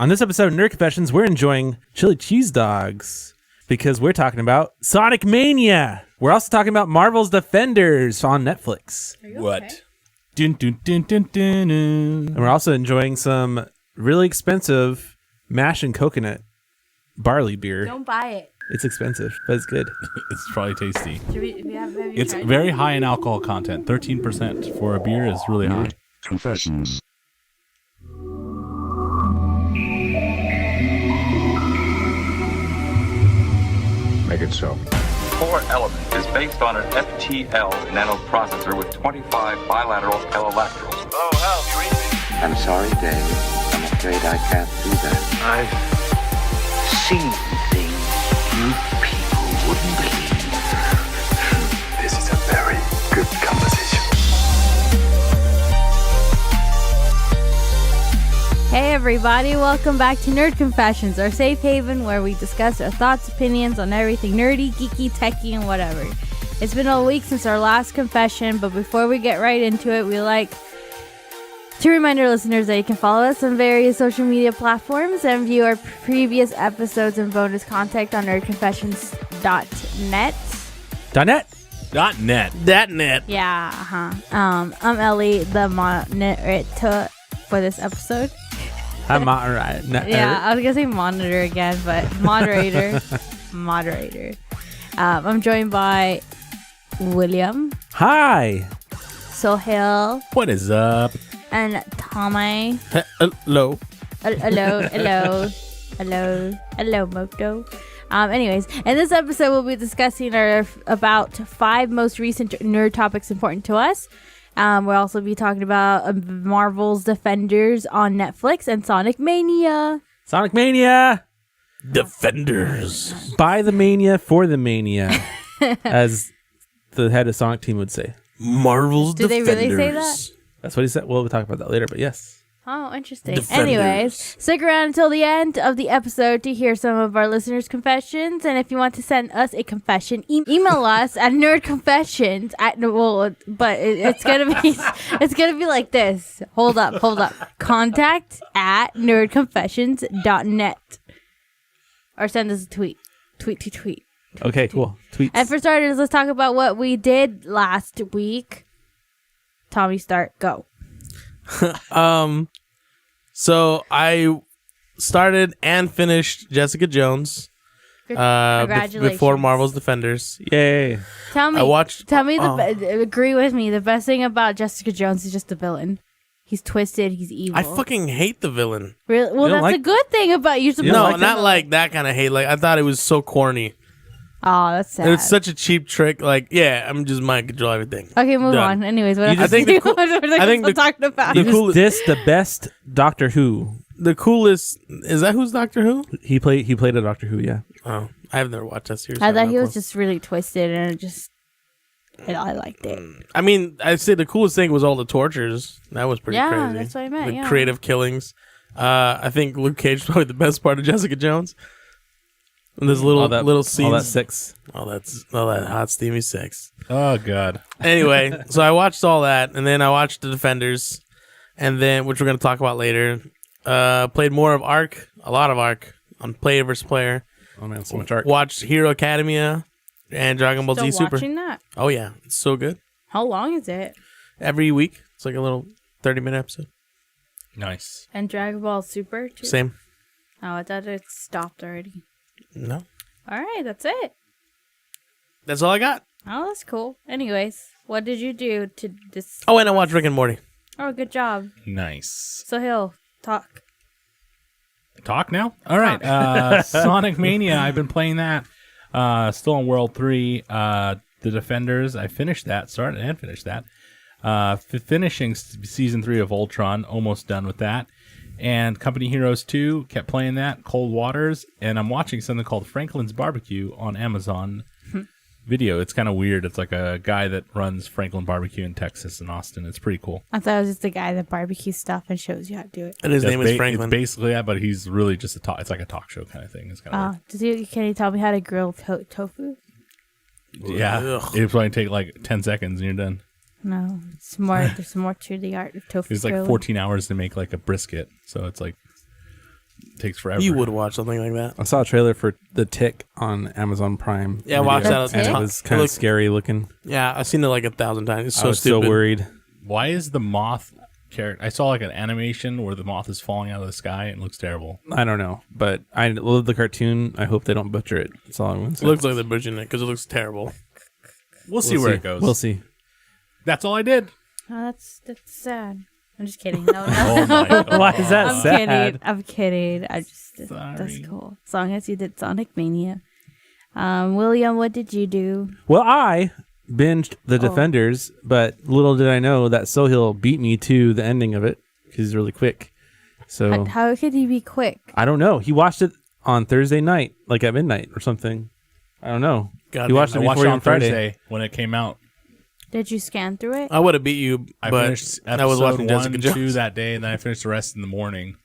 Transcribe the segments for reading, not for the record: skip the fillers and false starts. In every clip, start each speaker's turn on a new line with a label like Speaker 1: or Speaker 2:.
Speaker 1: On this episode of Nerd Confessions, we're enjoying chili cheese dogs because we're talking about Sonic Mania. We're also talking about Marvel's Defenders on Netflix.
Speaker 2: What?
Speaker 3: Okay?
Speaker 2: Dun, dun, dun, dun, dun, dun.
Speaker 1: And we're also enjoying some really expensive mash and coconut barley beer.
Speaker 3: Don't buy it.
Speaker 1: It's expensive, but it's good.
Speaker 2: It's probably tasty.
Speaker 3: Have you
Speaker 2: It's
Speaker 3: tried
Speaker 2: very
Speaker 3: it?
Speaker 2: high in alcohol content. 13% for a beer is really high.
Speaker 4: Confessions. Make it so.
Speaker 5: Core element is based on an FTL nanoprocessor with 25 bilateral allolactals.
Speaker 6: Oh, help, you read me?
Speaker 7: I'm sorry, Dave. I'm afraid I can't do that.
Speaker 6: I've seen things you people wouldn't believe. This is a very good composition.
Speaker 3: Hey everybody, welcome back to Nerd Confessions, our safe haven where we discuss our thoughts, opinions on everything nerdy, geeky, techie, and whatever. It's been a week since our last confession, but before we get right into it, we like to remind our listeners that you can follow us on various social media platforms and view our previous episodes and bonus content on nerdconfessions.net.
Speaker 1: .net.
Speaker 3: Yeah, I'm Ellie, the monitor for this episode.
Speaker 1: I'm right.
Speaker 3: Yeah, I was gonna say monitor again, but moderator. I'm joined by William,
Speaker 1: Hi.
Speaker 3: Sohail,
Speaker 2: What is up?
Speaker 3: and Tommy.
Speaker 1: Hello.
Speaker 3: Hello, Moto. Anyways, in this episode, we'll be discussing our about 5 most recent nerd topics important to us. We'll also be talking about Marvel's Defenders on Netflix and Sonic Mania.
Speaker 1: Sonic Mania.
Speaker 2: Defenders.
Speaker 1: By the mania, for the mania, as the head of Sonic team would say.
Speaker 2: Marvel's
Speaker 3: Did they
Speaker 2: Defenders.
Speaker 3: really say that?
Speaker 1: That's what he said. Well, we'll talk about that later, but yes.
Speaker 3: Oh, interesting.
Speaker 2: Defenders.
Speaker 3: Anyways, stick around until the end of the episode to hear some of our listeners' confessions. And if you want to send us a confession, email us at nerdconfessions at it's gonna be like this. Hold up. Contact at nerdconfessions.net, or send us a tweet. Tweet.
Speaker 1: Okay, cool. Tweets.
Speaker 3: And for starters, let's talk about what we did last week. Tommy, start. Go.
Speaker 8: So I started and finished Jessica Jones
Speaker 3: Congratulations.
Speaker 8: before Marvel's Defenders.
Speaker 1: Yay.
Speaker 3: Tell me.
Speaker 8: I watched-
Speaker 3: Tell me agree with me. The best thing about Jessica Jones is just the villain. He's twisted. He's evil.
Speaker 8: I fucking hate the villain.
Speaker 3: Really? Well,
Speaker 1: You don't
Speaker 3: that's a
Speaker 1: like-
Speaker 3: good thing about you.
Speaker 1: don't
Speaker 8: No,
Speaker 1: like
Speaker 8: not like that kind of hate. Like I thought it was so corny.
Speaker 3: Oh, that's sad.
Speaker 8: It's such a cheap trick. Like, yeah, I'm just mind control everything.
Speaker 3: Okay, move
Speaker 8: Done.
Speaker 3: on. Anyways, what
Speaker 1: You
Speaker 3: else?
Speaker 1: just-
Speaker 8: I think the cool-
Speaker 3: what are
Speaker 8: I think
Speaker 3: still
Speaker 8: the-
Speaker 3: talking about?
Speaker 1: You
Speaker 8: the
Speaker 1: just
Speaker 8: coolest-
Speaker 1: dissed the best Doctor Who.
Speaker 8: The coolest is that who's Doctor Who?
Speaker 1: He played a Doctor Who, yeah.
Speaker 8: Oh, I've never watched that series.
Speaker 3: I
Speaker 8: so
Speaker 3: thought
Speaker 8: I'm
Speaker 3: he
Speaker 8: not
Speaker 3: was
Speaker 8: close.
Speaker 3: just really twisted, and I liked it.
Speaker 8: I mean, I'd say the coolest thing was all the tortures. That was pretty
Speaker 3: Yeah,
Speaker 8: crazy.
Speaker 3: that's what I meant,
Speaker 8: The
Speaker 3: yeah.
Speaker 8: creative killings. I think Luke Cage was probably the best part of Jessica Jones. And there's little scenes.
Speaker 1: All that sex.
Speaker 8: all that hot steamy sex.
Speaker 2: Oh, God.
Speaker 8: Anyway, so I watched all that, and then I watched The Defenders, and then which we're gonna talk about later. Played more of Ark, a lot of Ark on Player vs. Player.
Speaker 1: Oh man, so much art.
Speaker 8: Watched Hero Academia and Dragon Ball
Speaker 3: Still
Speaker 8: Z Super.
Speaker 3: watching that?
Speaker 8: Oh yeah, it's so good.
Speaker 3: How long is it?
Speaker 8: Every week, it's like a little 30-minute episode.
Speaker 2: Nice.
Speaker 3: And Dragon Ball Super too?
Speaker 8: Same.
Speaker 3: Oh, I thought it stopped already.
Speaker 8: No,
Speaker 3: All right, that's it.
Speaker 8: that's all I got.
Speaker 3: Oh, that's cool. Anyways, what did you do to this?
Speaker 8: Oh, and I watched Rick and Morty.
Speaker 3: Oh, good job.
Speaker 2: Nice.
Speaker 3: So Hill, talk.
Speaker 2: Talk now? All right. Sonic Mania. I've been playing that. Still on World 3. The Defenders. I finished that. Started and finished that. Finishing Season 3 of Ultron. Almost done with that. And Company Heroes 2. Kept playing that. Cold Waters. And I'm watching something called Franklin's Barbecue on Amazon Video. It's kind of weird. It's like a guy that runs Franklin Barbecue in Texas and Austin. It's pretty cool.
Speaker 3: I thought it was just the guy that barbecues stuff and shows you how to do it.
Speaker 8: And his name is
Speaker 2: It's
Speaker 8: Franklin.
Speaker 2: basically that, but he's really just a talk. It's like a talk show kind of thing. It's kind of
Speaker 3: Can you tell me how to grill tofu?
Speaker 2: yeah.
Speaker 8: Ugh.
Speaker 2: It'd probably take like 10 seconds and you're done.
Speaker 3: No, it's more. There's more to the art of tofu.
Speaker 2: It's like
Speaker 3: grilling.
Speaker 2: 14 hours to make like a brisket. So it's like takes forever.
Speaker 8: You would watch something like that.
Speaker 1: I saw a trailer for The Tick on Amazon Prime.
Speaker 8: Yeah, I watched
Speaker 1: video,
Speaker 8: that.
Speaker 1: and it was kind of scary looking.
Speaker 8: Yeah, I've seen it like 1,000 times. It's
Speaker 1: I
Speaker 8: so
Speaker 1: was
Speaker 8: stupid.
Speaker 1: so worried.
Speaker 2: Why is the moth character? I saw like an animation where the moth is falling out of the sky and it looks terrible.
Speaker 1: I don't know, but I love the cartoon. I hope they don't butcher it. That's all I want to
Speaker 8: It
Speaker 1: say.
Speaker 8: looks like they're butchering it because it looks terrible.
Speaker 2: We'll see where it goes.
Speaker 1: We'll see.
Speaker 2: That's all I did.
Speaker 3: Oh, that's sad. I'm just kidding. No, no.
Speaker 2: Oh my God.
Speaker 1: Why is that
Speaker 3: I'm
Speaker 1: sad?
Speaker 3: kidding. I'm kidding. That's
Speaker 2: Sorry.
Speaker 3: cool. As long as you did Sonic Mania. William, what did you do?
Speaker 1: Well, I binged The Defenders, but little did I know that Sohail beat me to the ending of it because he's really quick. So
Speaker 3: How could he be quick?
Speaker 1: I don't know. He watched it on Thursday night, like at midnight or something. I don't know.
Speaker 8: God
Speaker 1: He watched
Speaker 2: I
Speaker 1: it
Speaker 2: watched
Speaker 1: before
Speaker 2: it
Speaker 1: you
Speaker 2: on
Speaker 1: on Friday.
Speaker 2: Thursday when it came out.
Speaker 3: Did you scan through it?
Speaker 8: I would have beat you,
Speaker 2: I
Speaker 8: but
Speaker 2: finished
Speaker 8: I was watching
Speaker 2: episode
Speaker 8: Jessica
Speaker 2: 1,
Speaker 8: Jones.
Speaker 2: 2 that day, and then I finished the rest in the morning.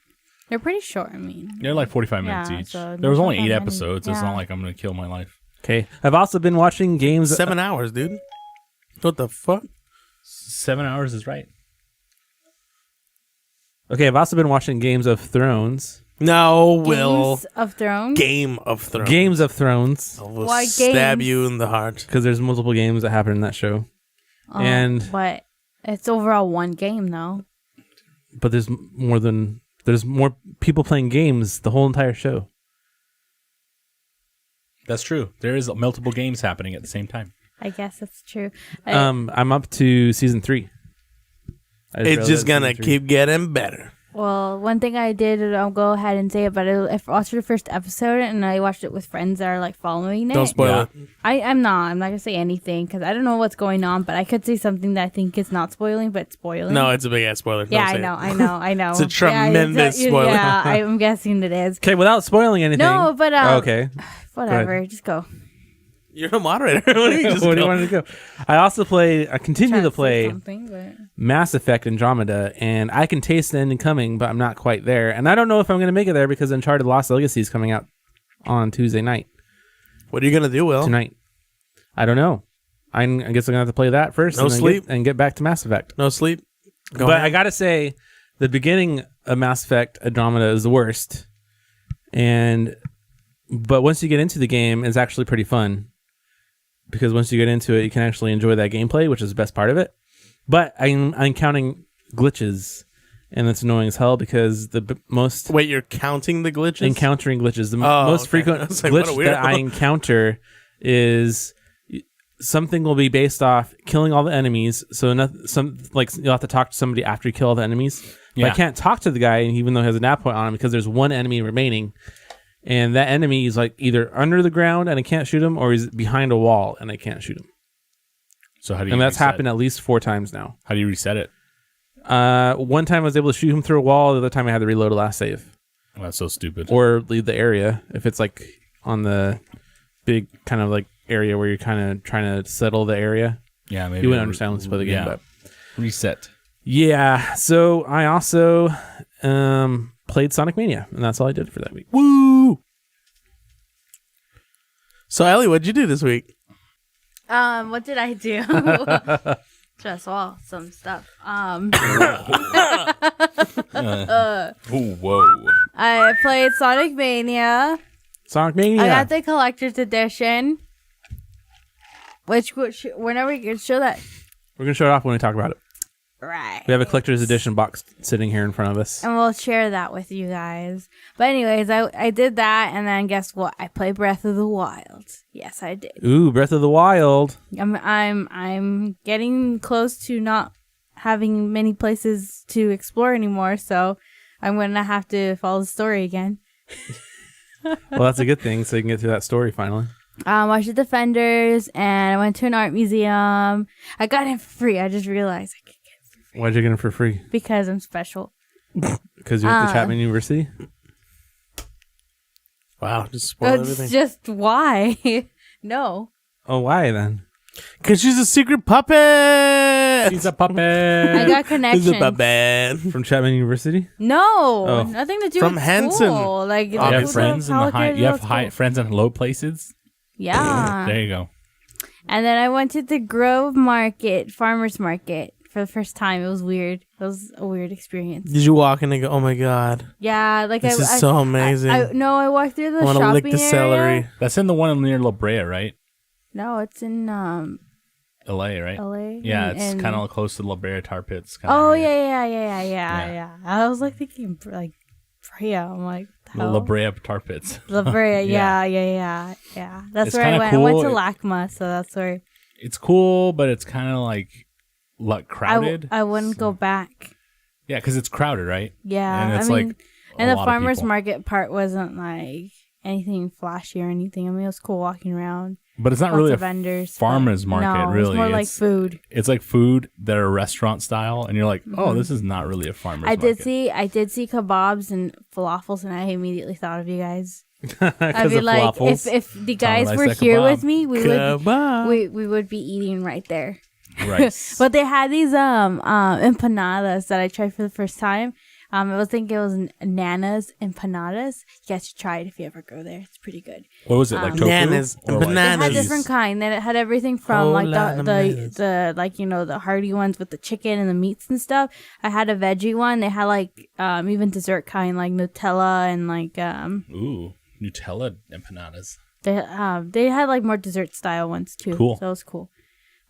Speaker 3: They're pretty short. I mean,
Speaker 2: They're like 45 minutes
Speaker 3: Yeah,
Speaker 2: each.
Speaker 3: so
Speaker 2: There was only
Speaker 3: not
Speaker 2: 8
Speaker 3: that many.
Speaker 2: episodes. It's
Speaker 3: Yeah.
Speaker 2: not like I'm going to kill my life.
Speaker 1: Okay. I've also been watching games.
Speaker 8: 7 hours, dude. What the fuck?
Speaker 2: 7 hours is right.
Speaker 1: Okay, I've also been watching Games of Thrones.
Speaker 8: No, Will.
Speaker 3: Games of Thrones.
Speaker 8: Game of Thrones.
Speaker 1: Games of Thrones.
Speaker 8: I will
Speaker 3: Why
Speaker 8: stab
Speaker 3: games?
Speaker 8: you in the heart.
Speaker 1: Because there's multiple games that happen in that show. And
Speaker 3: but it's overall one game though.
Speaker 1: but there's more people playing games the whole entire show.
Speaker 2: That's true. There is multiple games happening at the same time.
Speaker 3: I guess that's true.
Speaker 1: I'm up to season 3.
Speaker 8: It's just gonna keep getting better.
Speaker 3: Well, one thing I did, I'll go ahead and say it, but I watched the first episode and I watched it with friends that are like following it.
Speaker 8: Don't spoil it.
Speaker 3: I'm not gonna say anything because I don't know what's going on, but I could say something that I think is not spoiling, but it's spoiling.
Speaker 8: No, it's a big ass spoiler.
Speaker 3: Yeah,
Speaker 8: Don't say
Speaker 3: I know.
Speaker 8: It's a tremendous spoiler.
Speaker 3: Yeah, I'm guessing it is.
Speaker 1: Okay, without spoiling anything.
Speaker 3: No, but
Speaker 1: okay.
Speaker 3: whatever. Just go.
Speaker 8: You're a moderator. What do you just
Speaker 1: What do you
Speaker 8: go?
Speaker 1: want to go? I continue to
Speaker 3: Trying say
Speaker 1: play
Speaker 3: something, but...
Speaker 1: Mass Effect Andromeda, and I can taste the ending coming, but I'm not quite there. And I don't know if I'm going to make it there because Uncharted Lost Legacy is coming out on Tuesday night.
Speaker 8: What are you gonna do, Will?
Speaker 1: Tonight. I don't know. I guess I'm going to have to play that first.
Speaker 8: No
Speaker 1: and then
Speaker 8: sleep?
Speaker 1: and get back to Mass Effect.
Speaker 8: No sleep. Go
Speaker 1: But
Speaker 8: ahead.
Speaker 1: I got to say, the beginning of Mass Effect Andromeda is the worst. But once you get into the game, it's actually pretty fun. Because once you get into it, you can actually enjoy that gameplay, which is the best part of it. But I'm counting glitches, and it's annoying as hell because most
Speaker 8: Wait, you're counting the glitches?
Speaker 1: encountering glitches. The
Speaker 8: Oh,
Speaker 1: most
Speaker 8: okay.
Speaker 1: frequent
Speaker 8: I was like, what a
Speaker 1: glitch that
Speaker 8: weirdo.
Speaker 1: I encounter is something will be based off killing all the enemies. So you'll have to talk to somebody after you kill all the enemies. But
Speaker 2: Yeah.
Speaker 1: I can't talk to the guy even though he has a nap point on him because there's one enemy remaining. And that enemy is like either under the ground and I can't shoot him, or he's behind a wall and I can't shoot him.
Speaker 2: So how do you
Speaker 1: And that's
Speaker 2: reset?
Speaker 1: happened at least 4 times now.
Speaker 2: How do you reset it?
Speaker 1: One time I was able to shoot him through a wall. The other time I had to reload a last save
Speaker 2: Oh, that's so stupid.
Speaker 1: or leave the area if it's like on the big kind of like area where you're kind of trying to settle the area.
Speaker 2: Yeah, maybe
Speaker 1: You wouldn't understand when you play the game, but
Speaker 2: reset.
Speaker 1: yeah. So I also played Sonic Mania, and that's all I did for that week.
Speaker 8: Woo! So, Ellie, what'd you do this week?
Speaker 3: What did I do? Just some stuff.
Speaker 2: Oh, whoa.
Speaker 3: I played Sonic Mania.
Speaker 1: Sonic Mania.
Speaker 3: I got the collector's edition. Which whenever you can show that.
Speaker 1: We're gonna show it off when we talk about it.
Speaker 3: Right.
Speaker 1: We have a collector's edition box sitting here in front of us.
Speaker 3: And we'll share that with you guys. But anyways, I did that, and then guess what? I played Breath of the Wild. Yes, I did.
Speaker 1: Ooh, Breath of the Wild.
Speaker 3: I'm getting close to not having many places to explore anymore, so I'm gonna have to follow the story again.
Speaker 1: Well, that's a good thing, so you can get through that story finally.
Speaker 3: Watched the Defenders, and I went to an art museum. I got it for free. I just realized I could get it for free
Speaker 1: Why'd you get them for free?
Speaker 3: because I'm special.
Speaker 1: Because you're at the Chapman University?
Speaker 8: Wow, just spoiled
Speaker 3: That's
Speaker 8: everything.
Speaker 3: just why. No.
Speaker 1: Oh, why then?
Speaker 8: Because she's a secret puppet!
Speaker 2: He's a puppet.
Speaker 3: I got
Speaker 8: She's
Speaker 3: connections.
Speaker 8: a puppet.
Speaker 1: From Chapman University?
Speaker 3: No,
Speaker 1: Oh.
Speaker 3: nothing to do
Speaker 8: From
Speaker 3: with
Speaker 8: Hanson.
Speaker 3: school. Like
Speaker 2: You
Speaker 3: who
Speaker 2: have
Speaker 3: the
Speaker 2: friends in
Speaker 3: hell
Speaker 2: the high.
Speaker 3: cares
Speaker 2: You have
Speaker 3: about
Speaker 2: high
Speaker 3: school?
Speaker 2: friends in low places.
Speaker 3: Yeah.
Speaker 2: There you go.
Speaker 3: And then I went to the Grove Market, Farmers Market for the first time. It was weird. It was a weird experience.
Speaker 8: Did you walk in and go, oh my God,
Speaker 3: Yeah, like
Speaker 8: this is so amazing.
Speaker 3: I walked through the
Speaker 8: I want to
Speaker 3: shopping
Speaker 8: lick the
Speaker 3: area.
Speaker 8: celery.
Speaker 2: That's in the one near La Brea, right?
Speaker 3: No, it's in
Speaker 2: LA, right?
Speaker 3: LA.
Speaker 2: Yeah,
Speaker 3: and-
Speaker 2: it's
Speaker 3: and-
Speaker 2: kind of close to La Brea Tar Pits. Kinda
Speaker 3: Oh
Speaker 2: area.
Speaker 3: yeah. I was like thinking like Brea. I'm like
Speaker 2: The La Brea Tar Pits.
Speaker 3: La Brea.
Speaker 2: Yeah.
Speaker 3: yeah. That's
Speaker 2: It's
Speaker 3: where I
Speaker 2: kinda
Speaker 3: went. I went
Speaker 2: cool.
Speaker 3: to LACMA, so that's where
Speaker 2: It's cool, but it's kind of like crowded.
Speaker 3: I wouldn't go back.
Speaker 2: Yeah, because it's crowded, right?
Speaker 3: Yeah,
Speaker 2: And it's
Speaker 3: I mean,
Speaker 2: like
Speaker 3: and
Speaker 2: a
Speaker 3: the
Speaker 2: lot of
Speaker 3: farmers
Speaker 2: people.
Speaker 3: market part wasn't like anything flashy or anything. I mean, it was cool walking around.
Speaker 2: But it's not
Speaker 3: Lots
Speaker 2: really
Speaker 3: of
Speaker 2: a
Speaker 3: vendors. but
Speaker 2: farmer's market,
Speaker 3: no,
Speaker 2: really.
Speaker 3: It's more like
Speaker 2: It's-
Speaker 3: food.
Speaker 2: It's like food that are restaurant style, and you're like, oh, this is not really a farmer's
Speaker 3: I
Speaker 2: market.
Speaker 3: did see kebabs and falafels, and I immediately thought of you guys.
Speaker 1: Because
Speaker 3: I'd be
Speaker 1: of
Speaker 3: like,
Speaker 1: falafels.
Speaker 3: if the guys
Speaker 2: Caramelized
Speaker 3: were
Speaker 2: that
Speaker 3: here
Speaker 2: kebab.
Speaker 3: with me,
Speaker 8: Kebab.
Speaker 3: we would be eating right there.
Speaker 2: Rice.
Speaker 3: But they had these empanadas that I tried for the first time. I was thinking it was Nana's empanadas. You guys should try it if you ever go there. It's pretty good.
Speaker 2: What was it, like tofu?
Speaker 8: Bananas
Speaker 2: Or
Speaker 8: and
Speaker 2: like-
Speaker 3: They had
Speaker 8: bananas.
Speaker 3: different kind. Then it had everything from
Speaker 8: Whole
Speaker 3: like
Speaker 8: lot of
Speaker 3: the like the hearty ones with the chicken and the meats and stuff. I had a veggie one. They had like even dessert kind like Nutella and like
Speaker 2: Ooh, Nutella empanadas.
Speaker 3: they had like more dessert style ones too.
Speaker 2: Cool.
Speaker 3: So it was cool.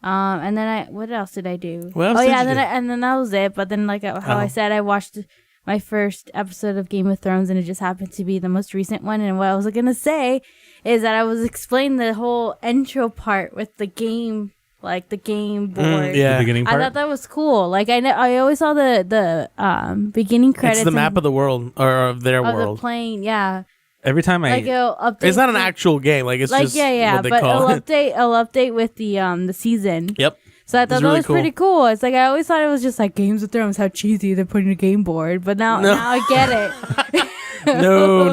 Speaker 3: And then what else did I do?
Speaker 8: What else
Speaker 3: oh
Speaker 8: did
Speaker 3: yeah,
Speaker 8: you
Speaker 3: then
Speaker 8: do?
Speaker 3: and then that was it. But then like how I said, I watched my first episode of Game of Thrones, and it just happened to be the most recent one. And what I was gonna say is that I was explaining the whole intro part with the game, like the game board.
Speaker 2: The
Speaker 8: Yeah.
Speaker 2: beginning
Speaker 3: I
Speaker 2: part.
Speaker 3: thought that was cool. Like I always saw the beginning credits.
Speaker 8: It's the map of the world, or of their
Speaker 3: of
Speaker 8: world.
Speaker 3: the plane. Yeah,
Speaker 1: Every time I
Speaker 3: like it'll update.
Speaker 8: It's not an actual game. Like, it's
Speaker 3: like
Speaker 8: just
Speaker 3: yeah,
Speaker 8: what they
Speaker 3: but
Speaker 8: call
Speaker 3: it'll
Speaker 8: it.
Speaker 3: update with the season.
Speaker 8: Yep.
Speaker 3: So I thought
Speaker 8: It's
Speaker 3: that
Speaker 8: really
Speaker 3: was pretty cool. It's like I always thought it was just like Games of Thrones, how cheesy they're putting a game board, but now I get it.
Speaker 8: No.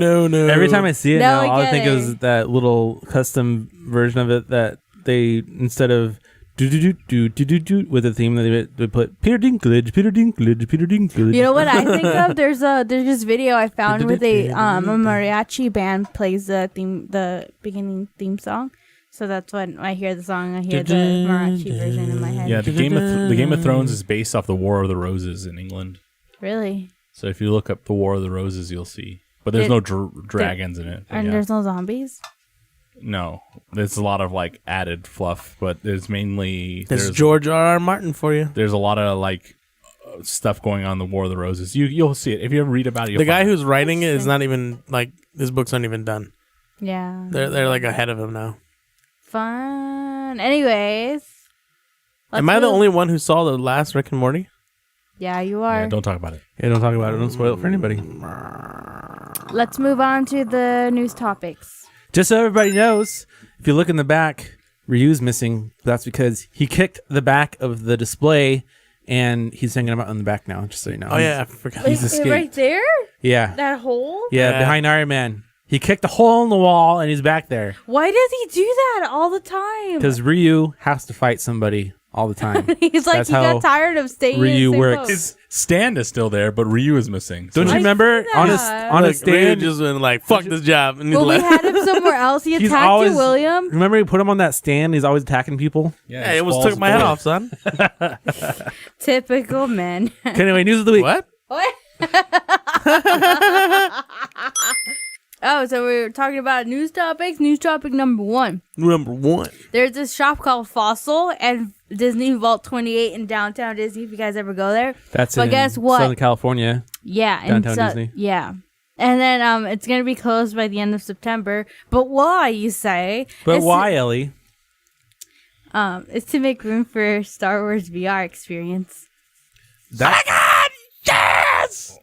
Speaker 1: every time I see it
Speaker 3: No,
Speaker 1: now,
Speaker 3: I
Speaker 1: all I
Speaker 3: get
Speaker 1: think
Speaker 3: it.
Speaker 1: is that little custom version of it that they, instead of do with the theme, they put Peter Dinklage.
Speaker 3: You know what I think of? There's this video I found where a mariachi band plays the beginning theme song. So that's when I hear the song, I hear the mariachi version in my head.
Speaker 2: Yeah, the Game of Thrones is based off the War of the Roses in England.
Speaker 3: Really?
Speaker 2: So if you look up the War of the Roses, you'll see. But there's no dragons in it. But
Speaker 3: And
Speaker 2: yeah.
Speaker 3: there's no zombies?
Speaker 2: No, there's a lot of like added fluff, but there's mainly
Speaker 8: There's George R.R. Martin for you.
Speaker 2: there's a lot of like stuff going on in the War of the Roses. You'll see it if you ever read about it. You'll
Speaker 8: The guy
Speaker 2: find it.
Speaker 8: who's writing it is not even like his books aren't even done.
Speaker 3: Yeah.
Speaker 8: They're like ahead of him now.
Speaker 3: Fun. Anyways.
Speaker 8: Am I the only one who saw the last Rick and Morty?
Speaker 3: Yeah, you are.
Speaker 2: Yeah, don't talk about it.
Speaker 1: Yeah, don't talk about it. Don't spoil it for anybody.
Speaker 3: Let's move on to the news topics.
Speaker 1: Just so everybody knows, if you look in the back, Ryu's missing. That's because he kicked the back of the display, and he's hanging out in the back now. Just so you know.
Speaker 8: Oh yeah, I forgot.
Speaker 1: He's escaped.
Speaker 3: Right there?
Speaker 1: Yeah,
Speaker 3: That hole?
Speaker 1: yeah, behind Iron Man. He kicked a hole in the wall, and he's back there
Speaker 3: Why does he do that all the time?
Speaker 1: because Ryu has to fight somebody all the time.
Speaker 3: He's like,
Speaker 1: That's
Speaker 3: he
Speaker 1: how
Speaker 3: got tired of staying
Speaker 1: Ryu
Speaker 3: in the same
Speaker 1: works.
Speaker 3: pose.
Speaker 2: His stand is still there, but Ryu is missing. So
Speaker 1: Don't you
Speaker 3: I
Speaker 1: remember
Speaker 3: see
Speaker 1: on
Speaker 3: that.
Speaker 1: a
Speaker 8: Like, Ray
Speaker 1: stand?
Speaker 8: just went like, fuck this job, and he
Speaker 3: Well, we
Speaker 8: left.
Speaker 3: had him somewhere else. He
Speaker 1: He's
Speaker 3: attacked
Speaker 1: always
Speaker 3: you, William.
Speaker 1: Remember, he put him on that stand. He's always attacking people.
Speaker 2: yeah,
Speaker 8: Hey,
Speaker 2: his
Speaker 8: it was
Speaker 2: balls
Speaker 8: took my head
Speaker 2: bored.
Speaker 8: off, son.
Speaker 3: Typical men.
Speaker 1: Okay, anyway, news of the week.
Speaker 8: What?
Speaker 3: What? Oh, so we were talking about news topics. News topic number 1.
Speaker 8: Number 1.
Speaker 3: There's this shop called Fossil and Disney Vault 28 in downtown Disney. If you guys ever go there,
Speaker 1: That's
Speaker 3: But
Speaker 1: in
Speaker 3: guess what?
Speaker 1: Southern California.
Speaker 3: yeah,
Speaker 1: Downtown Disney.
Speaker 3: Yeah, and then it's gonna be closed by the end of September. But why, you say?
Speaker 1: But
Speaker 3: It's
Speaker 1: why, Ellie?
Speaker 3: It's to make room for Star Wars VR experience.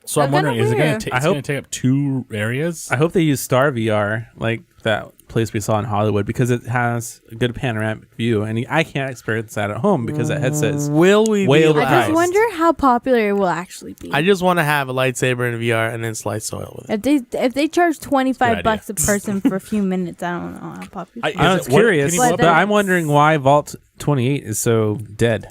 Speaker 2: So I'm
Speaker 3: They're
Speaker 2: wondering,
Speaker 3: kinda
Speaker 2: is it
Speaker 3: weird.
Speaker 2: going to take up 2 areas?
Speaker 1: I hope they use Star VR, like that place we saw in Hollywood, because it has a good panoramic view, and I can't experience that at home because that headset's
Speaker 8: Will we
Speaker 1: way
Speaker 8: be able
Speaker 1: overpriced.
Speaker 3: I just wonder how popular it will actually be.
Speaker 8: I just want to have a lightsaber in VR and then slice soil with it.
Speaker 3: If they charge
Speaker 2: Good
Speaker 3: $25
Speaker 2: idea.
Speaker 3: a person for a few minutes, I don't know how popular.
Speaker 1: I was curious,
Speaker 3: can you
Speaker 1: but
Speaker 3: pull up-
Speaker 1: I'm wondering why Vault 28 is so dead.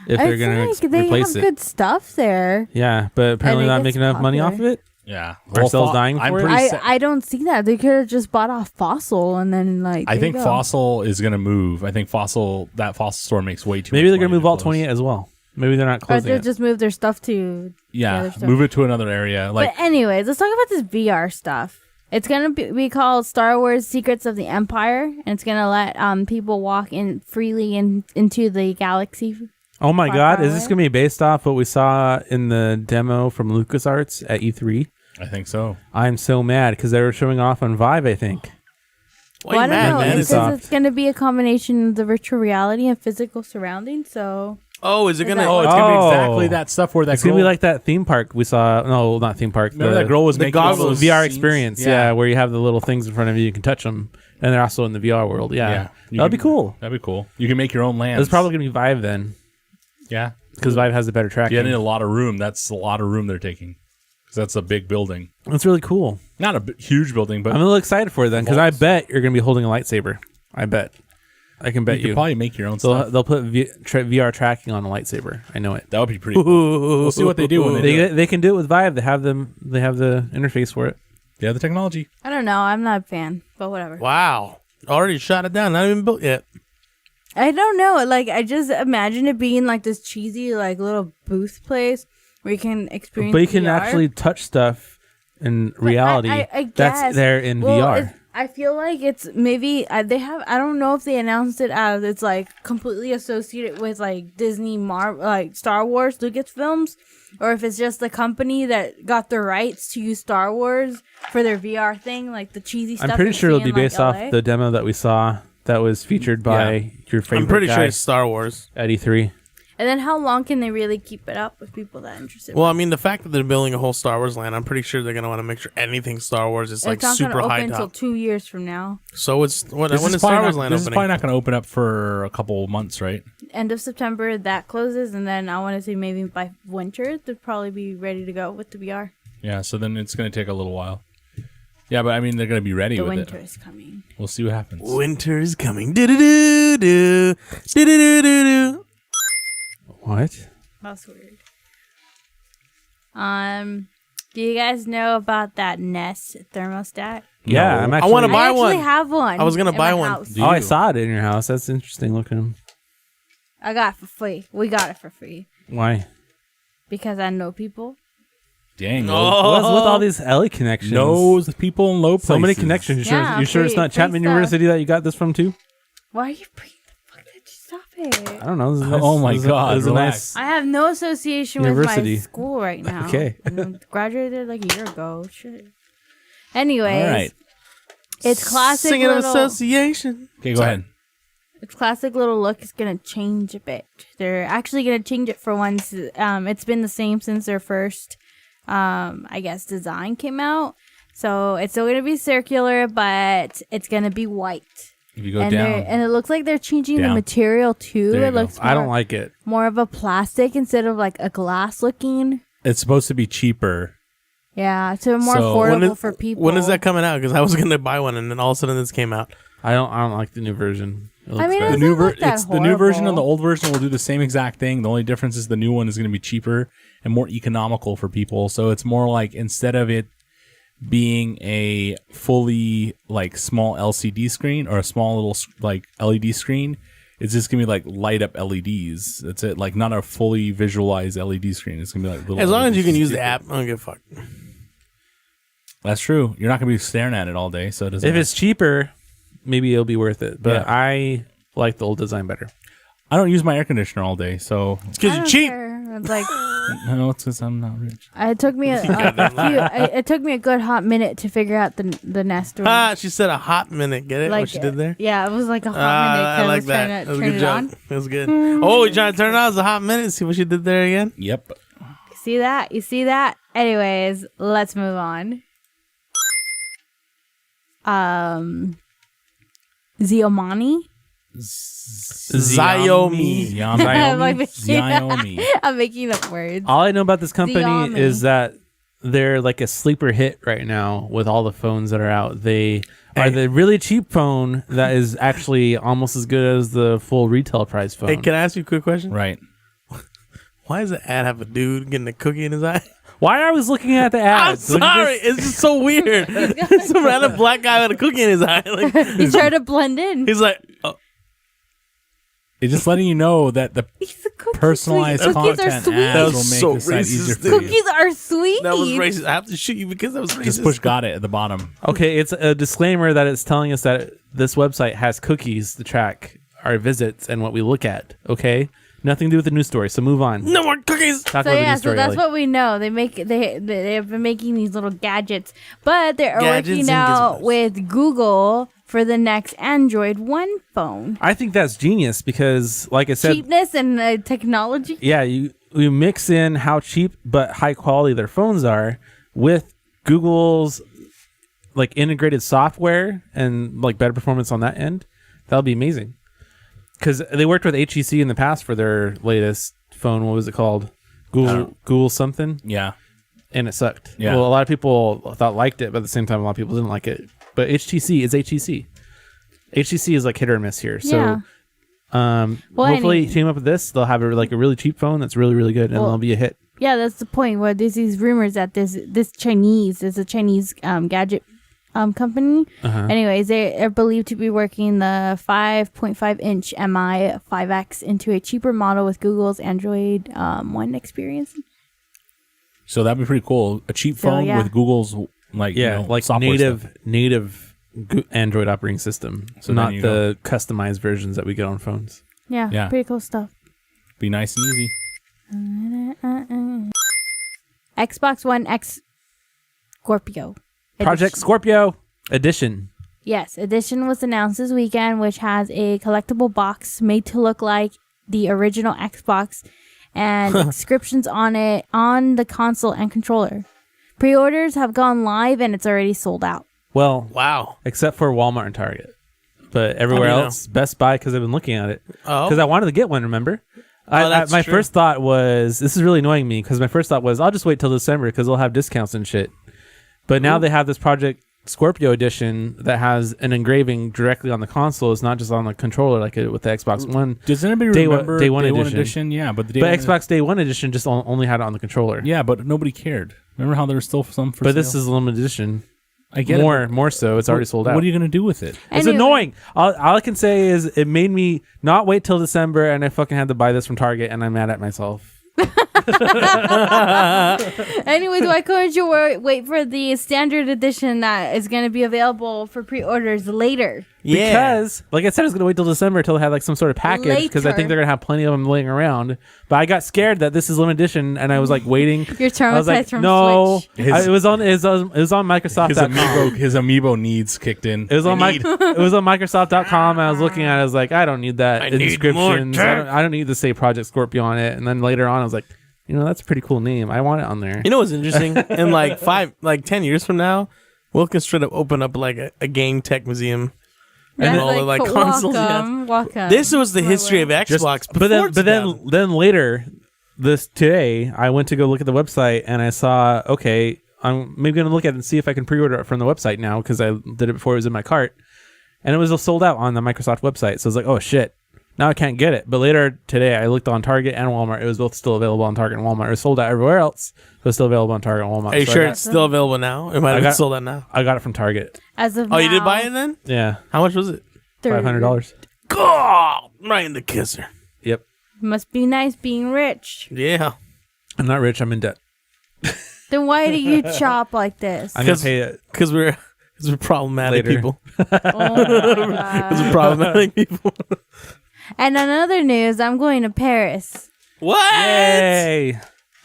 Speaker 1: If they're
Speaker 3: I
Speaker 1: going
Speaker 3: feel
Speaker 1: to
Speaker 3: like they
Speaker 1: replace
Speaker 3: have
Speaker 1: it.
Speaker 3: good stuff there.
Speaker 1: Yeah, but apparently
Speaker 3: it
Speaker 1: not
Speaker 3: gets
Speaker 1: making enough money off of
Speaker 3: popular.
Speaker 1: it.
Speaker 2: Yeah.
Speaker 1: Ourselves dying
Speaker 2: I'm
Speaker 1: for it?
Speaker 2: pretty sa-
Speaker 3: I don't see that. They could have just bought off Fossil and then like.
Speaker 2: I
Speaker 3: there
Speaker 2: think
Speaker 3: you go.
Speaker 2: Fossil is going to move. I think that Fossil store makes way too
Speaker 1: Maybe
Speaker 2: much
Speaker 1: they're going to
Speaker 2: money
Speaker 1: move Vault
Speaker 2: close.
Speaker 1: 28 as well. Maybe they're not
Speaker 3: Or
Speaker 1: closing
Speaker 3: they'll
Speaker 1: it.
Speaker 3: just move their stuff to the
Speaker 2: Yeah,
Speaker 3: other stuff.
Speaker 2: move it to another area. Like,
Speaker 3: But anyways, let's talk about this VR stuff. It's gonna be called Star Wars: Secrets of the Empire, and it's gonna let people walk in freely into the galaxy.
Speaker 1: Oh my
Speaker 3: far,
Speaker 1: God!
Speaker 3: far
Speaker 1: Is this
Speaker 3: away.
Speaker 1: gonna be based off what we saw in the demo from LucasArts at E3?
Speaker 2: I think so.
Speaker 1: I'm so mad because they were showing off on Vive. I think.
Speaker 3: Well, I don't know.
Speaker 1: man?
Speaker 3: It
Speaker 1: It's
Speaker 3: says
Speaker 1: soft.
Speaker 3: it's gonna be a combination of the virtual reality and physical surroundings. So
Speaker 8: Oh, is it
Speaker 3: Is
Speaker 8: gonna?
Speaker 3: that-
Speaker 2: Oh, it's gonna be
Speaker 1: Oh.
Speaker 2: exactly that stuff where that
Speaker 1: It's
Speaker 2: girl,
Speaker 1: gonna be like that theme park we saw. No, not theme park.
Speaker 2: remember that girl was
Speaker 8: the
Speaker 2: making all
Speaker 8: goggles.
Speaker 2: those
Speaker 1: VR
Speaker 2: scenes?
Speaker 1: experience. Yeah. where you have the little things in front of you. You can touch them, and they're also in the VR world. Yeah,
Speaker 2: You
Speaker 1: that'd be
Speaker 2: can-
Speaker 1: cool.
Speaker 2: That'd be cool. You can make your own lands.
Speaker 1: It's probably gonna be Vive then,
Speaker 2: yeah.
Speaker 1: because Vive has the better tracking.
Speaker 2: You need a lot of room. That's a lot of room they're taking. Because that's a big building.
Speaker 1: That's really cool.
Speaker 2: Not a huge building, but
Speaker 1: I'm a little excited for it then, because I bet you're gonna be holding a lightsaber. I bet. I can bet
Speaker 2: you could
Speaker 1: you.
Speaker 2: probably make your own
Speaker 1: So
Speaker 2: stuff.
Speaker 1: they'll put VR tracking on a lightsaber. I know it.
Speaker 2: That would be pretty cool. We'll see what they do when they do it.
Speaker 1: They can do it with Vive. They have the interface for it.
Speaker 2: They have the technology.
Speaker 3: I don't know. I'm not a fan, but whatever.
Speaker 8: Wow, already shot it down. Not even built yet.
Speaker 3: I don't know. Like, I just imagine it being like this cheesy, like little booth place where you can experience.
Speaker 1: But you can
Speaker 3: VR.
Speaker 1: actually touch stuff in
Speaker 3: But
Speaker 1: reality.
Speaker 3: I
Speaker 1: that's
Speaker 3: guess.
Speaker 1: there in
Speaker 3: Well,
Speaker 1: VR.
Speaker 3: I feel like it's maybe they have. I don't know if they announced it as it's like completely associated with like Disney, like Star Wars, Lucasfilms, or if it's just the company that got the rights to use Star Wars for their VR thing, like the cheesy stuff.
Speaker 1: I'm pretty
Speaker 3: you
Speaker 1: sure
Speaker 3: see
Speaker 1: it'll be
Speaker 3: in, like,
Speaker 1: based off
Speaker 3: LA.
Speaker 1: the demo that we saw that was featured by your favorite
Speaker 8: I'm pretty
Speaker 1: guy
Speaker 8: sure it's Star Wars.
Speaker 1: at E3.
Speaker 3: And then how long can they really keep it up with people that are interested?
Speaker 8: Well, I mean, the fact that they're building a whole Star Wars land, I'm pretty sure they're gonna want to make sure anything Star Wars is like
Speaker 3: it's not
Speaker 8: super
Speaker 3: gonna
Speaker 8: high
Speaker 3: open until
Speaker 8: top.
Speaker 3: 2 years from now.
Speaker 8: So it's when
Speaker 2: This
Speaker 8: is
Speaker 2: is
Speaker 8: Star
Speaker 2: probably
Speaker 8: Wars
Speaker 2: not-
Speaker 8: land
Speaker 2: This is
Speaker 8: opening?
Speaker 2: probably not going to open up for a couple months, right?
Speaker 3: End of September that closes, and then I want to say maybe by winter they'll probably be ready to go with the VR.
Speaker 2: Yeah, so then it's going to take a little while. Yeah, but I mean, they're going to be ready
Speaker 3: The
Speaker 2: with
Speaker 3: winter
Speaker 2: it.
Speaker 3: is coming.
Speaker 2: We'll see what happens.
Speaker 8: Winter is coming. Do-do-do-do. Do-do-do-do-do.
Speaker 1: What?
Speaker 3: That's weird. Do you guys know about that Nest thermostat?
Speaker 1: Yeah,
Speaker 2: No.
Speaker 1: I'm
Speaker 8: I
Speaker 1: actually.
Speaker 8: wanna buy
Speaker 3: I actually
Speaker 8: one.
Speaker 3: have one.
Speaker 8: I was gonna
Speaker 3: in
Speaker 8: buy
Speaker 3: my
Speaker 8: one.
Speaker 3: house.
Speaker 2: Do
Speaker 1: Oh, I
Speaker 2: you?
Speaker 1: saw it in your house. That's interesting looking.
Speaker 3: I got it for free. We got it for free
Speaker 1: Why?
Speaker 3: because I know people.
Speaker 2: Dang.
Speaker 1: What's with all these LA connections?
Speaker 2: Knows the people in low places.
Speaker 1: So many connections. You sure?
Speaker 3: Yeah,
Speaker 1: You sure it's
Speaker 3: free-
Speaker 1: not
Speaker 3: free
Speaker 1: Chapman
Speaker 3: stuff.
Speaker 1: University that you got this from too?
Speaker 3: Why are you bringing the fuck? Stop it.
Speaker 1: I don't know. This is a nice,
Speaker 2: Oh my
Speaker 1: this is a-
Speaker 2: God,
Speaker 1: this is a
Speaker 2: relax.
Speaker 1: nice.
Speaker 3: I have no association with my
Speaker 1: University.
Speaker 3: school right now.
Speaker 1: Okay.
Speaker 3: I graduated like a year ago. Shit. Anyways,
Speaker 2: All right.
Speaker 3: it's classic
Speaker 8: Singing of
Speaker 3: little.
Speaker 8: association.
Speaker 2: Okay, go ahead.
Speaker 3: Its classic little look is gonna change a bit. They're actually gonna change it for once. It's been the same since their first, I guess, design came out. So it's still gonna be circular, but it's gonna be white.
Speaker 2: If you go
Speaker 3: and
Speaker 2: down.
Speaker 3: and it looks like they're changing the
Speaker 2: Down.
Speaker 3: material too.
Speaker 2: There you
Speaker 3: It
Speaker 2: go.
Speaker 3: looks
Speaker 1: I don't
Speaker 3: more-
Speaker 1: like it.
Speaker 3: more of a plastic instead of like a glass looking.
Speaker 2: It's supposed to be cheaper.
Speaker 3: Yeah, so more
Speaker 2: So-
Speaker 3: affordable for people.
Speaker 8: When is that coming out? Because I was gonna buy one, and then all of a sudden this came out.
Speaker 1: I don't like the new version. It looks
Speaker 3: mean,
Speaker 1: bad.
Speaker 3: it
Speaker 2: The new
Speaker 3: doesn't look that
Speaker 2: it's the new version and the
Speaker 3: horrible.
Speaker 2: old version will do the same exact thing. The only difference is the new one is going to be cheaper and more economical for people. So it's more like instead of it being a fully like small LCD screen or a small little like LED screen, it's just gonna be like light up LEDs. That's it. Like not a fully visualized LED screen. It's gonna be like little.
Speaker 8: As long as you can
Speaker 2: LEDs.
Speaker 8: use the app, I don't give a fuck.
Speaker 2: That's true. You're not gonna be staring at it all day, so it doesn't.
Speaker 1: If
Speaker 2: matter.
Speaker 1: it's cheaper, maybe it'll be worth it. But
Speaker 2: Yeah.
Speaker 1: I like the old design better.
Speaker 2: I don't use my air conditioner all day, so
Speaker 8: It's because
Speaker 3: I
Speaker 8: you're
Speaker 3: don't
Speaker 8: cheap.
Speaker 3: care. It's like
Speaker 2: no, it's because I'm not rich.
Speaker 3: it took me it took me a good hot minute to figure out the Nest one.
Speaker 8: Ah, she said a hot minute. Get it?
Speaker 3: like
Speaker 8: What she did there?
Speaker 3: Yeah, it was like a hot minute.
Speaker 8: Ah,
Speaker 3: 'cause
Speaker 8: I like
Speaker 3: was trying
Speaker 8: that.
Speaker 3: to
Speaker 8: That was a
Speaker 3: turn
Speaker 8: good
Speaker 3: it
Speaker 8: job.
Speaker 3: on.
Speaker 8: That was good. Oh, you trying to turn it on? It's a hot minute. See what she did there again?
Speaker 2: Yep.
Speaker 3: See that? You see that? Anyways, let's move on. Xiaomi.
Speaker 8: Xiaomi.
Speaker 3: I'm like making-
Speaker 2: Xiaomi.
Speaker 3: I'm making up words.
Speaker 1: All I know about this company
Speaker 3: Xiaomi.
Speaker 1: is that they're like a sleeper hit right now with all the phones that are out. They are the really cheap phone that is actually almost as good as the full retail price phone.
Speaker 8: Hey, can I ask you a quick question?
Speaker 2: Right.
Speaker 8: Why does the ad have a dude getting a cookie in his eye?
Speaker 1: Why are I was looking at the
Speaker 8: I'm
Speaker 1: ads? Look at
Speaker 8: sorry.
Speaker 1: this.
Speaker 8: It's just so weird. Some random black guy with a cookie in his eye. Like,
Speaker 3: He's trying to blend in.
Speaker 8: he's like, oh.
Speaker 2: It's just letting you know that the
Speaker 3: It's a cookie
Speaker 2: personalized
Speaker 3: sweet. Cookies are
Speaker 2: content
Speaker 3: sweet.
Speaker 2: ads
Speaker 8: That
Speaker 2: will
Speaker 8: was
Speaker 2: make
Speaker 8: so
Speaker 2: the site easier
Speaker 8: racist,
Speaker 2: for you.
Speaker 3: Cookies are sweet.
Speaker 8: That was racist. I have to shoot you because that was racist.
Speaker 2: Just push got it at the bottom.
Speaker 1: Okay, it's a disclaimer that it's telling us that this website has cookies to track our visits and what we look at. Okay, nothing to do with the news story. So move on.
Speaker 8: No more cookies.
Speaker 1: Talk
Speaker 3: So
Speaker 1: about the
Speaker 3: yeah,
Speaker 1: news story.
Speaker 3: so that's
Speaker 1: Ellie.
Speaker 3: what we know. They have been making these little gadgets, but they're
Speaker 8: Gadgets
Speaker 3: working
Speaker 8: and
Speaker 3: out
Speaker 8: gizmos.
Speaker 3: with Google for the next Android One phone.
Speaker 1: I think that's genius because, like I said,
Speaker 3: Cheapness and technology.
Speaker 1: yeah, you mix in how cheap but high quality their phones are with Google's like integrated software and like better performance on that end. That'll be amazing. Because they worked with HEC in the past for their latest phone. What was it called? Google something,
Speaker 2: Yeah.
Speaker 1: and it sucked.
Speaker 2: Yeah.
Speaker 1: Well, a lot of people liked it, but at the same time, a lot of people didn't like it. But HTC is HTC. HTC is like hit or miss here. So,
Speaker 3: Well,
Speaker 1: hopefully, team up with this. They'll have a really cheap phone that's really, really good, and
Speaker 3: Well,
Speaker 1: it'll be a hit.
Speaker 3: Yeah, that's the point. Where there's these rumors that there's a Chinese gadget company. Anyways, they are believed to be working the 5.5-inch MI 5X into a cheaper model with Google's Android One experience.
Speaker 2: So that'd be pretty cool. A cheap
Speaker 3: So,
Speaker 2: phone
Speaker 3: yeah.
Speaker 2: with Google's like software stuff.
Speaker 1: native Android operating system. So
Speaker 2: then
Speaker 1: not
Speaker 2: you
Speaker 1: the customized versions that we get on phones.
Speaker 3: Yeah,
Speaker 2: Yeah.
Speaker 3: pretty cool stuff.
Speaker 2: Be nice and easy.
Speaker 3: Xbox One X Scorpio.
Speaker 1: Project Scorpio Edition.
Speaker 3: Yes, edition was announced this weekend, which has a collectible box made to look like the original Xbox and inscriptions on it on the console and controller. Pre-orders have gone live and it's already sold out.
Speaker 1: Well,
Speaker 8: Wow.
Speaker 1: except for Walmart and Target. But everywhere
Speaker 8: How do you
Speaker 1: else, Best Buy, because I've been looking at it.
Speaker 8: Oh.
Speaker 1: Because I wanted to get one, remember?
Speaker 8: That's
Speaker 1: my
Speaker 8: true.
Speaker 1: first thought was, this is really annoying me, because my first thought was, I'll just wait till December, because they'll have discounts and shit. But now they have this Project Scorpio edition that has an engraving directly on the console. It's not just on the controller like it with the Xbox One.
Speaker 2: Does anybody
Speaker 1: Day one-
Speaker 2: remember
Speaker 1: Day One edition?
Speaker 2: Yeah, but the Day
Speaker 1: But
Speaker 2: One
Speaker 1: Xbox Day One edition just only had it on the controller.
Speaker 2: Yeah, but nobody cared. Remember how there was still some for
Speaker 1: But
Speaker 2: sale?
Speaker 1: this is a limited edition.
Speaker 2: I get it.
Speaker 1: More so. It's already sold out.
Speaker 2: What are you going to do with it?
Speaker 1: It's
Speaker 3: Anyway.
Speaker 1: annoying. All I can say is it made me not wait till December, and I fucking had to buy this from Target, and I'm mad at myself.
Speaker 3: Anyways, why couldn't you wait for the standard edition that is going to be available for pre-orders later?
Speaker 8: Yeah.
Speaker 1: Because, like I said, I was going to wait till December till I had like some sort of package because I think
Speaker 3: Later.
Speaker 1: they're going to have plenty of them laying around. But I got scared that this is limited edition, and I was like waiting.
Speaker 3: You're
Speaker 1: I was
Speaker 3: traumatized
Speaker 1: like,
Speaker 3: from
Speaker 1: no.
Speaker 3: Switch.
Speaker 1: It was on Microsoft.com.
Speaker 2: His amiibo needs kicked in.
Speaker 1: It was on it was on Microsoft.com. And I was looking at it. I was like, I don't need that
Speaker 8: I need
Speaker 1: inscriptions.
Speaker 8: more
Speaker 1: I don't need to say Project Scorpio on it. And then later on, I was like, that's a pretty cool name. I want it on there.
Speaker 8: You know what's interesting? In like 10 years from now, we'll can straight up open up like a game tech museum. And all the like consoles.
Speaker 3: Welcome.
Speaker 8: This was the history of Xbox.
Speaker 1: But then later, today, I went to go look at the website and I saw, okay, I'm maybe going to look at it and see if I can pre-order it from the website now because I did it before it was in my cart. And it was sold out on the Microsoft website. So I was like, oh shit. Now I can't get it. But later today, I looked on Target and Walmart. It was both still available on Target and Walmart. It was sold out everywhere else. It was still available on Target and Walmart.
Speaker 8: Are you
Speaker 1: So
Speaker 8: sure it's still available now? It might have been sold out now.
Speaker 1: I got it from Target.
Speaker 3: As of
Speaker 8: Oh, you did
Speaker 3: now,
Speaker 8: buy it then?
Speaker 1: Yeah.
Speaker 8: How much was it?
Speaker 1: $500.
Speaker 8: God, right in the kisser.
Speaker 1: Yep.
Speaker 3: Must be nice being rich.
Speaker 8: Yeah.
Speaker 1: I'm not rich. I'm in debt.
Speaker 3: Then why do you chop like this?
Speaker 1: I'm going to pay it.
Speaker 8: Because we're problematic
Speaker 1: Later.
Speaker 8: people.
Speaker 3: Oh my God.
Speaker 8: Because we're problematic people.
Speaker 3: And on other news, I'm going to Paris.
Speaker 8: What?
Speaker 1: Yay.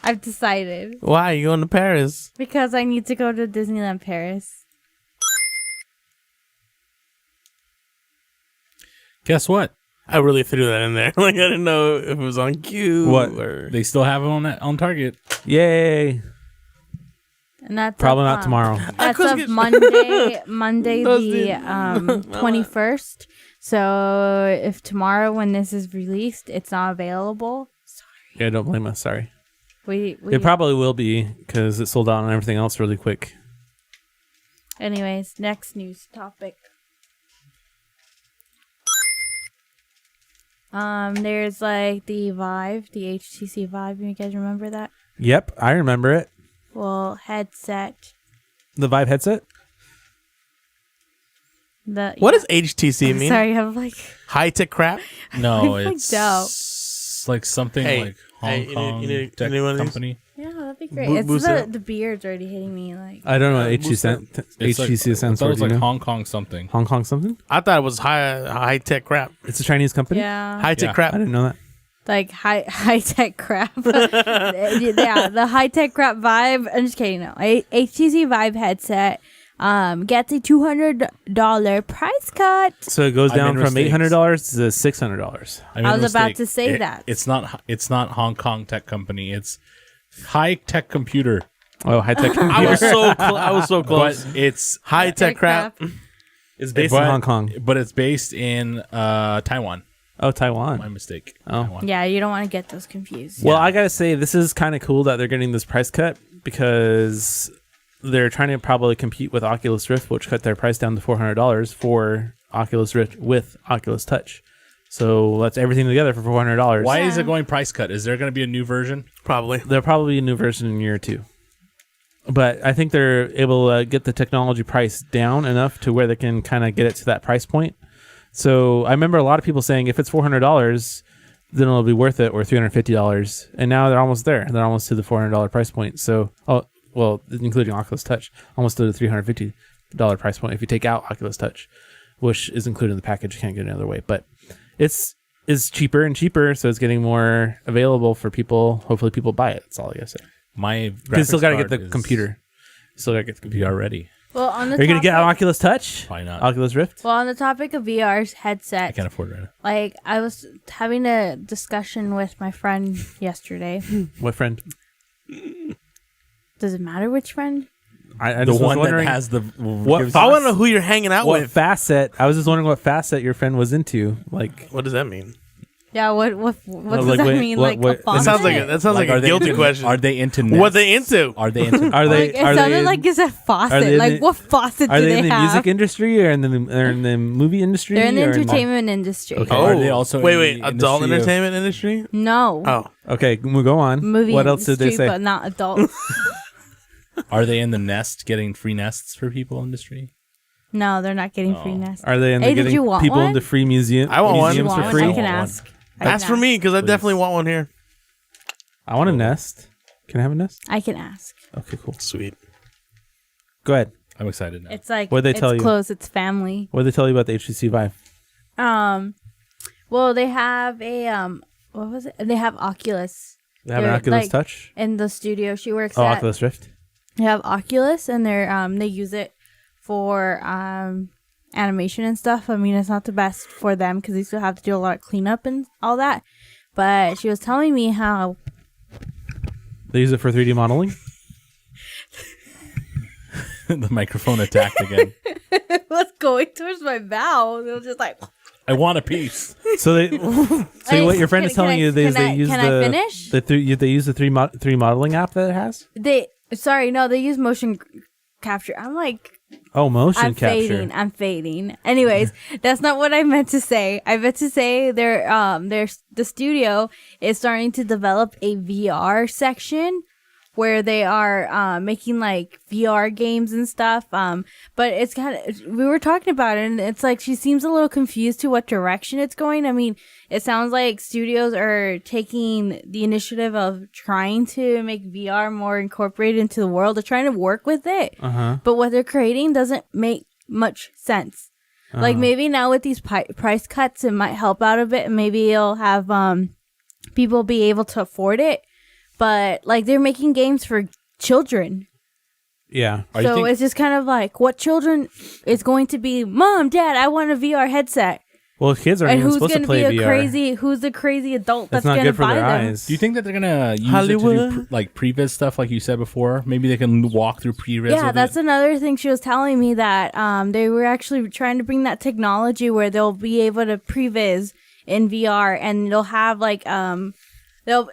Speaker 3: I've decided.
Speaker 8: Why are you going to Paris?
Speaker 3: Because I need to go to Disneyland Paris.
Speaker 2: Guess what?
Speaker 8: I really threw that in there. Like I didn't know if it was on cue.
Speaker 1: What?
Speaker 8: Or...
Speaker 2: They still have it on Target.
Speaker 1: Yay.
Speaker 3: And that's
Speaker 1: Probably not tomorrow.
Speaker 3: That's
Speaker 8: couldn't
Speaker 3: of
Speaker 8: get-
Speaker 3: Monday
Speaker 8: Those
Speaker 3: the
Speaker 8: didn't-
Speaker 3: 21st. So if tomorrow when this is released, it's not available,
Speaker 1: Yeah, don't blame us. Sorry.
Speaker 3: we
Speaker 1: It probably will be because it sold out on everything else really quick.
Speaker 3: Anyways, next news topic. There's like the Vive, the HTC Vive. You guys remember that?
Speaker 1: Yep, I remember it.
Speaker 3: Well, headset.
Speaker 1: The Vive headset?
Speaker 8: What does HTC mean?
Speaker 3: Sorry, I'm like
Speaker 8: High tech crap.
Speaker 2: No,
Speaker 3: I
Speaker 2: it's
Speaker 3: freaked out.
Speaker 2: like something
Speaker 8: Hey,
Speaker 2: like
Speaker 8: hey,
Speaker 2: Hong Kong
Speaker 8: you need
Speaker 2: tech
Speaker 8: one of these?
Speaker 2: company.
Speaker 3: yeah, that'd be great.
Speaker 8: Boost
Speaker 3: It's
Speaker 8: it
Speaker 3: the beard's already hitting me. Like
Speaker 1: I don't know what
Speaker 8: boost
Speaker 2: It's
Speaker 1: HTC
Speaker 2: like,
Speaker 1: stands
Speaker 2: that
Speaker 1: for.
Speaker 2: was
Speaker 1: Do you
Speaker 2: like
Speaker 1: know?
Speaker 2: Hong Kong something.
Speaker 1: Hong Kong something?
Speaker 8: I thought it was high tech crap.
Speaker 1: It's a Chinese company?
Speaker 3: yeah,
Speaker 8: High tech
Speaker 2: Yeah.
Speaker 8: crap.
Speaker 1: I didn't know that.
Speaker 3: like high tech crap. Yeah, the high tech crap vibe. I'm just kidding. No, HTC Vive headset gets a $200 price cut.
Speaker 1: So it goes
Speaker 2: I
Speaker 1: down
Speaker 2: made
Speaker 1: from
Speaker 2: mistakes.
Speaker 1: $800 to $600.
Speaker 2: made
Speaker 3: I
Speaker 2: a
Speaker 3: was about
Speaker 2: mistake.
Speaker 3: to say that.
Speaker 2: It's not Hong Kong tech company. It's high tech computer.
Speaker 1: Oh, high tech
Speaker 8: I was so close.
Speaker 2: But it's
Speaker 8: High tech crap.
Speaker 1: It's based in Hong Kong.
Speaker 2: But it's based in Taiwan.
Speaker 1: Oh,
Speaker 2: My
Speaker 1: Taiwan.
Speaker 2: mistake.
Speaker 1: Oh.
Speaker 2: Taiwan.
Speaker 3: Yeah, you don't want to get those confused.
Speaker 1: Well, I gotta say, this is kind of cool that they're getting this price cut because they're trying to probably compete with Oculus Rift, which cut their price down to $400 for Oculus Rift with Oculus Touch. So that's everything together for $400.
Speaker 2: Why is it going price cut? Is there going to be a new version?
Speaker 8: Probably.
Speaker 1: There'll probably be a new version in a year or two. But I think they're able to get the technology price down enough to where they can kind of get it to that price point. So I remember a lot of people saying if it's $400, then it'll be worth it, or $350. And now they're almost there. They're almost to the $400 price point. So, including Oculus Touch, almost to the $350 price point if you take out Oculus Touch, which is included in the package. You can't get it another way. But it's cheaper and cheaper, so it's getting more available for people. Hopefully people buy it. That's all I gotta say.
Speaker 2: My
Speaker 1: You still got to
Speaker 2: graphics
Speaker 1: get the
Speaker 2: card is
Speaker 1: computer. Still got to get the computer.
Speaker 2: VR ready.
Speaker 3: Well, on the
Speaker 1: Are you going to get an
Speaker 3: topic-
Speaker 1: Oculus Touch?
Speaker 2: Why not?
Speaker 1: Oculus Rift?
Speaker 3: Well, on the topic of VR's
Speaker 2: I
Speaker 3: headset,
Speaker 2: can't afford it right now.
Speaker 3: like I was having a discussion with my friend yesterday.
Speaker 1: What friend?
Speaker 3: Does it matter which friend?
Speaker 1: I
Speaker 2: The
Speaker 1: just was
Speaker 2: one that
Speaker 1: wondering
Speaker 2: has the
Speaker 1: what
Speaker 8: I want to know who you're hanging out
Speaker 1: what
Speaker 8: with.
Speaker 1: facet. I was just wondering what facet your friend was into. Like,
Speaker 8: What does that mean?
Speaker 3: Yeah, what does
Speaker 1: like,
Speaker 3: that
Speaker 1: wait,
Speaker 3: mean?
Speaker 1: what-
Speaker 3: Like
Speaker 1: what-
Speaker 3: a
Speaker 1: That
Speaker 8: That
Speaker 3: faucet?
Speaker 8: sounds like
Speaker 2: are
Speaker 8: a
Speaker 2: they
Speaker 8: guilty
Speaker 2: into,
Speaker 8: question.
Speaker 2: Are they into
Speaker 8: What they
Speaker 2: nests?
Speaker 8: into?
Speaker 2: Are they into?
Speaker 1: are they?
Speaker 3: Like, it
Speaker 1: are
Speaker 3: sounded
Speaker 1: they?
Speaker 3: like it's a
Speaker 1: are
Speaker 3: faucet.
Speaker 1: they in
Speaker 3: Like
Speaker 1: the-
Speaker 3: what faucet
Speaker 1: Are
Speaker 3: do
Speaker 1: they
Speaker 3: they
Speaker 1: in the
Speaker 3: have?
Speaker 1: music industry or in the movie industry?
Speaker 3: They're in the
Speaker 1: or
Speaker 3: entertainment industry.
Speaker 1: Okay.
Speaker 2: Are they also
Speaker 8: wait?
Speaker 2: in the
Speaker 8: Adult
Speaker 2: industry of-
Speaker 8: entertainment industry?
Speaker 3: No.
Speaker 8: Oh,
Speaker 1: Okay, we'll go on.
Speaker 3: Movie
Speaker 1: What else did they
Speaker 3: industry,
Speaker 1: say?
Speaker 3: But not adult.
Speaker 2: Are they in the nest getting free nests for people industry?
Speaker 3: No, they're not getting free nests.
Speaker 1: Are they in
Speaker 3: Hey,
Speaker 1: the
Speaker 3: did
Speaker 1: getting
Speaker 3: you want
Speaker 1: people
Speaker 3: one?
Speaker 1: into free museum?
Speaker 8: I want one.
Speaker 3: Do you
Speaker 1: museums
Speaker 3: want
Speaker 1: for
Speaker 3: one?
Speaker 1: free?
Speaker 3: I can
Speaker 2: I want
Speaker 3: ask. I can
Speaker 8: ask for
Speaker 3: ask.
Speaker 8: me because I
Speaker 2: Please.
Speaker 8: definitely want one here.
Speaker 1: I want a Nest. Can I have a Nest?
Speaker 3: I can ask.
Speaker 1: Okay, cool.
Speaker 8: Sweet.
Speaker 1: Go ahead.
Speaker 2: I'm excited now.
Speaker 3: It's like
Speaker 1: What'd they tell
Speaker 3: it's
Speaker 1: you?
Speaker 3: close. It's family.
Speaker 1: What did they tell you about the HTC Vive?
Speaker 3: Well, they have a what was it? They have Oculus
Speaker 1: They have an
Speaker 3: They're,
Speaker 1: Oculus
Speaker 3: like,
Speaker 1: Touch.
Speaker 3: in the studio she works
Speaker 1: Oh,
Speaker 3: at.
Speaker 1: Oculus Rift.
Speaker 3: They have Oculus, and they use it for animation and stuff. I mean, it's not the best for them because they still have to do a lot of cleanup and all that. But she was telling me how
Speaker 1: They use it for 3D modeling.
Speaker 2: The microphone attacked again.
Speaker 3: it was going towards my mouth. It was just like.
Speaker 2: I want a piece.
Speaker 1: So they. So what your friend is telling you is they use
Speaker 3: can
Speaker 1: the.
Speaker 3: I finish?
Speaker 1: They use the 3D modeling app that it has.
Speaker 3: They use motion capture. I'm like,
Speaker 1: Oh, motion
Speaker 3: I'm
Speaker 1: capture.
Speaker 3: fading. Anyways, that's not what I meant to say. I meant to say the studio is starting to develop a VR section where they are making like VR games and stuff. But it's kind of, we were talking about it, and it's like she seems a little confused to what direction it's going. I mean, it sounds like studios are taking the initiative of trying to make VR more incorporated into the world. They're trying to work with it, but what they're creating doesn't make much sense. Like maybe now with these price cuts, it might help out a bit, and maybe it'll have people be able to afford it. But like they're making games for children.
Speaker 1: Yeah.
Speaker 3: So it's just kind of like what children is going to be, Mom, Dad, I want a VR headset.
Speaker 1: Well, kids aren't
Speaker 3: And
Speaker 1: even
Speaker 3: who's
Speaker 1: supposed
Speaker 3: going
Speaker 1: to
Speaker 3: to be
Speaker 1: play VR.
Speaker 3: who's the crazy adult
Speaker 1: That's
Speaker 3: that's
Speaker 1: not
Speaker 3: going to
Speaker 1: good for
Speaker 3: buy
Speaker 1: their
Speaker 3: them?
Speaker 1: eyes.
Speaker 2: Do you think that they're gonna use
Speaker 8: Hollywood?
Speaker 2: it to do like previs stuff, like you said before? Maybe they can walk through previs.
Speaker 3: Yeah,
Speaker 2: with
Speaker 3: that's
Speaker 2: it?
Speaker 3: another thing she was telling me, that they were actually trying to bring that technology where they'll be able to previs in VR, and they'll have like they'll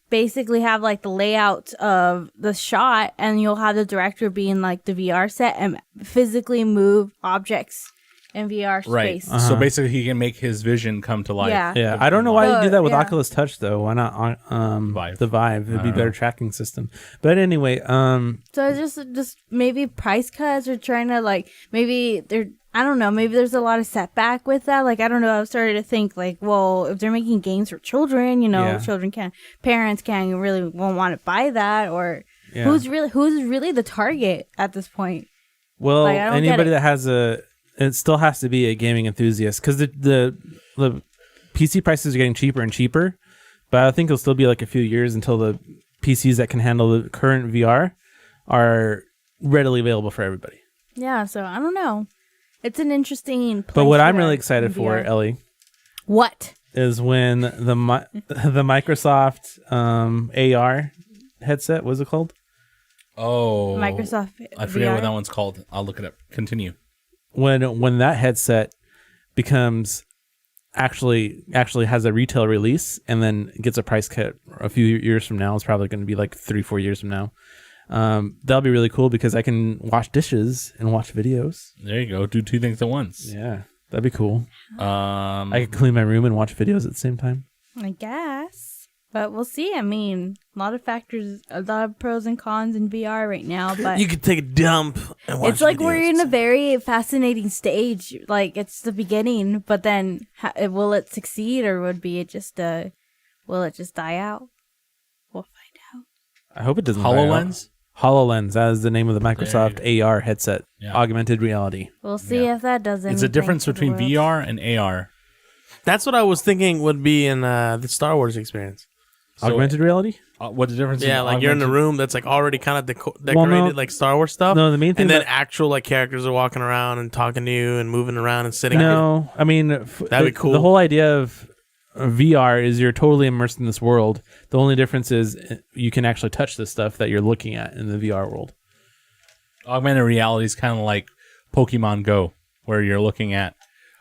Speaker 3: basically have like the layout of the shot, and you'll have the director be in like the VR set and physically move objects in VR
Speaker 2: right.
Speaker 3: space.
Speaker 2: So basically, he can make his vision come to life.
Speaker 3: Yeah.
Speaker 1: Yeah, I don't know why you do that with
Speaker 3: Yeah.
Speaker 1: Oculus Touch though. Why not
Speaker 2: Vive.
Speaker 1: the Vive? It'd be better tracking system. But anyway,
Speaker 3: So it's just maybe price cuts, or trying to like, maybe they're, I don't know. Maybe there's a lot of setback with that. Like, I don't know. I started to think like, well, if they're making games for children,
Speaker 1: Yeah.
Speaker 3: parents won't want to buy that, or
Speaker 1: Yeah.
Speaker 3: who's really the target at this point?
Speaker 1: Well,
Speaker 3: Like, I don't get
Speaker 1: anybody
Speaker 3: it.
Speaker 1: that has it still has to be a gaming enthusiast because the PC prices are getting cheaper and cheaper, but I think it'll still be like a few years until the PCs that can handle the current VR are readily available for everybody.
Speaker 3: Yeah. So I don't know. It's an interesting.
Speaker 1: But what
Speaker 3: place
Speaker 1: I'm
Speaker 3: for
Speaker 1: really
Speaker 3: that
Speaker 1: excited
Speaker 3: in
Speaker 1: for,
Speaker 3: VR.
Speaker 1: Ellie,
Speaker 3: What?
Speaker 1: is when the Microsoft AR headset, what's it called?
Speaker 2: Oh,
Speaker 3: Microsoft.
Speaker 2: I forget
Speaker 3: VR?
Speaker 2: what that one's called. I'll look it up. Continue.
Speaker 1: When that headset becomes actually has a retail release and then gets a price cut a few years from now, it's probably going to be like 3-4 years from now. That'll be really cool because I can wash dishes and watch videos.
Speaker 2: There you go. Do two things at once.
Speaker 1: Yeah, that'd be cool.
Speaker 2: Um,
Speaker 1: I could clean my room and watch videos at the same time.
Speaker 3: I guess. But we'll see. I mean, a lot of pros and cons in VR right now. But
Speaker 8: You could take a dump and watch
Speaker 3: it's like
Speaker 8: videos.
Speaker 3: we're in a very fascinating stage. Like, it's the beginning, but then will it succeed, or will it just die out? We'll find out.
Speaker 1: I hope it doesn't. die out.
Speaker 2: HoloLens?
Speaker 1: HoloLens. That is the name of the Microsoft AR headset.
Speaker 2: Yeah.
Speaker 1: Augmented reality.
Speaker 3: We'll see if that does anything.
Speaker 2: It's a difference
Speaker 3: for the
Speaker 2: between
Speaker 3: world.
Speaker 2: VR and AR.
Speaker 8: That's what I was thinking would be in the Star Wars experience.
Speaker 2: So,
Speaker 1: Augmented reality?
Speaker 2: What's the difference?
Speaker 8: Yeah, like you're in a room that's like already kind of decorated
Speaker 1: no.
Speaker 8: like Star Wars stuff.
Speaker 1: No, the main thing
Speaker 8: and then
Speaker 1: that-
Speaker 8: actual like characters are walking around and talking to you and moving around and sitting.
Speaker 1: No, I mean
Speaker 8: That'd be cool.
Speaker 1: The whole idea of VR is you're totally immersed in this world. The only difference is you can actually touch the stuff that you're looking at in the VR world.
Speaker 2: Augmented reality is kind of like Pokemon Go, where you're looking at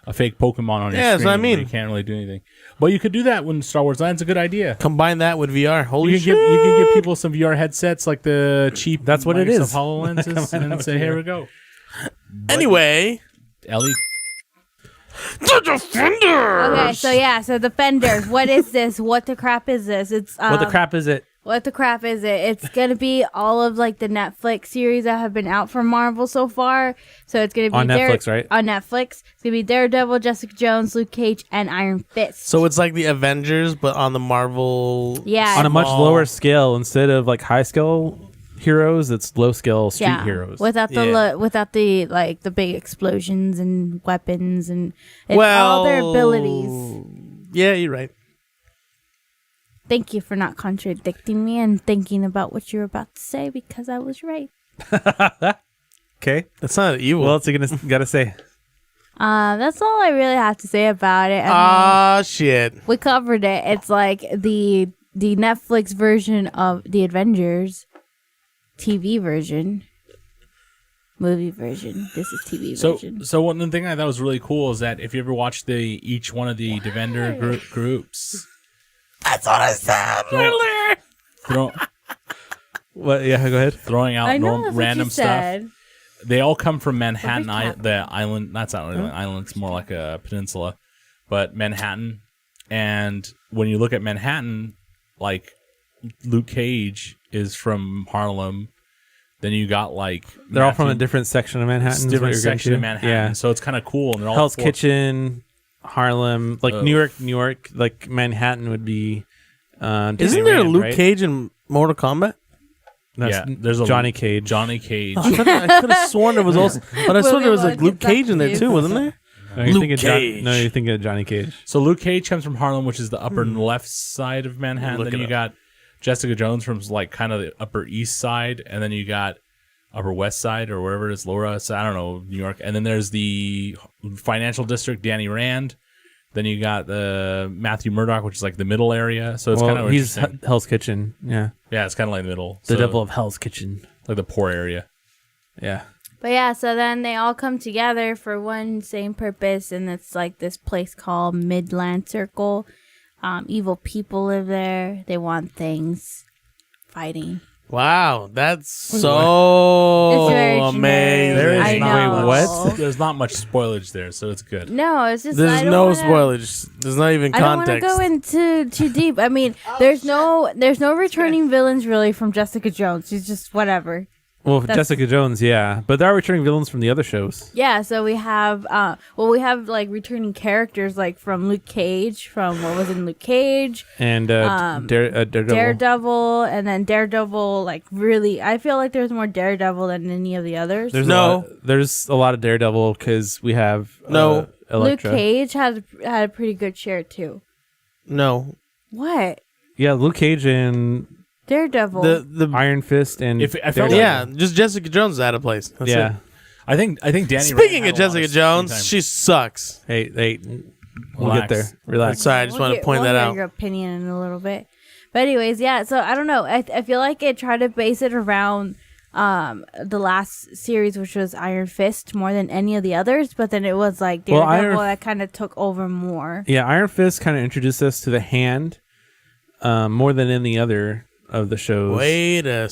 Speaker 2: a fake Pokemon on your
Speaker 8: Yeah, that's
Speaker 2: screen.
Speaker 8: what I mean.
Speaker 2: You can't really do anything. But you could do that when Star Wars Land's a good idea.
Speaker 8: Combine that with VR. Holy
Speaker 2: You
Speaker 8: shit!
Speaker 2: can give people some VR headsets like the cheap.
Speaker 1: That's what it
Speaker 2: Microsoft
Speaker 1: is.
Speaker 2: HoloLenses, and then say, "Here we go."
Speaker 8: Anyway,
Speaker 2: Ellie,
Speaker 3: Okay, so Defenders. What is this? What the crap is this? It's
Speaker 1: What the crap is it?
Speaker 3: What the crap is it? It's gonna be all of like the Netflix series that have been out from Marvel so far. So it's gonna be
Speaker 1: On Netflix, right?
Speaker 3: On Netflix, it's gonna be Daredevil, Jessica Jones, Luke Cage, and Iron Fist.
Speaker 8: so it's like the Avengers, but on the Marvel.
Speaker 3: Yeah,
Speaker 1: On a much
Speaker 8: Small.
Speaker 1: lower scale, instead of like high scale heroes, it's low scale street heroes.
Speaker 3: without the
Speaker 8: Yeah.
Speaker 3: without the like the big explosions and weapons and it's all their abilities.
Speaker 8: Yeah, you're right.
Speaker 3: Thank you for not contradicting me and thinking about what you were about to say because I was right.
Speaker 1: Okay.
Speaker 8: That's not evil.
Speaker 1: What else are you gotta say?
Speaker 3: That's all I really have to say about it. I mean,
Speaker 8: Ah, shit.
Speaker 3: we covered it. It's like the Netflix version of the Avengers, TV version, movie version. This is TV version.
Speaker 2: so one thing I thought was really cool is that if you ever watch each one of the Defender groups,
Speaker 8: That's what I said earlier.
Speaker 1: What? Yeah, go ahead.
Speaker 2: throwing out
Speaker 3: I know that's
Speaker 2: random
Speaker 3: what you
Speaker 2: stuff.
Speaker 3: said.
Speaker 2: They all come from Manhattan,
Speaker 3: recap.
Speaker 2: the island. That's not really an island; it's more like a peninsula. But Manhattan, and when you look at Manhattan, like Luke Cage is from Harlem. Then you got like
Speaker 1: They're all from a different section of Manhattan. is what
Speaker 2: different
Speaker 1: you're going
Speaker 2: section
Speaker 1: to?
Speaker 2: of Manhattan,
Speaker 1: Yeah.
Speaker 2: so it's kind of cool. And they're all
Speaker 1: Hell's Kitchen, Harlem, like
Speaker 2: Oh.
Speaker 1: New York, like Manhattan would be.
Speaker 8: Isn't there
Speaker 1: Disneyland,
Speaker 8: Luke
Speaker 1: right?
Speaker 8: Cage in Mortal Kombat?
Speaker 1: That's
Speaker 2: Yeah, there's a
Speaker 1: Johnny Cage.
Speaker 2: Johnny Cage.
Speaker 8: I could have sworn there was also, but I swear there was like Luke Cage in there too, wasn't there?
Speaker 1: No, you're
Speaker 8: Luke
Speaker 1: thinking
Speaker 8: Cage.
Speaker 1: No, you're thinking of Johnny Cage.
Speaker 2: So Luke Cage comes from Harlem, which is the upper left side of Manhattan.
Speaker 8: Look
Speaker 2: Then
Speaker 8: it
Speaker 2: you
Speaker 8: up.
Speaker 2: got Jessica Jones from like kind of the upper east side, and then you got upper west side or wherever it is, lower west side, I don't know, New York. And then there's the financial district, Danny Rand. Then you got the Matthew Murdock, which is like the middle area. So it's kind of
Speaker 1: he's
Speaker 2: interesting.
Speaker 1: Hell's Kitchen. Yeah,
Speaker 2: Yeah, it's kind of like the middle.
Speaker 1: the
Speaker 2: So,
Speaker 1: devil of Hell's Kitchen.
Speaker 2: like the poor area.
Speaker 1: Yeah.
Speaker 3: But yeah, so then they all come together for one same purpose, and it's like this place called Midland Circle. Evil people live there. They want things, fighting.
Speaker 8: Wow, that's so
Speaker 3: It's very
Speaker 8: amazing.
Speaker 2: There is
Speaker 3: I
Speaker 2: not
Speaker 3: know.
Speaker 1: what?
Speaker 2: There's not much spoilage there, so it's good.
Speaker 3: No, it's just I
Speaker 8: There's
Speaker 3: don't
Speaker 8: no
Speaker 3: wanna-
Speaker 8: spoilage. There's not even
Speaker 3: I don't want to
Speaker 8: context.
Speaker 3: go into too deep. I mean, there's no returning villains really from Jessica Jones. She's just whatever.
Speaker 1: Well,
Speaker 3: That's-
Speaker 1: Jessica Jones, yeah, but there are returning villains from the other shows.
Speaker 3: Yeah, so we have we have like returning characters like from Luke Cage, from what was in Luke Cage,
Speaker 1: And Daredevil.
Speaker 3: Daredevil, and then Daredevil. Like really, I feel like there's more Daredevil than any of the others.
Speaker 1: There's
Speaker 8: No.
Speaker 1: there's a lot of Daredevil because we have
Speaker 8: No.
Speaker 3: Luke
Speaker 1: Elektra.
Speaker 3: Cage had a pretty good share too.
Speaker 8: No.
Speaker 3: What?
Speaker 1: Yeah, Luke Cage and
Speaker 3: Daredevil.
Speaker 8: The
Speaker 1: Iron Fist and
Speaker 2: If- I felt
Speaker 1: Daredevil.
Speaker 8: yeah, just Jessica Jones is out of place. That's
Speaker 1: yeah.
Speaker 8: it.
Speaker 2: I think Danny. Rand
Speaker 8: Speaking
Speaker 2: had
Speaker 8: of
Speaker 2: a lot
Speaker 8: Jessica
Speaker 2: screen time.
Speaker 8: Jones, she sucks.
Speaker 1: Hey, we'll
Speaker 2: Relax.
Speaker 1: get there. Relax.
Speaker 8: Sorry, I just want to point
Speaker 3: we'll
Speaker 8: that
Speaker 3: hear
Speaker 8: out.
Speaker 3: your opinion in a little bit. But anyways, yeah. So I don't know. I feel like it tried to base it around the last series, which was Iron Fist, more than any of the others. But then it was like
Speaker 1: Well,
Speaker 3: Daredevil
Speaker 1: Iron-
Speaker 3: that kind of took over more.
Speaker 1: Yeah, Iron Fist kind of introduced us to the hand more than any other of the shows.
Speaker 8: Wait a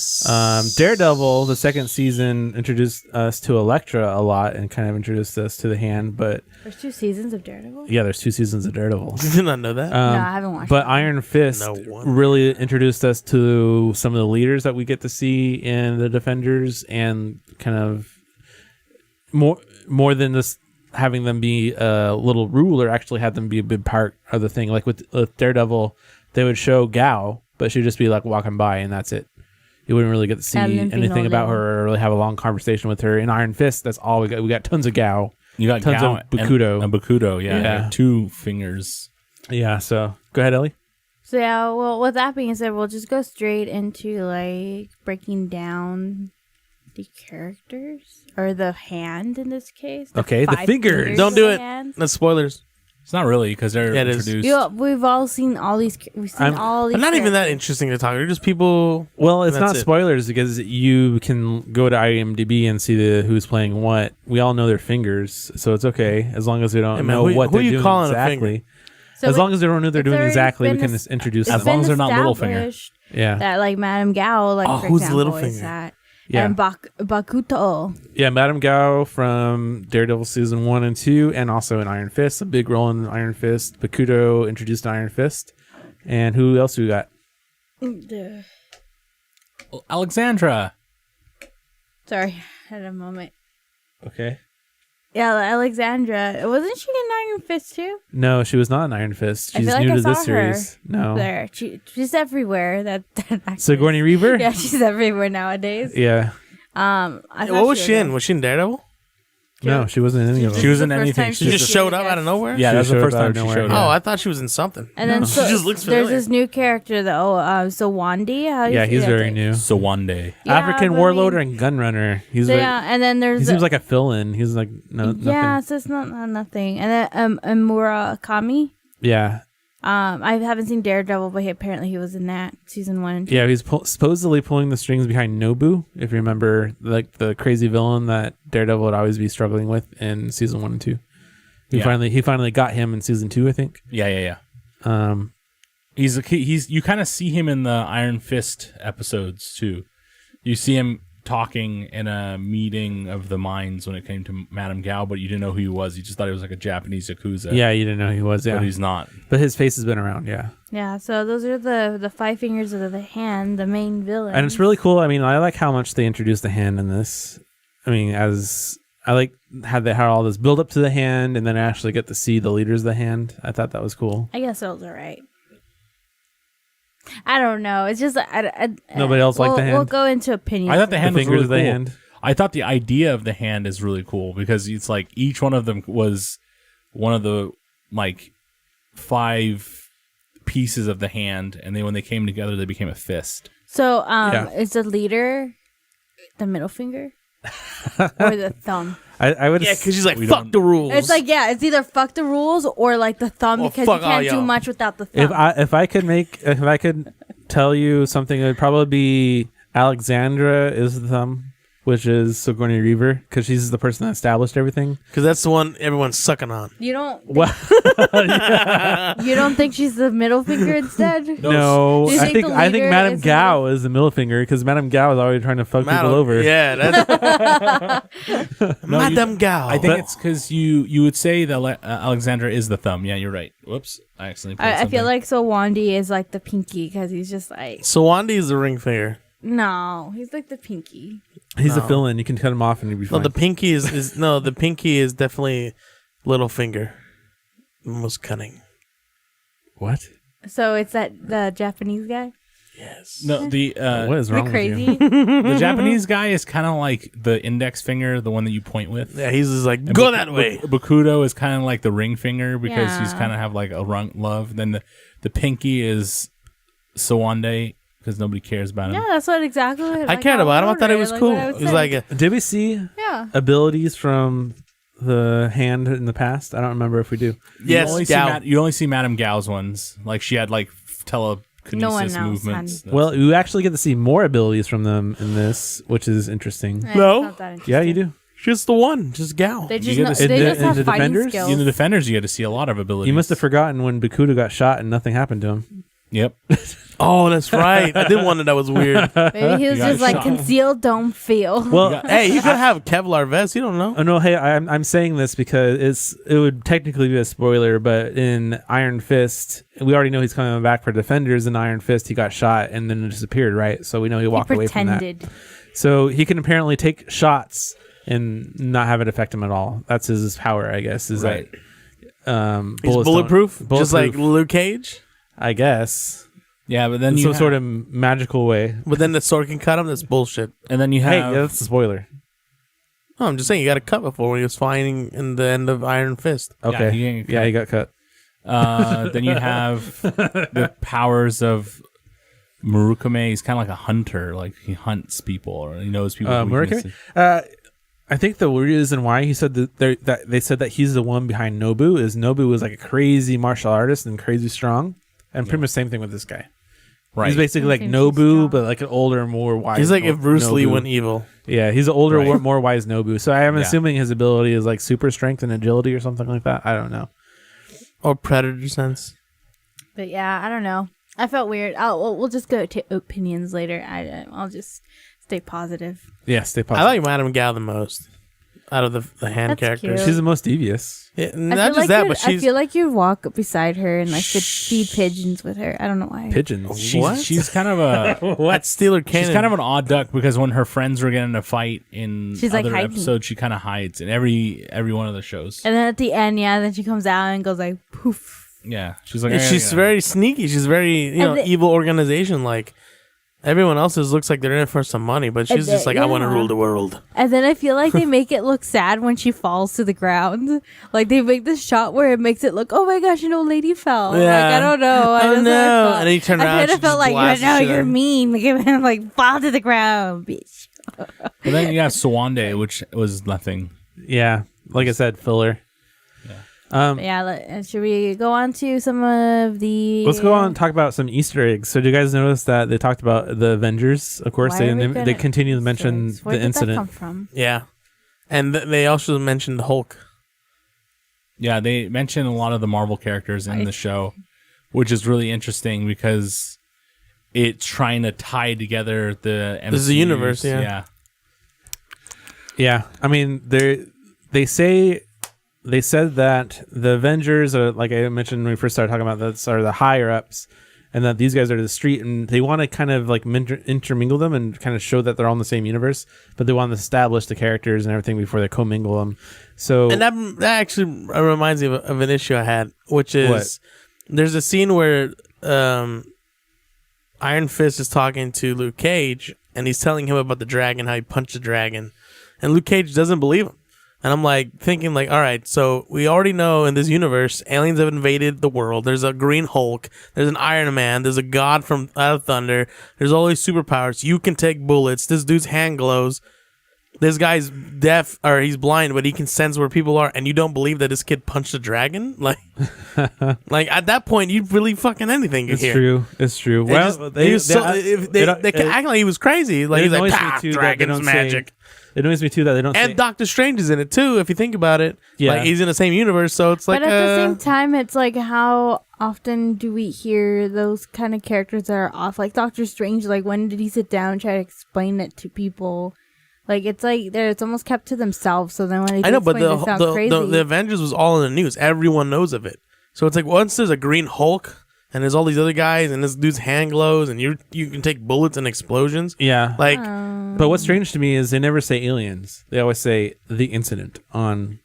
Speaker 1: Daredevil, the second season, introduced us to Elektra a lot and kind of introduced us to the hand. But
Speaker 3: There's 2 seasons of Daredevil.
Speaker 1: yeah, there's 2 seasons of Daredevil.
Speaker 8: Did not know that.
Speaker 3: No, I haven't watched.
Speaker 1: But
Speaker 3: it.
Speaker 1: Iron Fist
Speaker 8: No wonder.
Speaker 1: really introduced us to some of the leaders that we get to see in the Defenders, and kind of more than just having them be a little ruler, actually had them be a big part of the thing. Like with Daredevil, they would show Gao, but she'd just be like walking by, and that's it. You wouldn't really get to see
Speaker 3: limping
Speaker 1: anything
Speaker 3: old
Speaker 1: about
Speaker 3: lady.
Speaker 1: her or really have a long conversation with her. In Iron Fist, that's all we got. We got tons of Gao.
Speaker 2: You got
Speaker 1: Tons
Speaker 2: Gao
Speaker 1: of Bakudo.
Speaker 2: and Bakudo, yeah.
Speaker 1: Yeah.
Speaker 2: 2 fingers.
Speaker 1: Yeah, so go ahead, Ellie.
Speaker 3: So yeah, well, with that being said, we'll just go straight into like breaking down the characters or the hand in this case.
Speaker 1: Okay, the
Speaker 3: 5
Speaker 1: fingers.
Speaker 8: Don't
Speaker 3: of
Speaker 8: do
Speaker 3: the
Speaker 8: it.
Speaker 3: hand.
Speaker 8: That's spoilers.
Speaker 2: It's not really because they're
Speaker 8: Yeah, it is.
Speaker 2: introduced.
Speaker 3: Yeah, we've all seen all these. We've seen all these.
Speaker 8: But not even that
Speaker 3: characters.
Speaker 8: interesting to talk. They're just people.
Speaker 1: Well, it's
Speaker 8: That's
Speaker 1: not
Speaker 8: it.
Speaker 1: spoilers because you can go to IMDb and see who's playing what. We all know their fingers, so it's okay as long as we don't
Speaker 8: Hey, man,
Speaker 1: know
Speaker 8: who-
Speaker 1: what
Speaker 8: who
Speaker 1: they're
Speaker 8: you
Speaker 1: doing
Speaker 8: calling a
Speaker 1: exactly.
Speaker 3: So
Speaker 1: as
Speaker 3: it-
Speaker 1: long as they don't know what they're
Speaker 3: it's
Speaker 1: doing
Speaker 3: already
Speaker 1: exactly, we
Speaker 3: been
Speaker 1: can
Speaker 3: es-
Speaker 1: just introduce
Speaker 3: it's
Speaker 2: As
Speaker 1: them.
Speaker 2: long as
Speaker 3: been
Speaker 2: they're not Littlefinger.
Speaker 3: established
Speaker 1: Yeah,
Speaker 3: That like Madame Gao, like
Speaker 8: Oh,
Speaker 3: for
Speaker 8: who's
Speaker 3: example,
Speaker 8: Littlefinger?
Speaker 3: is that.
Speaker 1: yeah,
Speaker 3: And Bakuto.
Speaker 1: yeah. Madame Gao from Daredevil season 1 and 2, and also in Iron Fist, a big role in Iron Fist. Bakudo introduced Iron Fist, and who else we got?
Speaker 2: Alexandra.
Speaker 3: Sorry, I had a moment.
Speaker 1: Okay.
Speaker 3: Yeah, Alexandra. Wasn't she in Iron Fist too?
Speaker 1: No, she was not in Iron Fist.
Speaker 3: I
Speaker 1: She's
Speaker 3: feel like
Speaker 1: new
Speaker 3: I
Speaker 1: to
Speaker 3: saw
Speaker 1: this series.
Speaker 3: her
Speaker 1: No.
Speaker 3: There, she's everywhere. That actress.
Speaker 1: Sigourney Weaver.
Speaker 3: Yeah, she's everywhere nowadays.
Speaker 1: Yeah.
Speaker 3: I thought
Speaker 8: What was she in?
Speaker 3: was
Speaker 8: Was she in Daredevil?
Speaker 1: No, she wasn't in any of them.
Speaker 2: She was
Speaker 3: the
Speaker 2: in
Speaker 3: first
Speaker 2: anything.
Speaker 3: time
Speaker 2: She
Speaker 8: She
Speaker 3: she's
Speaker 8: just
Speaker 3: seen
Speaker 8: showed
Speaker 3: it,
Speaker 8: up out of nowhere?
Speaker 2: Yeah,
Speaker 1: She
Speaker 2: that's the
Speaker 1: showed
Speaker 2: first
Speaker 1: up out
Speaker 2: time
Speaker 1: of
Speaker 2: she
Speaker 1: nowhere.
Speaker 2: showed
Speaker 8: Oh,
Speaker 2: up.
Speaker 8: I thought she was in something.
Speaker 3: And then
Speaker 8: She just looks
Speaker 3: there's
Speaker 8: familiar.
Speaker 3: this new character though. So Wandy. How do you
Speaker 1: Yeah,
Speaker 3: say
Speaker 1: he's
Speaker 3: that
Speaker 1: very
Speaker 3: thing?
Speaker 1: new.
Speaker 2: So one day.
Speaker 3: Yeah,
Speaker 1: African
Speaker 3: but I
Speaker 1: warlord
Speaker 3: mean-
Speaker 1: and gunrunner. He's
Speaker 3: So,
Speaker 1: like,
Speaker 3: yeah, and then there's
Speaker 1: he seems like a fill-in. He's like nothing.
Speaker 3: yeah, so it's not nothing. And then Murakami.
Speaker 1: Yeah,
Speaker 3: I haven't seen Daredevil, but apparently he was in that season 1 and 2.
Speaker 1: yeah. He's supposedly pulling the strings behind Nobu. If you remember, like the crazy villain that Daredevil would always be struggling with in season 1 and 2. He
Speaker 2: Yeah.
Speaker 1: finally got him in season 2, I think.
Speaker 2: Yeah. He's you kind of see him in the Iron Fist episodes too. You see him talking in a meeting of the minds when it came to Madame Gao, but you didn't know who he was. You just thought he was like a Japanese yakuza.
Speaker 1: Yeah, you didn't know who he was. Yeah,
Speaker 2: but he's not.
Speaker 1: but his face has been around. Yeah,
Speaker 3: Yeah, so those are the 5 fingers of the hand, the main villain.
Speaker 1: and it's really cool. I mean, I like how much they introduced the hand in this. I mean, as I like how they had all this build up to the hand, and then actually get to see the leaders of the hand. I thought that was cool.
Speaker 3: I guess it was alright. I don't know. It's just
Speaker 1: Nobody else liked the hand?
Speaker 3: We'll go into opinions.
Speaker 2: I thought the hand
Speaker 1: The
Speaker 2: was
Speaker 1: fingers
Speaker 2: really
Speaker 1: of the
Speaker 2: cool.
Speaker 1: hand.
Speaker 2: I thought the idea of the hand is really cool because it's like each one of them was one of the like 5 pieces of the hand, and then when they came together, they became a fist.
Speaker 3: So,
Speaker 1: Yeah.
Speaker 3: is the leader the middle finger or the thumb?
Speaker 1: I would.
Speaker 8: Yeah, because she's like,
Speaker 2: We
Speaker 8: fuck
Speaker 2: don't-
Speaker 8: the rules.
Speaker 3: It's like it's either fuck the rules or like the thumb
Speaker 8: Well,
Speaker 3: because you
Speaker 8: fuck all
Speaker 3: can't do
Speaker 8: y'all.
Speaker 3: much without the thumb.
Speaker 1: if I could tell you something, it would probably be Alexandra is the thumb, which is Sigourney Weaver, because she's the person that established everything.
Speaker 8: Because that's the one everyone's sucking on.
Speaker 3: You don't
Speaker 1: Well,
Speaker 3: you don't think she's the middle finger instead?
Speaker 1: no,
Speaker 3: Do you
Speaker 1: I
Speaker 3: think
Speaker 1: think
Speaker 3: the
Speaker 1: I think
Speaker 3: leader
Speaker 1: Madame
Speaker 3: is the
Speaker 1: Gao is the middle finger, because Madame Gao is always trying to fuck people over.
Speaker 8: Yeah, that's Madame Gao.
Speaker 2: I think
Speaker 1: But-
Speaker 2: it's because you would say that Alexandra is the thumb. Yeah, you're right. Whoops, I accidentally. put
Speaker 3: I feel
Speaker 2: something.
Speaker 3: like so Wandy is like the pinky because he's just like
Speaker 8: So Wandy is the ring finger.
Speaker 3: no, he's like the pinky.
Speaker 1: He's a
Speaker 8: No.
Speaker 1: fill-in. You can cut him off and he'll be
Speaker 8: No,
Speaker 1: fine.
Speaker 8: the pinky is no. The pinky is definitely Littlefinger, most cunning.
Speaker 1: What?
Speaker 3: So it's the Japanese guy.
Speaker 8: Yes.
Speaker 2: No, the
Speaker 1: What is wrong
Speaker 3: You're
Speaker 1: with
Speaker 3: crazy.
Speaker 1: you?
Speaker 2: the Japanese guy is kind of like the index finger, the one that you point with.
Speaker 8: Yeah, he's just like
Speaker 2: And
Speaker 8: go that way.
Speaker 2: Bakudo is kind of like the ring finger because he's
Speaker 3: Yeah.
Speaker 2: kind of have like a rung love. Then the pinky is Sawande because nobody cares about him.
Speaker 3: Yeah, that's what exactly.
Speaker 8: I cared about him. I thought it was cool. It was like a,
Speaker 1: Did we see
Speaker 3: yeah.
Speaker 1: abilities from the hand in the past? I don't remember if we do.
Speaker 8: yes,
Speaker 2: You only see Madame Gao's ones. Like she had like telekinesis
Speaker 3: No one else
Speaker 2: movements.
Speaker 3: had.
Speaker 1: Well, you actually get to see more abilities from them in this, which is interesting.
Speaker 3: Eh,
Speaker 8: No.
Speaker 3: it's not that
Speaker 1: Yeah,
Speaker 3: interesting.
Speaker 1: you do.
Speaker 8: just the one, just Gal.
Speaker 3: They
Speaker 2: You
Speaker 3: just,
Speaker 2: get
Speaker 3: know,
Speaker 2: to see-
Speaker 3: they
Speaker 1: In
Speaker 3: just
Speaker 1: the-
Speaker 3: have
Speaker 1: in the
Speaker 3: fighting
Speaker 1: Defenders?
Speaker 3: skills.
Speaker 2: In the Defenders, you get to see a lot of abilities.
Speaker 1: You must have forgotten when Bakudo got shot and nothing happened to him.
Speaker 2: Yep.
Speaker 8: Oh, that's right. I did wonder that was weird.
Speaker 3: Maybe he was
Speaker 2: got
Speaker 3: just like
Speaker 2: shot.
Speaker 3: conceal, don't feel.
Speaker 1: Well,
Speaker 8: Hey, you could have Kevlar vest. You don't know.
Speaker 1: oh no, hey, I'm saying this because it would technically be a spoiler, but in Iron Fist, we already know he's coming back for Defenders. In Iron Fist, he got shot and then disappeared, right? So we know he walked away from that.
Speaker 3: pretended.
Speaker 1: So he can apparently take shots and not have it affect him at all. That's his power, I guess. Is
Speaker 2: Right.
Speaker 1: that
Speaker 8: He's
Speaker 1: bullets
Speaker 8: bulletproof,
Speaker 1: don't-
Speaker 8: just like
Speaker 1: bulletproof,
Speaker 8: Luke Cage.
Speaker 1: I guess.
Speaker 2: Yeah, but then
Speaker 1: In
Speaker 2: you
Speaker 1: some
Speaker 2: have,
Speaker 1: sort of magical way.
Speaker 8: But then the sword can cut him. That's bullshit.
Speaker 2: and then you
Speaker 1: Hey,
Speaker 2: have
Speaker 1: that's a spoiler.
Speaker 8: No, I'm just saying you got to cut before when he was fighting in the end of Iron Fist.
Speaker 1: Okay.
Speaker 2: he ain't
Speaker 1: Yeah,
Speaker 2: cut.
Speaker 1: he got cut.
Speaker 2: then you have the powers of Murukame. He's kind of like a hunter. Like he hunts people or he knows people.
Speaker 1: Murakami? I think the reason why he said that they said that he's the one behind Nobu is Nobu was like a crazy martial artist and crazy strong, and pretty much same thing with this guy.
Speaker 2: Right.
Speaker 1: He's basically like
Speaker 3: Thinks he's
Speaker 1: Nobu,
Speaker 3: strong.
Speaker 1: but like an older, more wise.
Speaker 8: He's like if Bruce Lee
Speaker 1: Nobu.
Speaker 8: went evil.
Speaker 1: Yeah, he's an older,
Speaker 2: Right.
Speaker 1: more wise Nobu. So I am
Speaker 2: Yeah.
Speaker 1: assuming his ability is like super strength and agility or something like that. I don't know.
Speaker 8: Or Predator sense.
Speaker 3: But yeah, I don't know. I felt weird. We'll just go to opinions later. I'll just stay positive.
Speaker 1: Yeah, stay
Speaker 8: I
Speaker 1: positive.
Speaker 8: like Madame Gal the most out of the hand
Speaker 3: That's
Speaker 8: characters.
Speaker 3: cute.
Speaker 1: She's the most devious.
Speaker 8: Yeah,
Speaker 3: I
Speaker 8: not
Speaker 3: feel
Speaker 8: just
Speaker 3: like
Speaker 8: that,
Speaker 3: you'd-
Speaker 8: but she's
Speaker 3: I feel like you walk beside her and like feed pigeons with her. I don't know why.
Speaker 1: Pigeons.
Speaker 2: She's kind of a
Speaker 8: that's Steeler Cannon.
Speaker 2: she's kind of an odd duck because when her friends were getting in a fight in
Speaker 3: She's, like,
Speaker 2: other
Speaker 3: hiding.
Speaker 2: episodes, she kind of hides in every one of the shows.
Speaker 3: And then at the end, yeah, then she comes out and goes like poof.
Speaker 2: Yeah, she's like
Speaker 8: And she's very sneaky. She's very
Speaker 3: And the-
Speaker 8: evil organization. Like everyone else's looks like they're in it for some money, but she's just like I want to
Speaker 3: yeah.
Speaker 8: rule the world.
Speaker 3: And then I feel like they make it look sad when she falls to the ground. Like they make this shot where it makes it look, oh my gosh, an old lady fell.
Speaker 8: Yeah.
Speaker 3: Like I don't know.
Speaker 8: Oh,
Speaker 3: That's what
Speaker 8: no.
Speaker 3: I felt.
Speaker 8: And then you turn around,
Speaker 3: I kind
Speaker 8: she
Speaker 3: of felt
Speaker 8: just
Speaker 3: like,
Speaker 8: blasts
Speaker 3: no,
Speaker 8: the shit
Speaker 3: you're
Speaker 8: out.
Speaker 3: mean. Give him like fall to the ground, bitch.
Speaker 2: But then you have Sawande, which was nothing.
Speaker 1: Yeah, like I said, filler.
Speaker 3: But yeah, should we go on to some of the?
Speaker 1: Let's go on and talk about some Easter eggs. So, do you guys notice that they talked about the Avengers? Of course,
Speaker 3: Why are we
Speaker 1: they
Speaker 3: gonna-
Speaker 1: continue to mention
Speaker 3: Where
Speaker 1: the
Speaker 3: did
Speaker 1: incident.
Speaker 3: that come from?
Speaker 8: Yeah, and they also mentioned Hulk.
Speaker 2: Yeah, they mention a lot of the Marvel characters in the show, which is really interesting because it's trying to tie together the MCUs.
Speaker 8: This is a universe, yeah.
Speaker 1: Yeah, I mean, they said that the Avengers are, like I mentioned when we first started talking about this, are the higher ups, and that these guys are the street, and they want to kind of like intermingle them and kind of show that they're all in the same universe, but they want to establish the characters and everything before they commingle them. So,
Speaker 8: And that actually reminds me of an issue I had, which is there's a scene where Iron Fist is talking to Luke Cage, and he's telling him about the dragon, how he punched the dragon, and Luke Cage doesn't believe him. And I'm like thinking, like, all right, so we already know in this universe, aliens have invaded the world. There's a Green Hulk. There's an Iron Man. There's a god from out of thunder. There's all these superpowers. You can take bullets. This dude's hand glows. This guy's deaf, or he's blind, but he can sense where people are. And you don't believe that this kid punched a dragon? Like, like at that point, you believe fucking anything.
Speaker 1: it's
Speaker 8: here.
Speaker 1: true. It's true.
Speaker 8: They can act like he was crazy. Like
Speaker 1: it
Speaker 8: he's like,
Speaker 1: annoys me
Speaker 8: "Ah,
Speaker 1: too that they
Speaker 8: dragon's
Speaker 1: don't say-
Speaker 8: magic.
Speaker 1: It annoys me too that they don't.
Speaker 8: And
Speaker 1: say,
Speaker 8: Doctor Strange is in it too, if you think about it.
Speaker 1: Yeah.
Speaker 8: Like he's in the same universe, so it's like
Speaker 3: But at the same time, it's like how often do we hear those kind of characters that are off? Like Doctor Strange, like when did he sit down and try to explain it to people? Like it's like it's almost kept to themselves. So then when they do
Speaker 8: I know, but
Speaker 3: explain, they sound crazy.
Speaker 8: the Avengers was all in the news. Everyone knows of it. So it's like once there's a Green Hulk and there's all these other guys and this dude's hand glows and you can take bullets and explosions.
Speaker 1: yeah,
Speaker 8: Like
Speaker 1: But what's strange to me is they never say aliens. They always say the incident on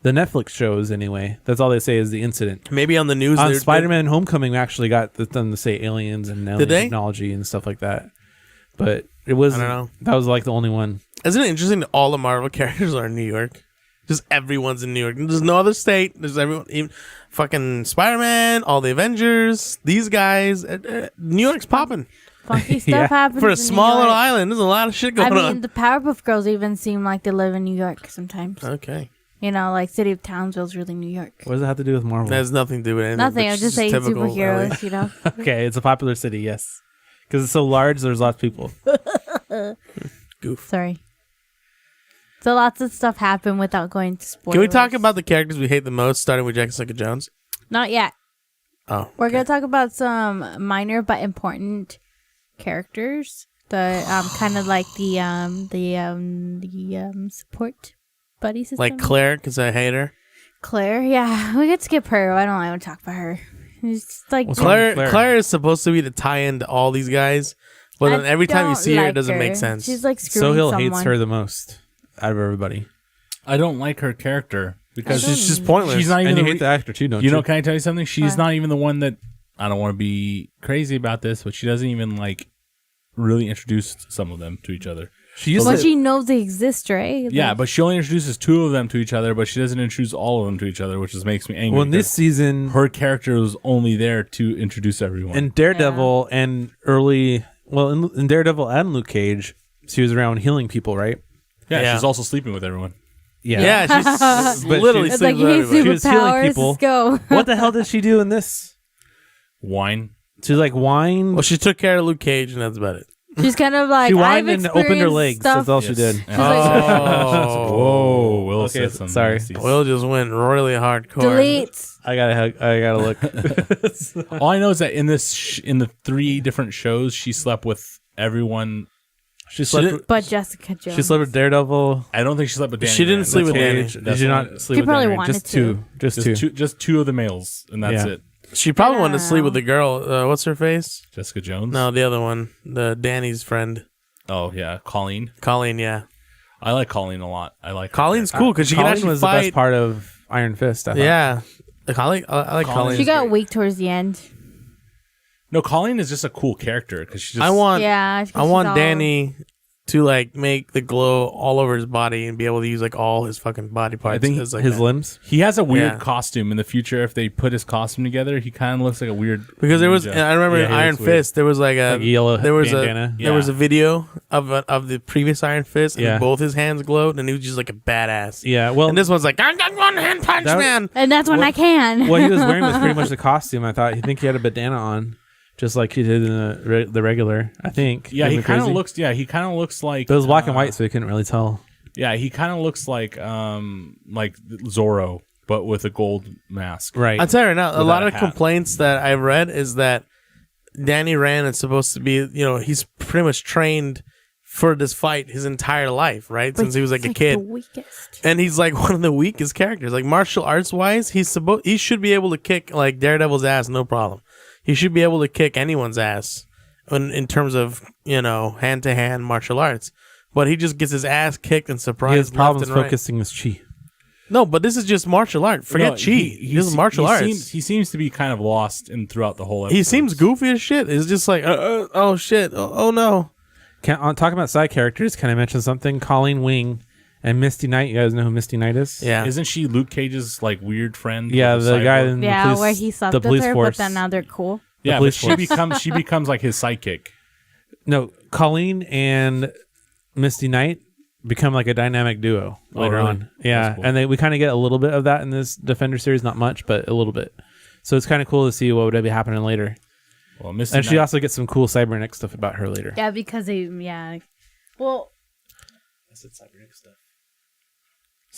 Speaker 1: the Netflix shows. Anyway, that's all they say is the incident.
Speaker 8: Maybe on the news.
Speaker 1: On Spider-Man: Homecoming, we actually got them to say aliens and alien technology and stuff like that. But it was
Speaker 8: I don't know.
Speaker 1: That was like the only one.
Speaker 8: Isn't it interesting that all the Marvel characters are in New York? Just everyone's in New York. There's no other state. There's everyone. Even fucking Spider-Man, all the Avengers, these guys. New York's popping.
Speaker 3: Funky stuff happens
Speaker 8: For a
Speaker 3: in
Speaker 8: small
Speaker 3: New
Speaker 8: little
Speaker 3: York.
Speaker 8: island. There's a lot of shit going on.
Speaker 3: The Powerpuff Girls even seem like they live in New York sometimes.
Speaker 8: Okay.
Speaker 3: You know, like City of Townsville's really New York.
Speaker 1: What does it have to do with Marvel?
Speaker 8: That has nothing to do with anything.
Speaker 3: Nothing. I'm just saying
Speaker 8: typical
Speaker 3: superheroes, you know.
Speaker 1: Okay, it's a popular city, yes. Because it's so large, there's lots of people.
Speaker 8: Goof.
Speaker 3: Sorry. So lots of stuff happened without going to spoilers.
Speaker 8: Can we talk about the characters we hate the most, starting with Jessica Jones?
Speaker 3: Not yet.
Speaker 8: Oh.
Speaker 3: We're going to talk about some minor but important characters. The kind of like the support buddy system.
Speaker 8: Like Claire, because I hate her.
Speaker 3: Claire, yeah. We could skip her. I don't want to talk about her. It's just like
Speaker 8: Claire is supposed to be the tie-in to all these guys, but then every time you see her, it doesn't make sense.
Speaker 3: She's like screwing
Speaker 1: Sohail
Speaker 3: someone.
Speaker 1: hates her the most out of everybody.
Speaker 2: I don't like her character because
Speaker 8: She's just pointless.
Speaker 2: she's not even.
Speaker 1: And you
Speaker 2: the
Speaker 1: hate the actor too, don't you?
Speaker 2: You know, can I tell you something? She's
Speaker 3: What?
Speaker 2: not even the one that. I don't want to be crazy about this, but she doesn't even like really introduce some of them to each other.
Speaker 1: She used
Speaker 3: Well,
Speaker 1: to,
Speaker 3: she knows they exist, right?
Speaker 2: Yeah,
Speaker 3: Like,
Speaker 2: but she only introduces two of them to each other, but she doesn't introduce all of them to each other, which just makes me angry.
Speaker 1: well, in this
Speaker 2: because
Speaker 1: season,
Speaker 2: her character was only there to introduce everyone.
Speaker 1: in Daredevil and in Daredevil and Luke Cage, she was around healing people, right?
Speaker 2: yeah, she's also sleeping with everyone.
Speaker 8: Yeah, she's literally
Speaker 3: it's like,
Speaker 8: sleeping
Speaker 3: hey,
Speaker 8: with everybody.
Speaker 1: She was healing
Speaker 3: superpowers,
Speaker 1: people.
Speaker 3: let's go.
Speaker 1: What the hell did she do in this?
Speaker 2: Wine.
Speaker 1: She like whined.
Speaker 8: Well, she took care of Luke Cage, and that's about it.
Speaker 3: She's kind of like,
Speaker 1: she
Speaker 3: I've
Speaker 1: whined and opened her
Speaker 3: experienced
Speaker 1: legs.
Speaker 3: stuff.
Speaker 1: That's all she did.
Speaker 3: She's like,
Speaker 2: Whoa, Will
Speaker 1: Okay,
Speaker 2: said something.
Speaker 1: sorry.
Speaker 2: nasty.
Speaker 8: Will just went really hardcore.
Speaker 3: delete.
Speaker 1: I gotta look.
Speaker 2: All I know is that in this, in the 3 different shows, she slept with everyone.
Speaker 1: She slept.
Speaker 8: didn't-
Speaker 3: But Jessica Jones.
Speaker 1: She slept with Daredevil.
Speaker 2: I don't think she slept with Danny.
Speaker 8: She didn't
Speaker 2: Rand.
Speaker 8: sleep
Speaker 2: That's
Speaker 8: with
Speaker 2: all.
Speaker 8: Danny.
Speaker 1: Cage. Did
Speaker 2: That's
Speaker 1: you
Speaker 2: all.
Speaker 1: not sleep
Speaker 3: She
Speaker 1: with
Speaker 3: probably
Speaker 1: Danny?
Speaker 3: wanted
Speaker 1: Just
Speaker 3: to.
Speaker 1: two. Just two.
Speaker 2: Two of the males, and that's
Speaker 1: Yeah.
Speaker 2: it.
Speaker 8: She probably wanted to sleep with the girl. What's her face?
Speaker 2: Jessica Jones.
Speaker 8: No, the other one. The Danny's friend.
Speaker 2: Oh yeah, Colleen.
Speaker 8: Colleen, yeah.
Speaker 2: I like Colleen a lot. I like her
Speaker 8: Colleen's
Speaker 2: character.
Speaker 8: cool because she can
Speaker 1: Colleen
Speaker 8: actually
Speaker 1: was
Speaker 8: fight.
Speaker 1: the best part of Iron Fist. I thought.
Speaker 8: Yeah. I like Colleen.
Speaker 3: She got weak towards the end.
Speaker 2: No, Colleen is just a cool character because she just.
Speaker 8: I want
Speaker 3: Yeah. 'cause
Speaker 8: I
Speaker 3: she's
Speaker 8: want
Speaker 3: all-
Speaker 8: Danny to like make the glow all over his body and be able to use like all his fucking body parts.
Speaker 1: I think
Speaker 8: as, like,
Speaker 1: his
Speaker 8: that.
Speaker 1: limbs.
Speaker 2: He has a weird
Speaker 8: Yeah.
Speaker 2: costume in the future. If they put his costume together, he kind of looks like a weird.
Speaker 8: Because there was,
Speaker 2: ninja.
Speaker 8: I remember
Speaker 1: Yeah,
Speaker 8: in
Speaker 1: he
Speaker 8: Iron
Speaker 1: looks weird.
Speaker 8: Fist, there was like a
Speaker 1: Like yellow
Speaker 8: there was
Speaker 1: bandana.
Speaker 8: there was
Speaker 2: Yeah.
Speaker 8: a video of the previous Iron Fist, and
Speaker 1: Yeah.
Speaker 8: both his hands glowed, and he was just like a badass.
Speaker 1: Yeah. Well,
Speaker 8: And this one's like, I got one hand punch,
Speaker 1: That-
Speaker 8: man.
Speaker 3: And that's when I can.
Speaker 1: what he was wearing was pretty much the costume. I thought. I think he had a bandana on, just like he did in the regular. I think.
Speaker 2: Yeah,
Speaker 1: Am
Speaker 2: he
Speaker 1: I
Speaker 2: kind of
Speaker 1: crazy?
Speaker 2: looks. Yeah, he kind of looks like.
Speaker 1: But it was black and white, so you couldn't really tell.
Speaker 2: Yeah, he kind of looks like Zorro, but with a gold mask.
Speaker 1: Right.
Speaker 8: I'll tell you right now, a
Speaker 2: Without
Speaker 8: lot
Speaker 2: a
Speaker 8: of
Speaker 2: hat.
Speaker 8: complaints that I've read is that Danny Rand is supposed to be, he's pretty much trained for this fight his entire life, right?
Speaker 3: But
Speaker 8: Since he was like
Speaker 3: he's
Speaker 8: a kid.
Speaker 3: The weakest.
Speaker 8: And he's like one of the weakest characters. Like martial arts wise, he should be able to kick like Daredevil's ass, no problem. He should be able to kick anyone's ass in terms of, hand to hand martial arts. But he just gets his ass kicked and
Speaker 1: He
Speaker 8: surprised
Speaker 1: has
Speaker 8: left
Speaker 1: problems
Speaker 8: and right.
Speaker 1: focusing his chi.
Speaker 8: No, but this is just martial art. Forget
Speaker 2: No,
Speaker 8: chi. This is martial arts.
Speaker 2: He seems to be kind of lost throughout the whole episode.
Speaker 8: He seems goofy as shit. It's just like, oh shit, oh no.
Speaker 1: On talking about side characters, can I mention something? Colleen Wing and Misty Knight. You guys know who Misty Knight is?
Speaker 8: Yeah.
Speaker 2: Isn't she Luke Cage's like weird friend?
Speaker 1: Yeah,
Speaker 2: with
Speaker 1: the guy
Speaker 2: cyborg?
Speaker 1: in
Speaker 3: Yeah,
Speaker 1: the police,
Speaker 3: where he slept
Speaker 1: the
Speaker 3: with
Speaker 1: police
Speaker 3: her,
Speaker 1: force.
Speaker 3: but then now they're cool.
Speaker 2: Yeah, but
Speaker 1: police
Speaker 2: she
Speaker 1: force.
Speaker 2: becomes like his sidekick.
Speaker 1: No, Colleen and Misty Knight become like a dynamic duo later
Speaker 2: really?
Speaker 1: on. Yeah,
Speaker 2: That's cool.
Speaker 1: and we kind of get a little bit of that in this Defender series, not much, but a little bit. So it's kind of cool to see what would be happening later.
Speaker 2: Well, Misty
Speaker 1: And she
Speaker 2: Knight-
Speaker 1: also gets some cool cybernetic stuff about her later.
Speaker 3: Yeah, because yeah. Well,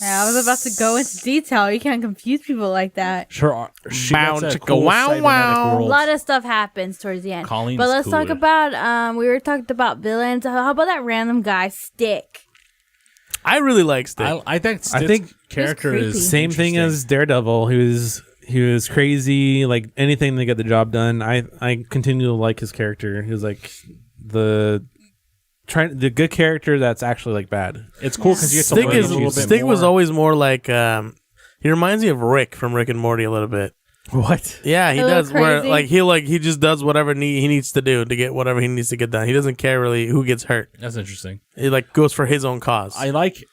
Speaker 3: yeah, I was about to go into detail. You can't confuse people like that.
Speaker 2: Sure, she
Speaker 8: Bound
Speaker 2: gets a
Speaker 8: to go
Speaker 2: cool
Speaker 8: wow,
Speaker 2: cybernetic
Speaker 8: wow.
Speaker 3: A
Speaker 2: world.
Speaker 3: lot of stuff happens towards the end.
Speaker 2: Colleen's
Speaker 3: but let's talk
Speaker 2: cooler.
Speaker 3: about we were talking about villains. How about that random guy Stick?
Speaker 8: I really like Stick.
Speaker 2: I think
Speaker 1: I think
Speaker 2: character
Speaker 3: creepy.
Speaker 2: is
Speaker 1: Same thing
Speaker 2: interesting.
Speaker 1: as Daredevil, he was crazy, like anything to get the job done. I continue to like his character. He was like the the good character that's actually like bad.
Speaker 2: It's cool because you get to
Speaker 8: Stig
Speaker 2: learn a little bit
Speaker 8: Stig
Speaker 2: more.
Speaker 8: was always more like he reminds me of Rick from Rick and Morty a little bit.
Speaker 1: What?
Speaker 8: Yeah, he
Speaker 3: A little
Speaker 8: does. Where
Speaker 3: crazy.
Speaker 8: he just does whatever he needs to do to get whatever he needs to get done. He doesn't care really who gets hurt.
Speaker 2: That's interesting.
Speaker 8: He like goes for his own cause.
Speaker 2: I like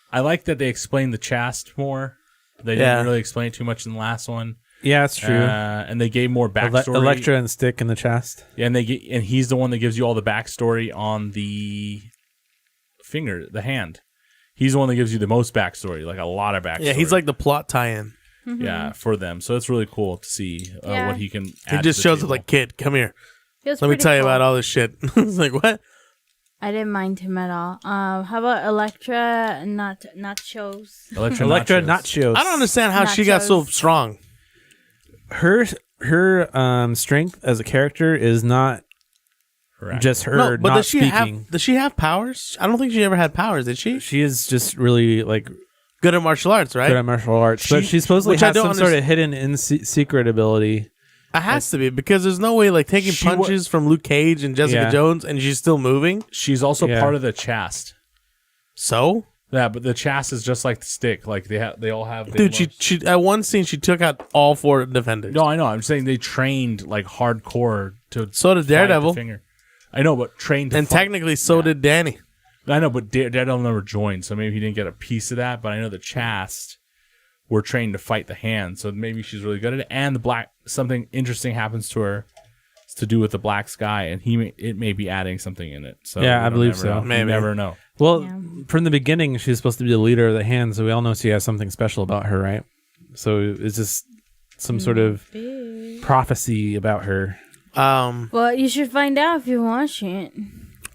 Speaker 2: that they explained the chast more. They didn't really explain too much in the last one.
Speaker 1: Yeah, it's true.
Speaker 2: And they gave more backstory.
Speaker 1: Electra and Stick in the chest.
Speaker 2: Yeah, and he's the one that gives you all the backstory on the the hand. He's the one that gives you the most backstory, like a lot of backstory.
Speaker 8: Yeah, he's like the plot tie-in.
Speaker 2: Yeah, for them. So it's really cool to see
Speaker 3: Yeah.
Speaker 2: what he can.
Speaker 8: He
Speaker 2: add
Speaker 8: just
Speaker 2: to the
Speaker 8: shows up
Speaker 2: table.
Speaker 8: like, kid, come here.
Speaker 3: He was
Speaker 8: Let me
Speaker 3: pretty
Speaker 8: tell you
Speaker 3: cool.
Speaker 8: about all this shit. It's like, what?
Speaker 3: I didn't mind him at all. How about Electra? Not shows.
Speaker 2: Electra
Speaker 1: Nachos.
Speaker 8: I don't understand how she got so
Speaker 3: Nachos.
Speaker 8: strong.
Speaker 1: Her strength as a character is not
Speaker 2: Correct.
Speaker 1: just her
Speaker 8: No, but
Speaker 1: not
Speaker 8: does she
Speaker 1: speaking.
Speaker 8: does she have powers? I don't think she ever had powers, did she?
Speaker 1: She is just really like
Speaker 8: Good at martial arts, right?
Speaker 1: good at martial arts, but she supposedly
Speaker 8: which I
Speaker 1: has
Speaker 8: don't
Speaker 1: some sort of hidden secret ability.
Speaker 8: It has to be because there's no way like taking
Speaker 2: She wa-
Speaker 8: punches from Luke Cage and Jessica
Speaker 1: Yeah.
Speaker 8: Jones and she's still moving.
Speaker 2: She's also
Speaker 1: Yeah.
Speaker 2: part of the chast.
Speaker 8: So,
Speaker 2: Yeah, but the chast is just like the stick. Like they all have.
Speaker 8: dude, she at one scene she took out all 4 defenders.
Speaker 2: No, I know. I'm saying they trained like hardcore to.
Speaker 8: So did
Speaker 2: fight the
Speaker 8: Daredevil.
Speaker 2: finger. I know, but trained. To
Speaker 8: And
Speaker 2: fight.
Speaker 8: technically, so did Danny.
Speaker 2: I know, but Daredevil never joined, so maybe he didn't get a piece of that. But I know the chast were trained to fight the hand, so maybe she's really good at it. And the black, something interesting happens to her. It's to do with the black sky, and it may be adding something in it. So
Speaker 1: Yeah, I
Speaker 2: we don't
Speaker 1: believe
Speaker 2: never
Speaker 1: so.
Speaker 2: know.
Speaker 8: Maybe.
Speaker 2: You never know.
Speaker 1: Well,
Speaker 3: Yeah.
Speaker 1: from the beginning, she's supposed to be the leader of the hand, so we all know she has something special about her, right? So it's just some sort of prophecy about her.
Speaker 3: Well, you should find out if you watch it.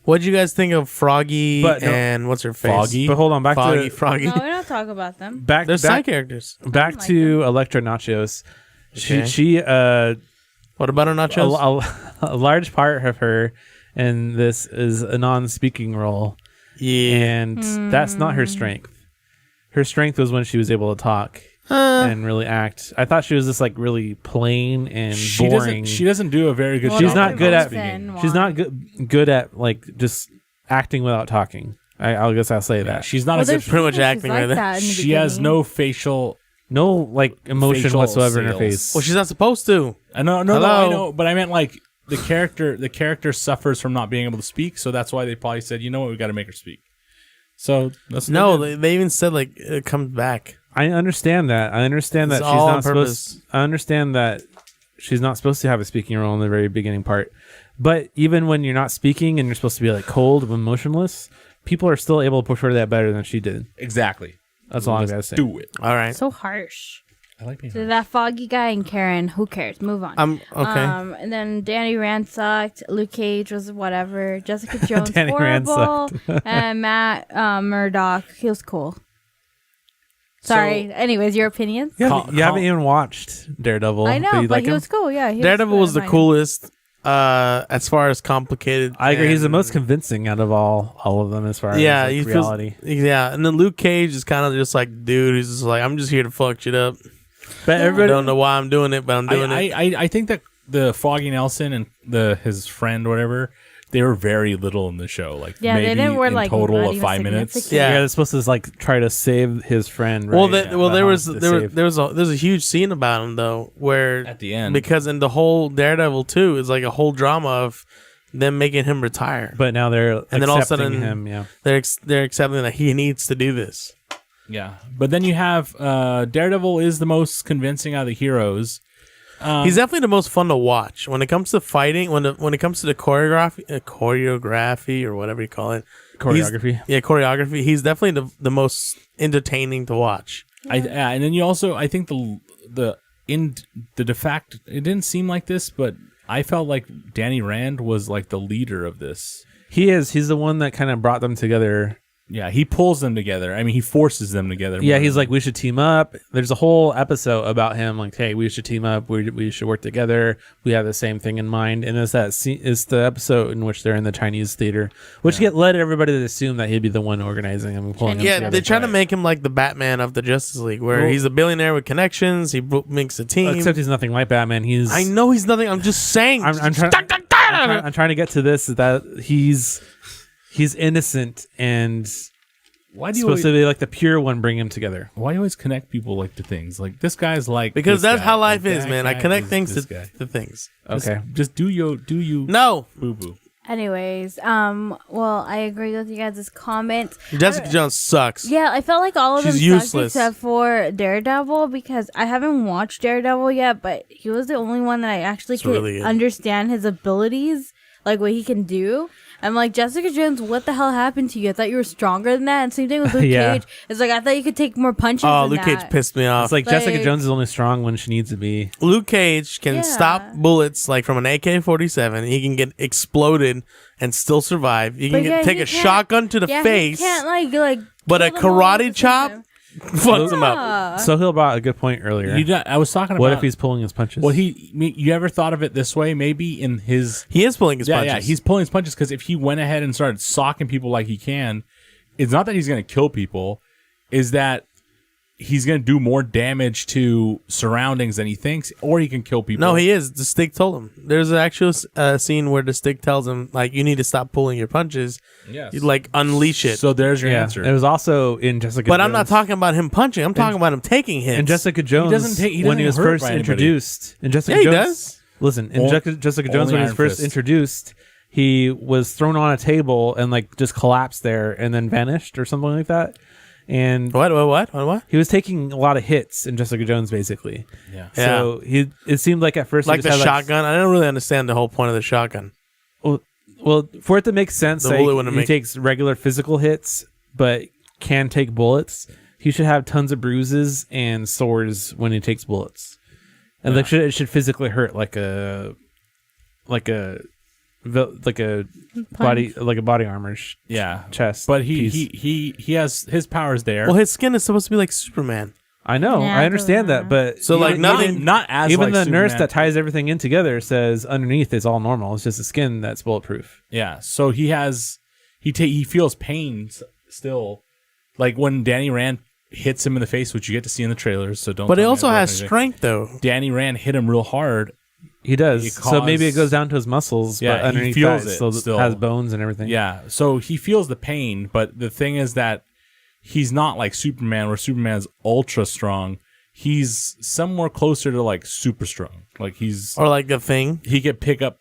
Speaker 8: What'd you guys think of Froggy
Speaker 1: But no-
Speaker 8: and what's her face?
Speaker 2: Foggy?
Speaker 1: But hold on, back
Speaker 8: Froggy,
Speaker 1: to
Speaker 8: Froggy.
Speaker 3: No, we don't talk about them.
Speaker 1: back
Speaker 8: They're side
Speaker 1: back,
Speaker 8: characters.
Speaker 1: back
Speaker 3: like
Speaker 1: to Electra Nachos.
Speaker 8: Okay.
Speaker 1: She
Speaker 8: What about her nachos?
Speaker 1: a large part of her in this is a non-speaking role,
Speaker 8: Yeah.
Speaker 1: and that's not her strength. Her strength was when she was able to talk and really act. I thought she was just like really plain and boring.
Speaker 2: She doesn't do a very good
Speaker 3: Well,
Speaker 2: job.
Speaker 1: She's not
Speaker 2: of
Speaker 1: good at
Speaker 2: speaking.
Speaker 1: She's not good at like just acting without talking. I guess I'll say that.
Speaker 2: She's not
Speaker 3: Well,
Speaker 2: a good.
Speaker 3: there's
Speaker 8: pretty much
Speaker 3: people
Speaker 8: acting
Speaker 3: like
Speaker 8: right there.
Speaker 3: that in the
Speaker 2: She has
Speaker 3: beginning.
Speaker 2: no facial.
Speaker 1: No like emotion
Speaker 2: Facial
Speaker 1: whatsoever in her
Speaker 2: sales.
Speaker 1: face.
Speaker 8: Well, she's not supposed to.
Speaker 2: No, I
Speaker 8: Hello?
Speaker 2: know, but I meant like the character suffers from not being able to speak, so that's why they probably said, you know what, we got to make her speak. So that's what
Speaker 8: No,
Speaker 2: they did.
Speaker 8: they even said like it comes back.
Speaker 1: I understand that. I understand that
Speaker 8: It's
Speaker 1: she's
Speaker 8: all on
Speaker 1: not supposed. I understand that she's not supposed to have a speaking role in the very beginning part. But even when you're not speaking and you're supposed to be like cold, emotionless, people are still able to portray that better than she did.
Speaker 2: Exactly.
Speaker 1: That's all I gotta say.
Speaker 2: Do it.
Speaker 8: All right.
Speaker 3: So harsh.
Speaker 2: I like being.
Speaker 3: So that Foggy guy and Karen, who cares? Move on.
Speaker 8: I'm okay.
Speaker 3: And then Danny Rand sucked. Luke Cage was whatever. Jessica Jones
Speaker 1: Danny Rand
Speaker 3: horrible. And Matt Murdock, he was cool. Sorry. Anyways, your opinions?
Speaker 1: You
Speaker 2: Col-
Speaker 1: haven't even watched Daredevil.
Speaker 3: I know,
Speaker 1: you
Speaker 3: but
Speaker 1: like
Speaker 3: he
Speaker 1: him?
Speaker 3: was cool. Yeah, he
Speaker 8: Daredevil was the
Speaker 3: fine.
Speaker 8: coolest as far as complicated.
Speaker 1: I agree. He's the
Speaker 8: and-
Speaker 1: most convincing out of all of them as far
Speaker 8: Yeah,
Speaker 1: as
Speaker 8: he
Speaker 1: like,
Speaker 8: feels.
Speaker 1: reality.
Speaker 8: Yeah, and then Luke Cage is kind of just like, dude, he's just like, I'm just here to fuck shit up.
Speaker 1: But
Speaker 8: I
Speaker 1: everybody,
Speaker 8: don't know why I'm doing it, but I'm doing it.
Speaker 2: I think that the Foggy Nelson and his friend, whatever, they were very little in the show. Like
Speaker 3: Yeah, they
Speaker 2: maybe
Speaker 3: didn't were
Speaker 2: in
Speaker 3: like
Speaker 2: total
Speaker 3: not
Speaker 2: of
Speaker 3: even
Speaker 2: 5 minutes.
Speaker 3: significant.
Speaker 8: Yeah.
Speaker 1: they're supposed to like try to save his friend. Right?
Speaker 8: Well,
Speaker 1: But
Speaker 8: there
Speaker 1: how
Speaker 8: was
Speaker 1: to
Speaker 8: there
Speaker 1: save-
Speaker 8: was a huge scene about him though, where
Speaker 2: At the end.
Speaker 8: because in the whole Daredevil 2 is like a whole drama of them making him retire.
Speaker 1: But now they're
Speaker 8: And then all of a
Speaker 1: accepting
Speaker 8: sudden-
Speaker 1: him. Yeah.
Speaker 8: They're accepting that he needs to do this.
Speaker 2: Yeah, but then you have Daredevil is the most convincing out of the heroes.
Speaker 8: He's definitely the most fun to watch when it comes to fighting. When it comes to the choreography or whatever you call it,
Speaker 1: Choreography.
Speaker 8: choreography. He's definitely the most entertaining to watch.
Speaker 2: And then you also, I think the de facto, it didn't seem like this, but I felt like Danny Rand was like the leader of this.
Speaker 1: He is. He's the one that kind of brought them together.
Speaker 2: Yeah, he pulls them together. I mean, he forces them together.
Speaker 1: Yeah,
Speaker 2: more
Speaker 1: he's
Speaker 2: than-
Speaker 1: like, we should team up. There's a whole episode about him, like, hey, we should team up. We should work together. We have the same thing in mind. And it's that scene, it's the episode in which they're in the Chinese theater, which led everybody to assume that he'd be the one organizing them and pulling them
Speaker 8: Yeah,
Speaker 1: together.
Speaker 8: they're trying to make him like the Batman of the Justice League, where he's a billionaire with connections. He makes a team.
Speaker 1: Except he's nothing like Batman. He's.
Speaker 8: I know he's nothing. I'm just saying.
Speaker 1: I'm trying to get to this. That He's innocent and
Speaker 2: Why do you
Speaker 1: supposed
Speaker 2: always,
Speaker 1: to be like the pure one, bring him together.
Speaker 2: why do you always connect people like to things? Like this guy's like
Speaker 8: Because
Speaker 2: this
Speaker 8: that's
Speaker 2: guy,
Speaker 8: how life
Speaker 2: like
Speaker 8: is,
Speaker 2: that
Speaker 8: man. I
Speaker 2: guy
Speaker 8: connect
Speaker 2: is
Speaker 8: things
Speaker 2: this
Speaker 8: to
Speaker 2: guy.
Speaker 8: things.
Speaker 1: Okay.
Speaker 2: Just do you
Speaker 8: No.
Speaker 2: boo boo.
Speaker 3: Anyways, well, I agree with you guys' comments.
Speaker 8: Jessica Jones sucks.
Speaker 3: Yeah, I felt like all of them
Speaker 8: She's
Speaker 3: sucked
Speaker 8: useless.
Speaker 3: except for Daredevil because I haven't watched Daredevil yet, but he was the only one that I actually could
Speaker 8: really good.
Speaker 3: understand his abilities, like what he can do. I'm like, Jessica Jones, what the hell happened to you? I thought you were stronger than that. And same thing with Luke
Speaker 1: Yeah.
Speaker 3: Cage. It's like, I thought you could take more punches
Speaker 8: Oh,
Speaker 3: than
Speaker 8: Luke
Speaker 3: that.
Speaker 8: Cage pissed me off.
Speaker 1: It's like Jessica
Speaker 3: Like-
Speaker 1: Jones is only strong when she needs to be.
Speaker 8: Luke Cage can
Speaker 3: Yeah.
Speaker 8: stop bullets like from an AK-47. He can get exploded and still survive. He can
Speaker 3: But yeah,
Speaker 8: take
Speaker 3: he
Speaker 8: a
Speaker 3: can't-
Speaker 8: shotgun to the
Speaker 3: Yeah,
Speaker 8: face,
Speaker 3: he can't like
Speaker 8: but
Speaker 3: kill
Speaker 8: a
Speaker 3: them all at the
Speaker 8: karate
Speaker 3: same
Speaker 8: chop
Speaker 3: time.
Speaker 8: fucks him up.
Speaker 3: Yeah.
Speaker 1: Sohail brought a good point earlier.
Speaker 2: I was talking about
Speaker 1: What if he's pulling his punches?
Speaker 2: Well, you ever thought of it this way? Maybe in his
Speaker 8: He is pulling his punches.
Speaker 2: yeah, he's pulling his punches because if he went ahead and started socking people like he can, it's not that he's going to kill people, is that he's going to do more damage to surroundings than he thinks, or he can kill people.
Speaker 8: No, he is. The stick told him. There's an actual scene where the stick tells him, like, you need to stop pulling your punches.
Speaker 2: Yes.
Speaker 8: You, like, unleash it.
Speaker 2: So there's your
Speaker 1: yeah,
Speaker 2: answer.
Speaker 1: it was also in Jessica.
Speaker 8: but
Speaker 1: Jones.
Speaker 8: I'm not talking about him punching. I'm talking about him taking hits.
Speaker 1: And Jessica Jones,
Speaker 2: he
Speaker 1: when he
Speaker 2: doesn't
Speaker 1: was
Speaker 2: hurt
Speaker 1: first
Speaker 2: by anybody.
Speaker 1: introduced, and Jessica
Speaker 8: Yeah, he
Speaker 1: Jones,
Speaker 8: does.
Speaker 1: listen, in
Speaker 2: Only-
Speaker 1: Jessica Jones
Speaker 2: only
Speaker 1: when he was
Speaker 2: Iron
Speaker 1: first
Speaker 2: Fist.
Speaker 1: introduced, he was thrown on a table and like just collapsed there and then vanished or something like that. And
Speaker 8: What?
Speaker 1: he was taking a lot of hits in Jessica Jones, basically.
Speaker 2: yeah.
Speaker 1: So it seemed like at first he
Speaker 8: Like
Speaker 1: just
Speaker 8: the
Speaker 1: had,
Speaker 8: shotgun? I don't really understand the whole point of the shotgun.
Speaker 1: Well, for it to make sense,
Speaker 8: The
Speaker 1: that
Speaker 8: bullet wouldn't
Speaker 1: he
Speaker 8: make-
Speaker 1: takes regular physical hits, but can take bullets. He should have tons of bruises and sores when he takes bullets, and like it should physically hurt like a body armor
Speaker 2: Yeah.
Speaker 1: chest.
Speaker 2: But
Speaker 1: piece.
Speaker 2: he has his powers there.
Speaker 8: Well, his skin is supposed to be like Superman.
Speaker 1: I know,
Speaker 3: Yeah,
Speaker 1: I understand
Speaker 3: I
Speaker 1: that, but
Speaker 8: So, like,
Speaker 1: even-
Speaker 8: nothing-
Speaker 2: not as
Speaker 1: even
Speaker 2: like
Speaker 1: the nurse
Speaker 2: Superman.
Speaker 1: that ties everything in together says underneath is all normal. It's just the skin that's bulletproof.
Speaker 2: Yeah, so he feels pain still, like when Danny Rand hits him in the face, which you get to see in the trailers. So don't.
Speaker 8: But he
Speaker 2: tell me
Speaker 8: also
Speaker 2: I broke
Speaker 8: has
Speaker 2: anything.
Speaker 8: strength, though.
Speaker 2: Danny Rand hit him real hard.
Speaker 1: He does.
Speaker 2: It
Speaker 1: So maybe it
Speaker 2: caused-
Speaker 1: goes down to his muscles,
Speaker 2: Yeah,
Speaker 1: but
Speaker 2: he
Speaker 1: underneath
Speaker 2: feels
Speaker 1: that
Speaker 2: it still.
Speaker 1: has bones and everything.
Speaker 2: Yeah, so he feels the pain, but the thing is that he's not like Superman, where Superman's ultra strong. He's somewhere closer to like super strong. Like he's
Speaker 8: Or like the Thing.
Speaker 2: he could pick up,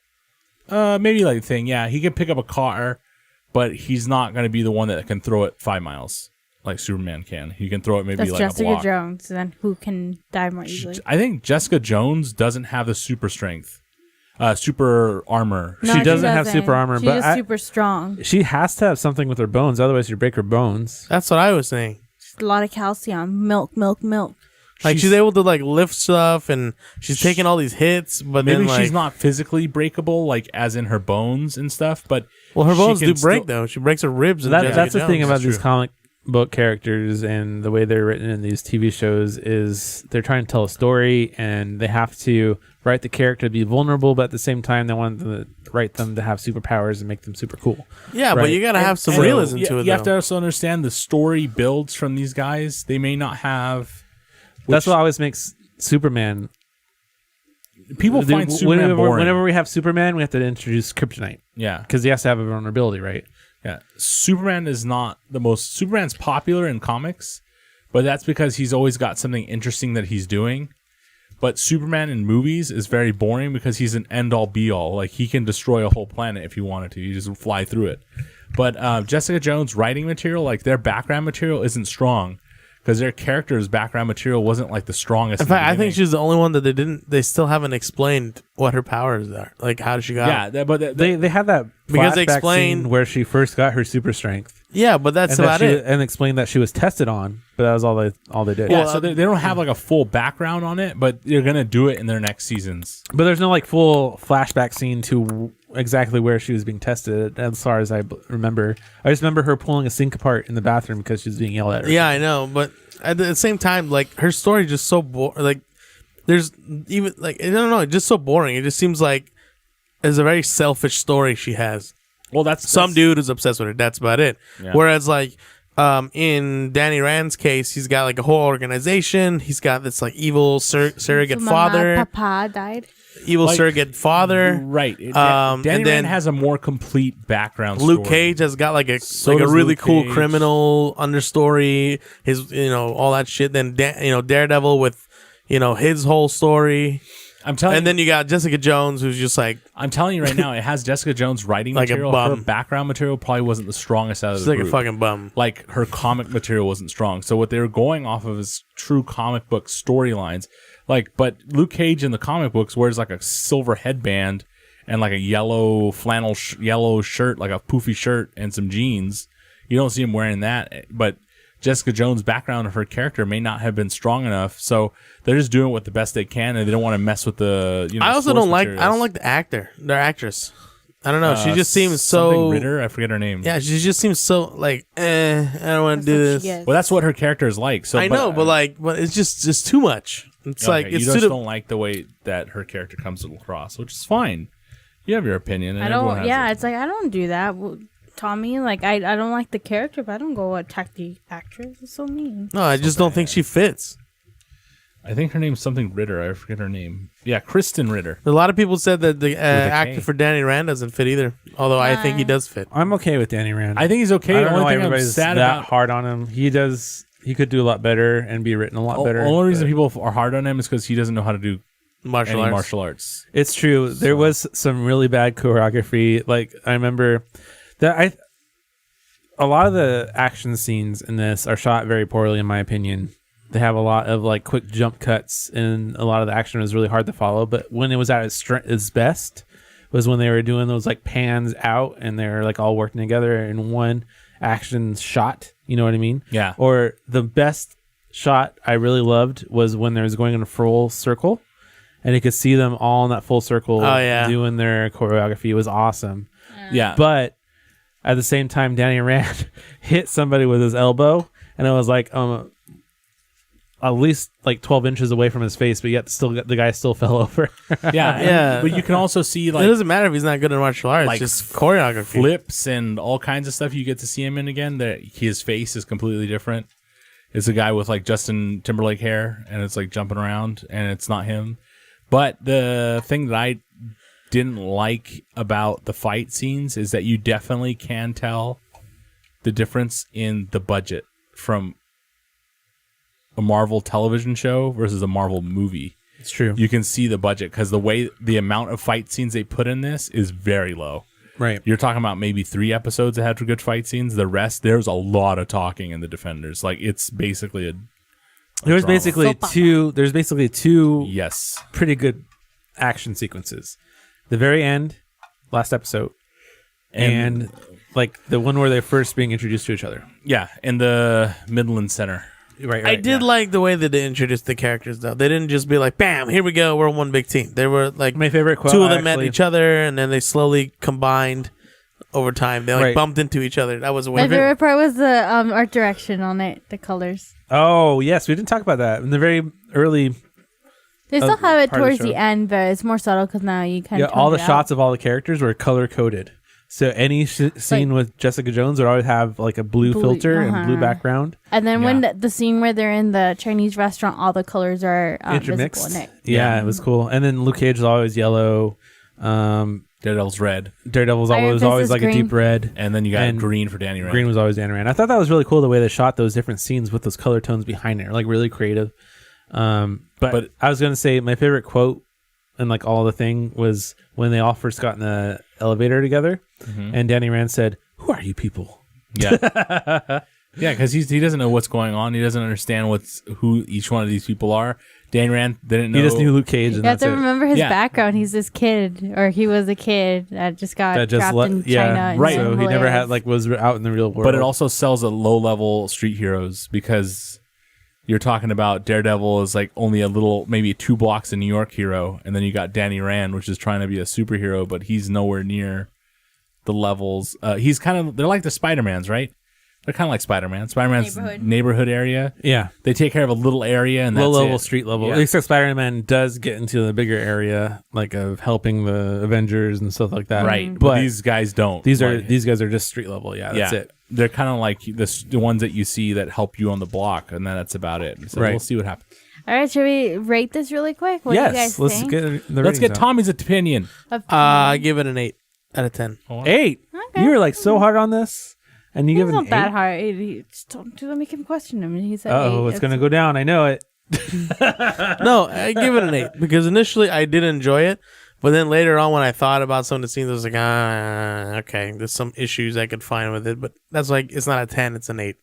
Speaker 2: maybe like the Thing. Yeah, he could pick up a car, but he's not going to be the one that can throw it 5 miles like Superman can. He can throw it maybe
Speaker 3: That's
Speaker 2: like
Speaker 3: Jessica
Speaker 2: a block.
Speaker 3: Jones. Then who can die more easily?
Speaker 2: I think Jessica Jones doesn't have the super strength, super armor.
Speaker 3: No,
Speaker 1: She doesn't have super armor,
Speaker 3: She's
Speaker 1: but
Speaker 3: just
Speaker 1: I-
Speaker 3: super strong.
Speaker 1: She has to have something with her bones, otherwise you break her bones.
Speaker 8: That's what I was saying.
Speaker 3: A lot of calcium. Milk.
Speaker 8: Like she's able to like lift stuff, and she's taking all these hits. But
Speaker 2: Maybe
Speaker 8: then like,
Speaker 2: she's not physically breakable, like as in her bones and stuff. But
Speaker 8: well, her
Speaker 2: she
Speaker 8: bones
Speaker 2: can
Speaker 8: do break
Speaker 2: still-
Speaker 8: though. She breaks her ribs. in
Speaker 1: That's
Speaker 8: Jessica
Speaker 1: the thing
Speaker 8: Jones.
Speaker 1: about these
Speaker 2: true.
Speaker 1: comic book characters and the way they're written in these TV shows is they're trying to tell a story, and they have to write the character to be vulnerable, but at the same time they want to write them to have superpowers and make them super cool.
Speaker 8: Yeah, but
Speaker 1: Right.
Speaker 8: you gotta have some
Speaker 2: And
Speaker 8: realism
Speaker 2: you,
Speaker 8: to it.
Speaker 2: You have to
Speaker 8: though.
Speaker 2: also understand the story builds from these guys. They may not have.
Speaker 1: That's
Speaker 2: which
Speaker 1: what always makes Superman.
Speaker 2: people find Superman boring.
Speaker 1: Whenever we have Superman, we have to introduce Kryptonite
Speaker 2: yeah,
Speaker 1: because he has to have a vulnerability, right?
Speaker 2: yeah. Superman is not the most. Superman's popular in comics, but that's because he's always got something interesting that he's doing. But Superman in movies is very boring because he's an end-all be-all. Like he can destroy a whole planet if he wanted to. You just fly through it. But Jessica Jones' writing material, like their background material, isn't strong because their character's background material wasn't like the strongest.
Speaker 8: In fact, I think she's the only one that they still haven't explained what her powers are. Like how she got.
Speaker 2: yeah. But
Speaker 1: They had that
Speaker 8: Because they
Speaker 1: flashback
Speaker 8: explained-
Speaker 1: scene where she first got her super strength.
Speaker 8: Yeah, but that's
Speaker 1: and
Speaker 8: about
Speaker 1: that she,
Speaker 8: it.
Speaker 1: and explained that she was tested on, but that was all they did.
Speaker 2: Yeah, so they don't have like a full background on it, but they're gonna do it in their next seasons.
Speaker 1: But there's no like full flashback scene to exactly where she was being tested. As far as I remember, I just remember her pulling a sink apart in the bathroom because she was being yelled at.
Speaker 8: Yeah, I know, but at the same time, like her story is just so like there's even like I don't know, it's just so boring. It just seems like it's a very selfish story she has.
Speaker 2: Well, that's
Speaker 8: Some dude is obsessed with her. That's about it.
Speaker 2: Yeah.
Speaker 8: Whereas like In Danny Rand's case, he's got like a whole organization. He's got this like evil surrogate father.
Speaker 3: Papa died.
Speaker 8: Evil surrogate father.
Speaker 2: Right.
Speaker 8: And
Speaker 2: Danny
Speaker 8: then
Speaker 2: Rand has a more complete background
Speaker 8: Luke
Speaker 2: story.
Speaker 8: Cage has got like a
Speaker 2: So
Speaker 8: like a
Speaker 2: does
Speaker 8: really
Speaker 2: Luke
Speaker 8: cool
Speaker 2: Cage.
Speaker 8: criminal understory. His all that shit. Then Daredevil with his whole story.
Speaker 2: I'm telling
Speaker 8: And then you got Jessica Jones, who's just like
Speaker 2: I'm telling you right now, it has Jessica Jones' writing
Speaker 8: Like a
Speaker 2: material.
Speaker 8: bum.
Speaker 2: Her background material probably wasn't the strongest out of
Speaker 8: she's
Speaker 2: the
Speaker 8: like
Speaker 2: group.
Speaker 8: a fucking bum.
Speaker 2: Like her comic material wasn't strong. So what they were going off of is true comic book storylines. But Luke Cage in the comic books wears like a silver headband and like a yellow flannel yellow shirt, like a poofy shirt and some jeans. You don't see him wearing that, but Jessica Jones' background of her character may not have been strong enough, so they're just doing what the best they can, and they don't want to mess with the.
Speaker 8: I also
Speaker 2: source
Speaker 8: don't like.
Speaker 2: materials.
Speaker 8: I don't like the actress. I don't know. She just seems
Speaker 2: something
Speaker 8: so.
Speaker 2: Ritter. I forget her name.
Speaker 8: Yeah, she just seems so like. I don't want to do
Speaker 3: That's what she
Speaker 8: this.
Speaker 3: gets.
Speaker 2: Well, that's what her character is like. So
Speaker 8: I know, but it's just too much. It's
Speaker 2: okay,
Speaker 8: like
Speaker 2: you
Speaker 8: it's
Speaker 2: just
Speaker 8: to the,
Speaker 2: don't like the way that her character comes across, which is fine. You have your opinion. And
Speaker 3: I
Speaker 2: everyone
Speaker 3: don't.
Speaker 2: has
Speaker 3: Yeah,
Speaker 2: it.
Speaker 3: it's like I don't do that. Well, Tommy, like I don't like the character, but I don't go attack the actress. It's so mean.
Speaker 8: No, I just don't think she fits.
Speaker 2: I think her name's something Ritter. I forget her name. Yeah, Kristen Ritter.
Speaker 8: A lot of people said that the
Speaker 2: a
Speaker 8: actor
Speaker 2: K.
Speaker 8: for Danny Rand doesn't fit either. Although I think he does fit.
Speaker 1: I'm okay with Danny Rand.
Speaker 2: I think he's okay.
Speaker 1: I
Speaker 2: The
Speaker 1: don't know
Speaker 2: only
Speaker 1: why
Speaker 2: thing I'm
Speaker 1: everybody's
Speaker 2: sad
Speaker 1: that
Speaker 2: about
Speaker 1: hard on him. He could do a lot better and be written a lot better.
Speaker 2: The only reason
Speaker 1: but-
Speaker 2: people are hard on him is because he doesn't know how to do
Speaker 8: Martial
Speaker 2: any
Speaker 8: arts.
Speaker 2: martial arts.
Speaker 1: It's true. There was some really bad choreography. Like I remember that a lot of the action scenes in this are shot very poorly, in my opinion. They have a lot of like quick jump cuts, and a lot of the action was really hard to follow. But when it was at its best, was when they were doing those like pans out, and they were like all working together in one action shot. You know what I mean?
Speaker 2: Yeah.
Speaker 1: Or the best shot I really loved was when they was going in a full circle, and you could see them all in that full circle doing their choreography. It was awesome.
Speaker 2: Yeah.
Speaker 1: But at the same time, Danny Rand hit somebody with his elbow, and it was like at least like 12 inches away from his face, but yet the guy still fell over.
Speaker 2: Yeah. But you can also see
Speaker 8: It
Speaker 2: like
Speaker 8: doesn't matter if he's not good at martial arts.
Speaker 2: like
Speaker 8: just choreography.
Speaker 2: flips and all kinds of stuff you get to see him in again. That his face is completely different. It's a guy with like Justin Timberlake hair, and it's like jumping around, and it's not him. But the thing that I didn't like about the fight scenes is that you definitely can tell the difference in the budget from a Marvel television show versus a Marvel movie.
Speaker 1: It's true.
Speaker 2: You can see the budget because the amount of fight scenes they put in this is very low.
Speaker 1: Right.
Speaker 2: You're talking about maybe 3 episodes that had good fight scenes. The rest, there's a lot of talking in the Defenders. Like it's basically a
Speaker 1: There's
Speaker 2: drama.
Speaker 1: basically two
Speaker 2: Yes.
Speaker 1: pretty good action sequences. The very end, last episode, and like the one where they're first being introduced to each other.
Speaker 2: Yeah, in the Midland Center.
Speaker 1: Right.
Speaker 8: I did like the way that they introduced the characters, though. They didn't just be like, "Bam, here we go, we're one big team." They were like,
Speaker 1: My favorite quote.
Speaker 8: two of them met each other, and then they slowly combined over time. They like
Speaker 1: Right.
Speaker 8: bumped into each other. That was
Speaker 3: My
Speaker 8: way.
Speaker 3: favorite part was the art direction on it, the colors.
Speaker 1: Oh yes, we didn't talk about that in the very early.
Speaker 3: They still have it
Speaker 1: part of the
Speaker 3: towards
Speaker 1: show.
Speaker 3: the end, but it's more subtle because now you kind
Speaker 1: Yeah,
Speaker 3: of
Speaker 1: all the shots of all the characters were color coded. So any scene with Jessica Jones would always have like a blue filter and blue background.
Speaker 3: And then
Speaker 2: Yeah.
Speaker 3: when the scene where they're in the Chinese restaurant, all the colors are
Speaker 1: Intermixed.
Speaker 3: visible in it.
Speaker 1: Yeah, it was cool. And then Luke Cage is always yellow.
Speaker 2: Daredevil's red.
Speaker 1: Daredevil's
Speaker 3: Iron
Speaker 1: always
Speaker 3: Fist
Speaker 1: always
Speaker 3: is
Speaker 1: like a
Speaker 3: green.
Speaker 1: deep red.
Speaker 2: And then you got
Speaker 1: And
Speaker 2: green for Danny Rand.
Speaker 1: Green was always Danny Rand. I thought that was really cool the way they shot those different scenes with those color tones behind it. Like really creative. But I was gonna say my favorite quote and like all the thing was when they all first got in the elevator together, and Danny Rand said, "Who are you people?"
Speaker 2: Yeah. Yeah, because he doesn't know what's going on. He doesn't understand who each one of these people are. Danny Rand didn't know.
Speaker 1: He just knew Luke Cage, and
Speaker 3: You have
Speaker 1: that's
Speaker 3: to
Speaker 1: it.
Speaker 3: remember his
Speaker 2: Yeah.
Speaker 3: background. He's this kid, or he was a kid that just got
Speaker 1: That just
Speaker 3: trapped in China. and
Speaker 2: right.
Speaker 1: So
Speaker 3: then
Speaker 1: he never
Speaker 3: lives.
Speaker 1: had like was out in the real world.
Speaker 2: But it also sells a low-level street heroes because you're talking about Daredevil is like only maybe 2 blocks in New York hero, and then you got Danny Rand, which is trying to be a superhero, but he's nowhere near the levels. They're like the Spider-Mans, right? They're kind of like Spider-Man. Spider-Man's
Speaker 3: Neighborhood.
Speaker 2: neighborhood area.
Speaker 1: Yeah.
Speaker 2: They take care of a little area and that's
Speaker 1: Low level,
Speaker 2: it.
Speaker 1: street level.
Speaker 2: Yeah.
Speaker 1: Except Spider-Man does get into the bigger area, like of helping the Avengers and stuff like that.
Speaker 2: Right.
Speaker 1: But
Speaker 2: these guys don't.
Speaker 1: these
Speaker 2: Like,
Speaker 1: guys are just street level. Yeah, that's it.
Speaker 2: They're kind of like the ones that you see that help you on the block, and then that's about it. So
Speaker 1: Right.
Speaker 2: we'll see what happens.
Speaker 3: All right, should we rate this really quick? What do you guys
Speaker 1: let's
Speaker 3: think?
Speaker 1: get the
Speaker 2: Let's get
Speaker 1: ratings out.
Speaker 2: Tommy's opinion.
Speaker 8: I give it an 8 out of 10.
Speaker 1: 8.
Speaker 3: Okay.
Speaker 1: You were like so hard on this, and you
Speaker 3: It's
Speaker 1: give it
Speaker 3: not
Speaker 1: an
Speaker 3: that
Speaker 1: 8.
Speaker 3: hard. Just don't make him question him. And he said,
Speaker 1: Oh, it's gonna go down. I know it.
Speaker 8: No, I give it an 8 because initially I did enjoy it, but then later on when I thought about some of the scenes, I was like, okay, there's some issues I could find with it, but that's like it's not a 10, it's an 8.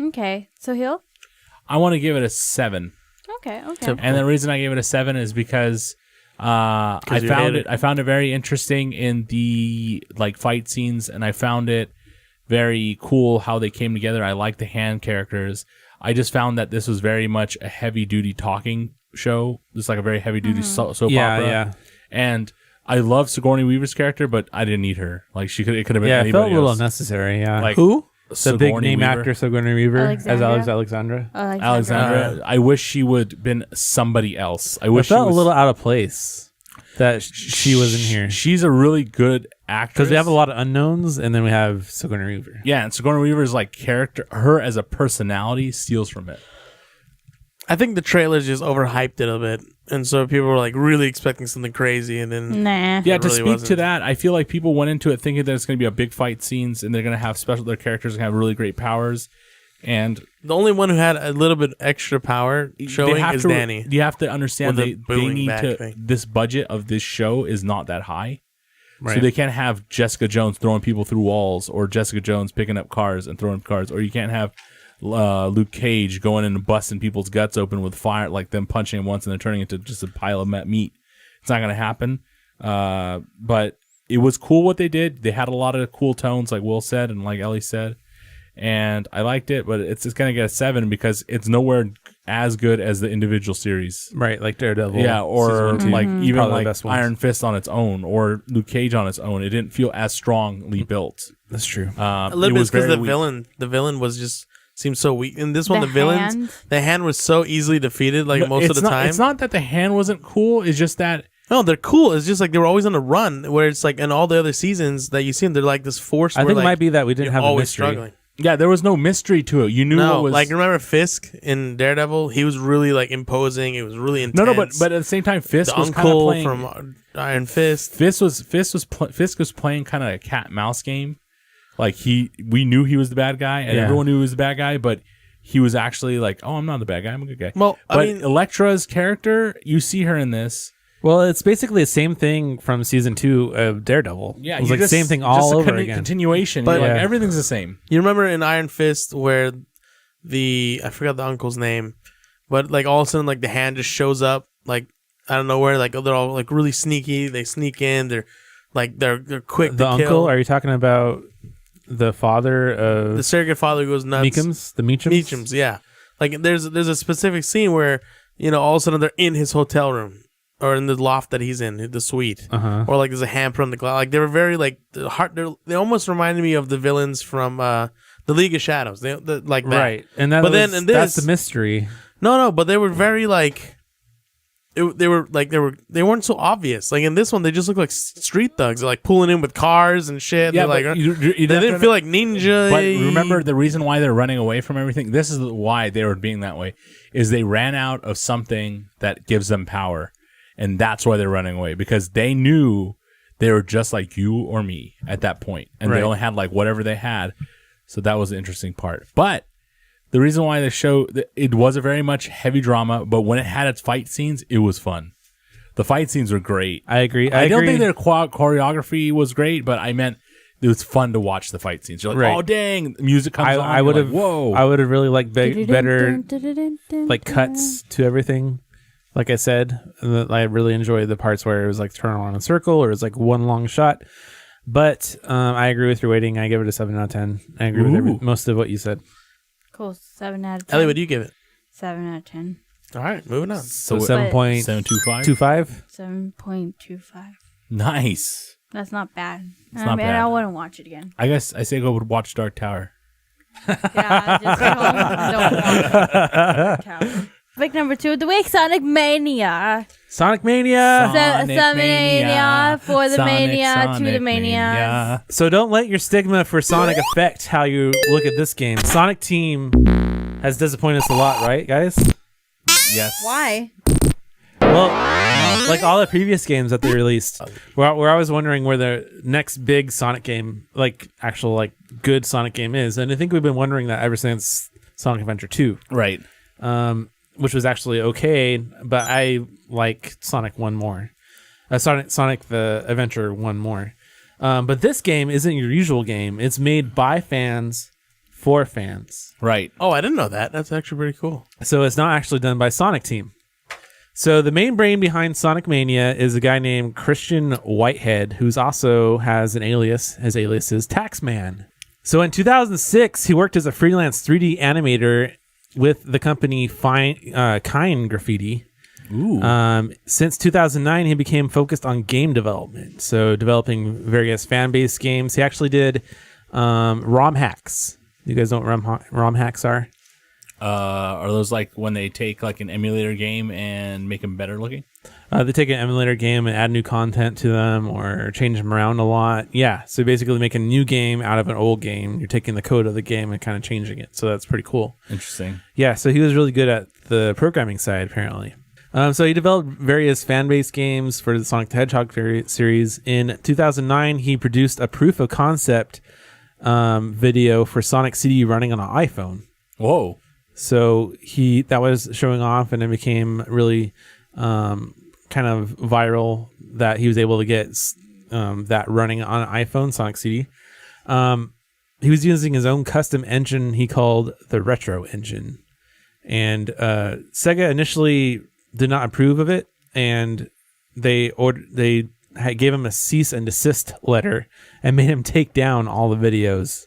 Speaker 3: Okay, so Hill.
Speaker 2: I want to give it a 7.
Speaker 3: Okay.
Speaker 2: And the reason I gave it a 7 is because I
Speaker 8: you
Speaker 2: found
Speaker 8: hate it?
Speaker 2: I found it very interesting in the like fight scenes, and I found it very cool how they came together. I like the hand characters. I just found that this was very much a heavy duty talking show. It's like a very heavy duty soap opera.
Speaker 1: Yeah.
Speaker 2: And I love Sigourney Weaver's character, but I didn't need her. Like it could have been
Speaker 1: Yeah, it
Speaker 2: anybody
Speaker 1: felt a little
Speaker 2: else.
Speaker 1: unnecessary. Yeah.
Speaker 2: Like
Speaker 8: Who?
Speaker 1: the big name actor Sigourney Weaver as
Speaker 3: Alexandra?
Speaker 1: Alexandra.
Speaker 2: Alexandra. I wish she would been somebody else. I wish
Speaker 1: It felt
Speaker 2: she was,
Speaker 1: a little out of place that she was in here
Speaker 2: She's a really good actress
Speaker 1: because we have a lot of unknowns, and then we have Sigourney Weaver.
Speaker 2: Yeah, and Sigourney Weaver's like character, her as a personality steals from it.
Speaker 8: I think the trailers just overhyped it a bit, and so people were like really expecting something crazy, and then
Speaker 3: Nah.
Speaker 2: Yeah,
Speaker 8: It
Speaker 2: to
Speaker 8: really
Speaker 2: speak to
Speaker 8: wasn't.
Speaker 2: that, I feel like people went into it thinking that it's going to be a big fight scenes, and they're going to have their characters are going to have really great powers, and
Speaker 8: the only one who had a little bit extra power showing
Speaker 2: they have
Speaker 8: is
Speaker 2: to,
Speaker 8: Danny.
Speaker 2: You have to understand
Speaker 8: With the
Speaker 2: they
Speaker 8: booing
Speaker 2: need
Speaker 8: back
Speaker 2: to.
Speaker 8: thing.
Speaker 2: This budget of this show is not that high.
Speaker 1: Right.
Speaker 2: So they can't have Jessica Jones throwing people through walls, or Jessica Jones picking up cars and throwing cars, or you can't have Luke Cage going in and busting people's guts open with fire, like them punching him once and they're turning into just a pile of meat. It's not going to happen. But it was cool what they did. They had a lot of cool tones, like Will said and like Ellie said, and I liked it. But it's going to get a 7 because it's nowhere as good as the individual series.
Speaker 1: Right, like Daredevil.
Speaker 2: Yeah, or
Speaker 1: season 2.
Speaker 2: like even
Speaker 1: Probably the
Speaker 2: like
Speaker 1: best ones.
Speaker 2: Iron Fist on its own, or Luke Cage on its own. It didn't feel as strongly built.
Speaker 1: That's true.
Speaker 8: A little bit because
Speaker 2: very weak.
Speaker 8: the villain was just seemed so weak. In this one,
Speaker 3: The
Speaker 8: the villains,
Speaker 3: hand?
Speaker 8: the hand was so easily defeated, like most of the time.
Speaker 2: It's not that the hand wasn't cool. It's just that
Speaker 8: No, they're cool. It's just like they were always on the run. Where it's like in all the other seasons that you see them, they're like this force.
Speaker 1: I
Speaker 8: where,
Speaker 1: think it
Speaker 8: like,
Speaker 1: might be that we didn't
Speaker 8: you're
Speaker 1: have a
Speaker 8: always
Speaker 1: mystery.
Speaker 8: struggling.
Speaker 2: yeah, there was no mystery to it. You knew
Speaker 8: No,
Speaker 2: what was
Speaker 8: like remember Fisk in Daredevil? He was really like imposing. It was really intense.
Speaker 2: no, but at the same time, Fisk
Speaker 8: the
Speaker 2: was kind of
Speaker 8: uncle
Speaker 2: playing.
Speaker 8: from Iron Fist.
Speaker 2: Fisk was playing kind of a cat mouse game. Like we knew he was the bad guy, and
Speaker 1: Yeah.
Speaker 2: everyone knew he was the bad guy, but he was actually like, "Oh, I'm not the bad guy. I'm a good guy."
Speaker 8: Well, I
Speaker 2: but
Speaker 8: mean-
Speaker 2: Elektra's character, you see her in this.
Speaker 1: Well, it's basically the same thing from season 2 of Daredevil.
Speaker 2: Yeah,
Speaker 1: it was
Speaker 2: you
Speaker 1: like
Speaker 2: just-
Speaker 1: the same thing
Speaker 2: just
Speaker 1: all
Speaker 2: a
Speaker 1: over again.
Speaker 2: Continuation,
Speaker 8: But-
Speaker 2: You're like,
Speaker 1: Yeah.
Speaker 2: everything's the same.
Speaker 8: You remember in Iron Fist where I forgot the uncle's name, but like all of a sudden like the hand just shows up like I don't know where, like they're all like really sneaky. They sneak in. They're quick.
Speaker 1: The
Speaker 8: to
Speaker 1: uncle?
Speaker 8: kill.
Speaker 1: Are you talking about the father of
Speaker 8: The surrogate father goes nuts.
Speaker 1: Meekums? The Meachums?
Speaker 8: Meachums, yeah. Like there's a specific scene where all of a sudden they're in his hotel room or in the loft that he's in, the suite,
Speaker 1: Uh-huh.
Speaker 8: or like there's a handprint on the glass. Like they were very like they almost reminded me of the villains from the League of Shadows. They like that.
Speaker 1: Right. And that
Speaker 8: But
Speaker 1: was,
Speaker 8: then in
Speaker 1: that's
Speaker 8: this-
Speaker 1: the mystery.
Speaker 8: No, but they were very like. They weren't so obvious. Like in this one, they just look like street thugs. They're like pulling in with cars and shit.
Speaker 2: Yeah,
Speaker 8: They're
Speaker 2: but
Speaker 8: like
Speaker 2: you
Speaker 8: they
Speaker 2: have
Speaker 8: didn't
Speaker 2: to-
Speaker 8: feel like ninja.
Speaker 2: But remember, the reason why they're running away from everything, this is why they were being that way, is they ran out of something that gives them power. And that's why they're running away, because they knew they were just like you or me at that point. And they
Speaker 1: Right.
Speaker 2: only had like whatever they had. So that was the interesting part. But the reason why the show, it was a very much heavy drama, but when it had its fight scenes, it was fun. The fight scenes were great.
Speaker 1: I agree.
Speaker 2: I don't think their choreography was great, but I meant it was fun to watch the fight scenes. You're like,
Speaker 1: Right.
Speaker 2: oh dang, the music comes on.
Speaker 1: I would
Speaker 2: you're
Speaker 1: have.
Speaker 2: like, whoa.
Speaker 1: I would have really liked better like cuts to everything. Like I said, I really enjoyed the parts where it was like turn around in a circle or it was like one long shot. But I agree with your rating. I give it a 7 out of 10. I agree with most of what you said.
Speaker 3: Cool. 7 out of 10.
Speaker 8: Ellie, what do you give it?
Speaker 3: 7 out of 10.
Speaker 8: All right, moving on.
Speaker 1: So
Speaker 2: So
Speaker 1: 7.25.
Speaker 2: 7.25.
Speaker 3: 7.25.
Speaker 2: Nice.
Speaker 3: That's not bad.
Speaker 2: It's not bad.
Speaker 3: I wouldn't watch it again.
Speaker 2: I guess I say go watch Dark Tower.
Speaker 3: Yeah, just don't count. Pick number 2 of the week, Sonic Mania.
Speaker 1: Sonic Mania.
Speaker 3: Sonic Mania for the Mania to the Mania.
Speaker 1: So don't let your stigma for Sonic affect how you look at this game. Sonic Team has disappointed us a lot, right, guys?
Speaker 2: Yes.
Speaker 3: Why?
Speaker 1: Well, like all the previous games that they released, where I was wondering where the next big Sonic game, like actual like good Sonic game is, and I think we've been wondering that ever since Sonic Adventure 2.
Speaker 2: Right.
Speaker 1: Which was actually okay, but I like Sonic 1 more. Sonic the Adventure 1 more. But this game isn't your usual game. It's made by fans for fans.
Speaker 2: Right.
Speaker 8: Oh, I didn't know that. That's actually pretty cool.
Speaker 1: So it's not actually done by Sonic Team. So the main brain behind Sonic Mania is a guy named Christian Whitehead, who's also has an alias. His alias is Taxman. So in 2006, he worked as a freelance 3D animator with the company Kind Graffiti.
Speaker 2: Ooh.
Speaker 1: Since 2009, he became focused on game development, so developing various fan-based games. He actually did ROM hacks. You guys know what ROM hacks are?
Speaker 2: Are those like when they take like an emulator game and make them better looking?
Speaker 1: They take an emulator game and add new content to them or change them around a lot. Yeah, so basically make a new game out of an old game. You're taking the code of the game and kind of changing it. So that's pretty cool.
Speaker 2: Interesting.
Speaker 1: Yeah, so he was really good at the programming side, apparently. So he developed various fan-based games for the Sonic the Hedgehog series. In 2009, he produced a proof of concept video for Sonic CD running on an iPhone.
Speaker 2: Whoa.
Speaker 1: So that was showing off, and it became really kind of viral that he was able to get that running on an iPhone, Sonic CD. He was using his own custom engine he called the Retro Engine. And Sega initially did not approve of it, and they gave him a cease and desist letter and made him take down all the videos.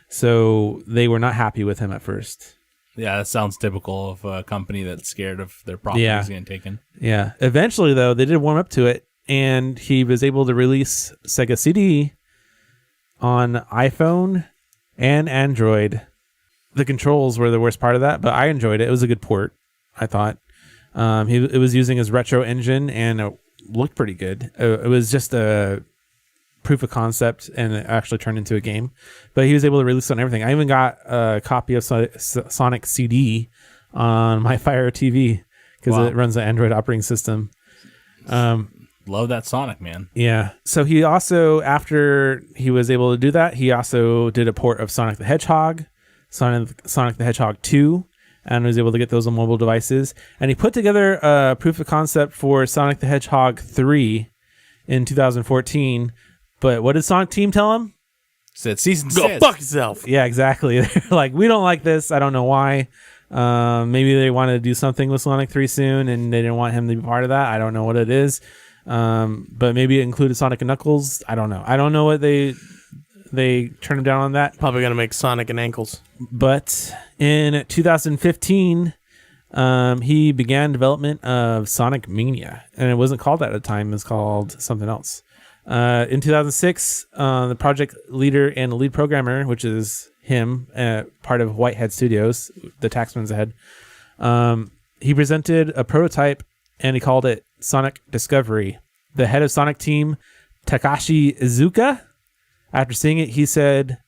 Speaker 1: So they were not happy with him at first.
Speaker 2: Yeah, that sounds typical of a company that's scared of their properties getting taken.
Speaker 1: Yeah. Eventually, though, they did warm up to it, and he was able to release Sega CD on iPhone and Android. The controls were the worst part of that, but I enjoyed it. It was a good port, I thought. It was using his retro engine, and it looked pretty good. It was just a proof of concept, and it actually turned into a game. But he was able to release it on everything. I even got a copy of Sonic CD on my Fire TV because it runs the Android operating system.
Speaker 2: Love that Sonic, man.
Speaker 1: Yeah. So he also, after he was able to do that, he also did a port of Sonic the Hedgehog, Sonic the Hedgehog 2, and was able to get those on mobile devices. And he put together a proof of concept for Sonic the Hedgehog 3 in 2014. But what did Sonic Team tell him?
Speaker 2: Said cease and
Speaker 8: Go
Speaker 2: desist.
Speaker 8: fuck yourself.
Speaker 1: Yeah, exactly. They're like, we don't like this. I don't know why. Maybe they wanted to do something with Sonic 3 soon, and they didn't want him to be part of that. I don't know what it is. But maybe it included Sonic and Knuckles. I don't know. I don't know what they turned him down on that.
Speaker 8: Probably gonna make Sonic and Ankles.
Speaker 1: But in 2015, he began development of Sonic Mania, and it wasn't called that at the time. It was called something else. In 2006, the project leader and lead programmer, which is him, part of Whitehead Studios, the Taxman's ahead, he presented a prototype, and he called it Sonic Discovery. The head of Sonic Team, Takashi Izuka, after seeing it, he said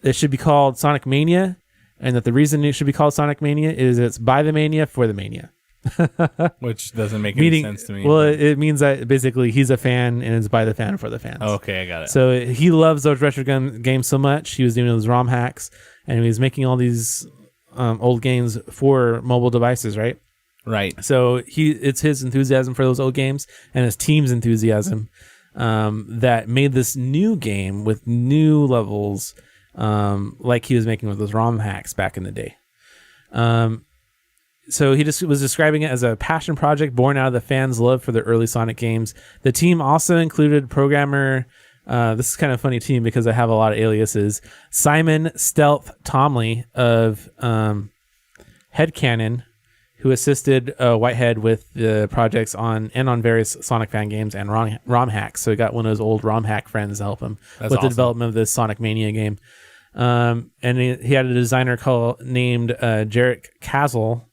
Speaker 1: it should be called Sonic Mania, and that the reason it should be called Sonic Mania is it's by the Mania for the Mania.
Speaker 2: Which doesn't make any sense to me.
Speaker 1: Well, it means that basically he's a fan and it's by the fan for the fans.
Speaker 2: Okay, I got it.
Speaker 1: So he loves those retro games so much. He was doing those ROM hacks, and he was making all these old games for mobile devices, right?
Speaker 2: Right.
Speaker 1: So it's his enthusiasm for those old games and his team's enthusiasm that made this new game with new levels, like he was making with those ROM hacks back in the day. So he just was describing it as a passion project born out of the fans' love for the early Sonic games. The team also included programmer, this is kind of a funny team because I have a lot of aliases, Simon Stealth Tomley of Headcanon, who assisted Whitehead with the projects on various Sonic fan games and ROM hacks. So he got one of those old ROM hack friends to help him with the development of this Sonic Mania game. And he had a designer named Jarek Kazel,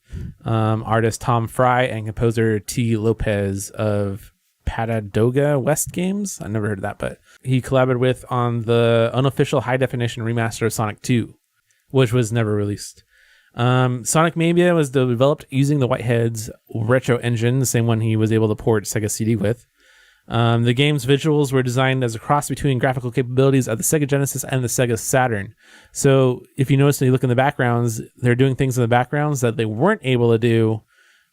Speaker 1: artist Tom Fry, and composer T. Lopez of Patadoga West Games. I never heard of that, but he collaborated with on the unofficial high definition remaster of Sonic 2, which was never released. Sonic Mania was developed using the Whitehead's retro engine, the same one he was able to port Sega CD with. The game's visuals were designed as a cross between graphical capabilities of the Sega Genesis and the Sega Saturn. So if you notice when you look in the backgrounds, they're doing things in the backgrounds that they weren't able to do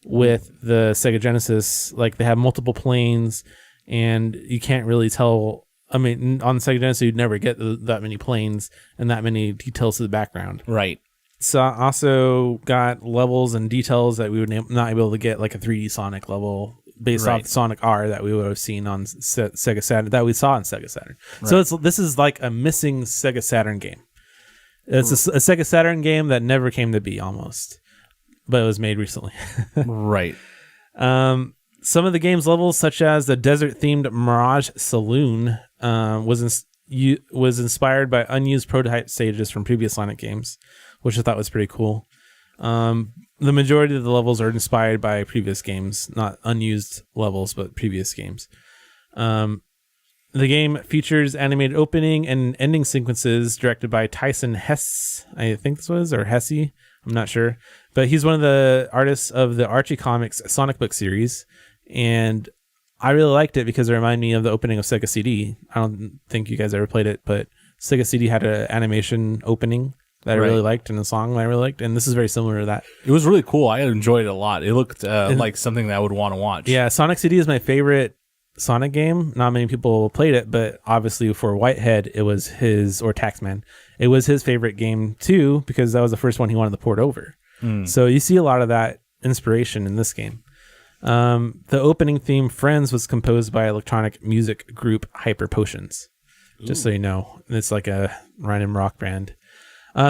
Speaker 1: with the Sega Genesis. Like they have multiple planes, and you can't really tell. I mean, on the Sega Genesis, you'd never get that many planes and that many details to the background.
Speaker 2: Right.
Speaker 1: So also got levels and details that we would not be able to get, like a 3D Sonic level based off Sonic R that we would have seen on Sega Saturn, that we saw on Sega Saturn. Right. So this is like a missing Sega Saturn game. It's a Sega Saturn game that never came to be, almost, but it was made recently.
Speaker 2: Right.
Speaker 1: Some of the game's levels, such as the desert-themed Mirage Saloon, was inspired by unused prototype stages from previous Sonic games, which I thought was pretty cool. The majority of the levels are inspired by previous games, not unused levels, but previous games. The game features animated opening and ending sequences directed by Tyson Hesse, I think this was, or Hesse, I'm not sure. But he's one of the artists of the Archie Comics Sonic Book series, and I really liked it because it reminded me of the opening of Sega CD. I don't think you guys ever played it, but Sega CD had an animation opening that I really liked, and a song that I really liked, and this is very similar to that.
Speaker 2: It was really cool. I enjoyed it a lot. It looked like something that I would want to watch.
Speaker 1: Yeah, Sonic CD is my favorite Sonic game. Not many people played it, but obviously for Whitehead, it was his, or Taxman, it was his favorite game too, because that was the first one he wanted to port over. So you see a lot of that inspiration in this game. The opening theme, Friends, was composed by electronic music group Hyper Potions. Just so you know, it's like a random rock band.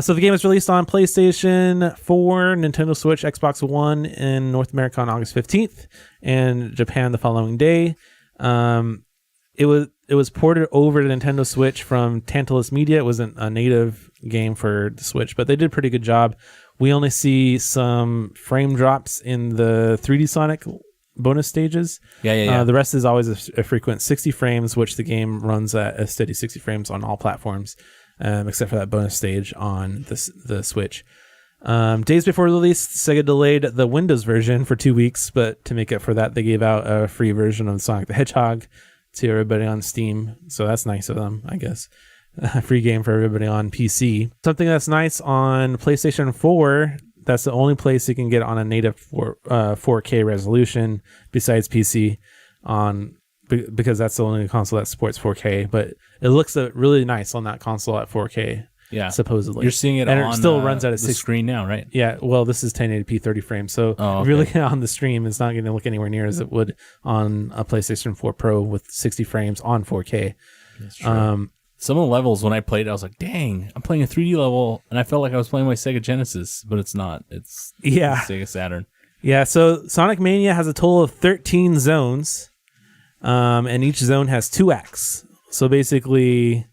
Speaker 1: So the game was released on PlayStation 4, Nintendo Switch, Xbox One in North America on August 15th, and Japan the following day. It was ported over to Nintendo Switch from Tantalus Media. It wasn't a native game for the Switch, but they did a pretty good job. We only see some frame drops in the 3D Sonic bonus stages.
Speaker 2: Yeah.
Speaker 1: The rest is always a frequent 60 frames, which the game runs at a steady 60 frames on all platforms. Except for that bonus stage on the Switch. Days before release, Sega delayed the Windows version for 2 weeks, but to make up for that, they gave out a free version of Sonic the Hedgehog to everybody on Steam. So that's nice of them, I guess. A free game for everybody on PC. Something that's nice on PlayStation 4, that's the only place you can get on a native 4K resolution besides PC, because that's the only console that supports 4K, but it looks really nice on that console at 4K.
Speaker 2: Yeah,
Speaker 1: supposedly
Speaker 2: you're seeing it
Speaker 1: and
Speaker 2: on
Speaker 1: it still runs at a
Speaker 2: the screen now, right?
Speaker 1: Yeah, well, this is 1080p 30 frames, so if you're looking on the stream, it's not going to look anywhere near as it would on a PlayStation 4 Pro with 60 frames on 4K.
Speaker 2: That's true. Some of the levels when I played, I was like, "Dang, I'm playing a 3D level," and I felt like I was playing my Sega Genesis, but it's not. It's Sega Saturn.
Speaker 1: Yeah, so Sonic Mania has a total of 13 zones. And each zone has 2 acts. So basically,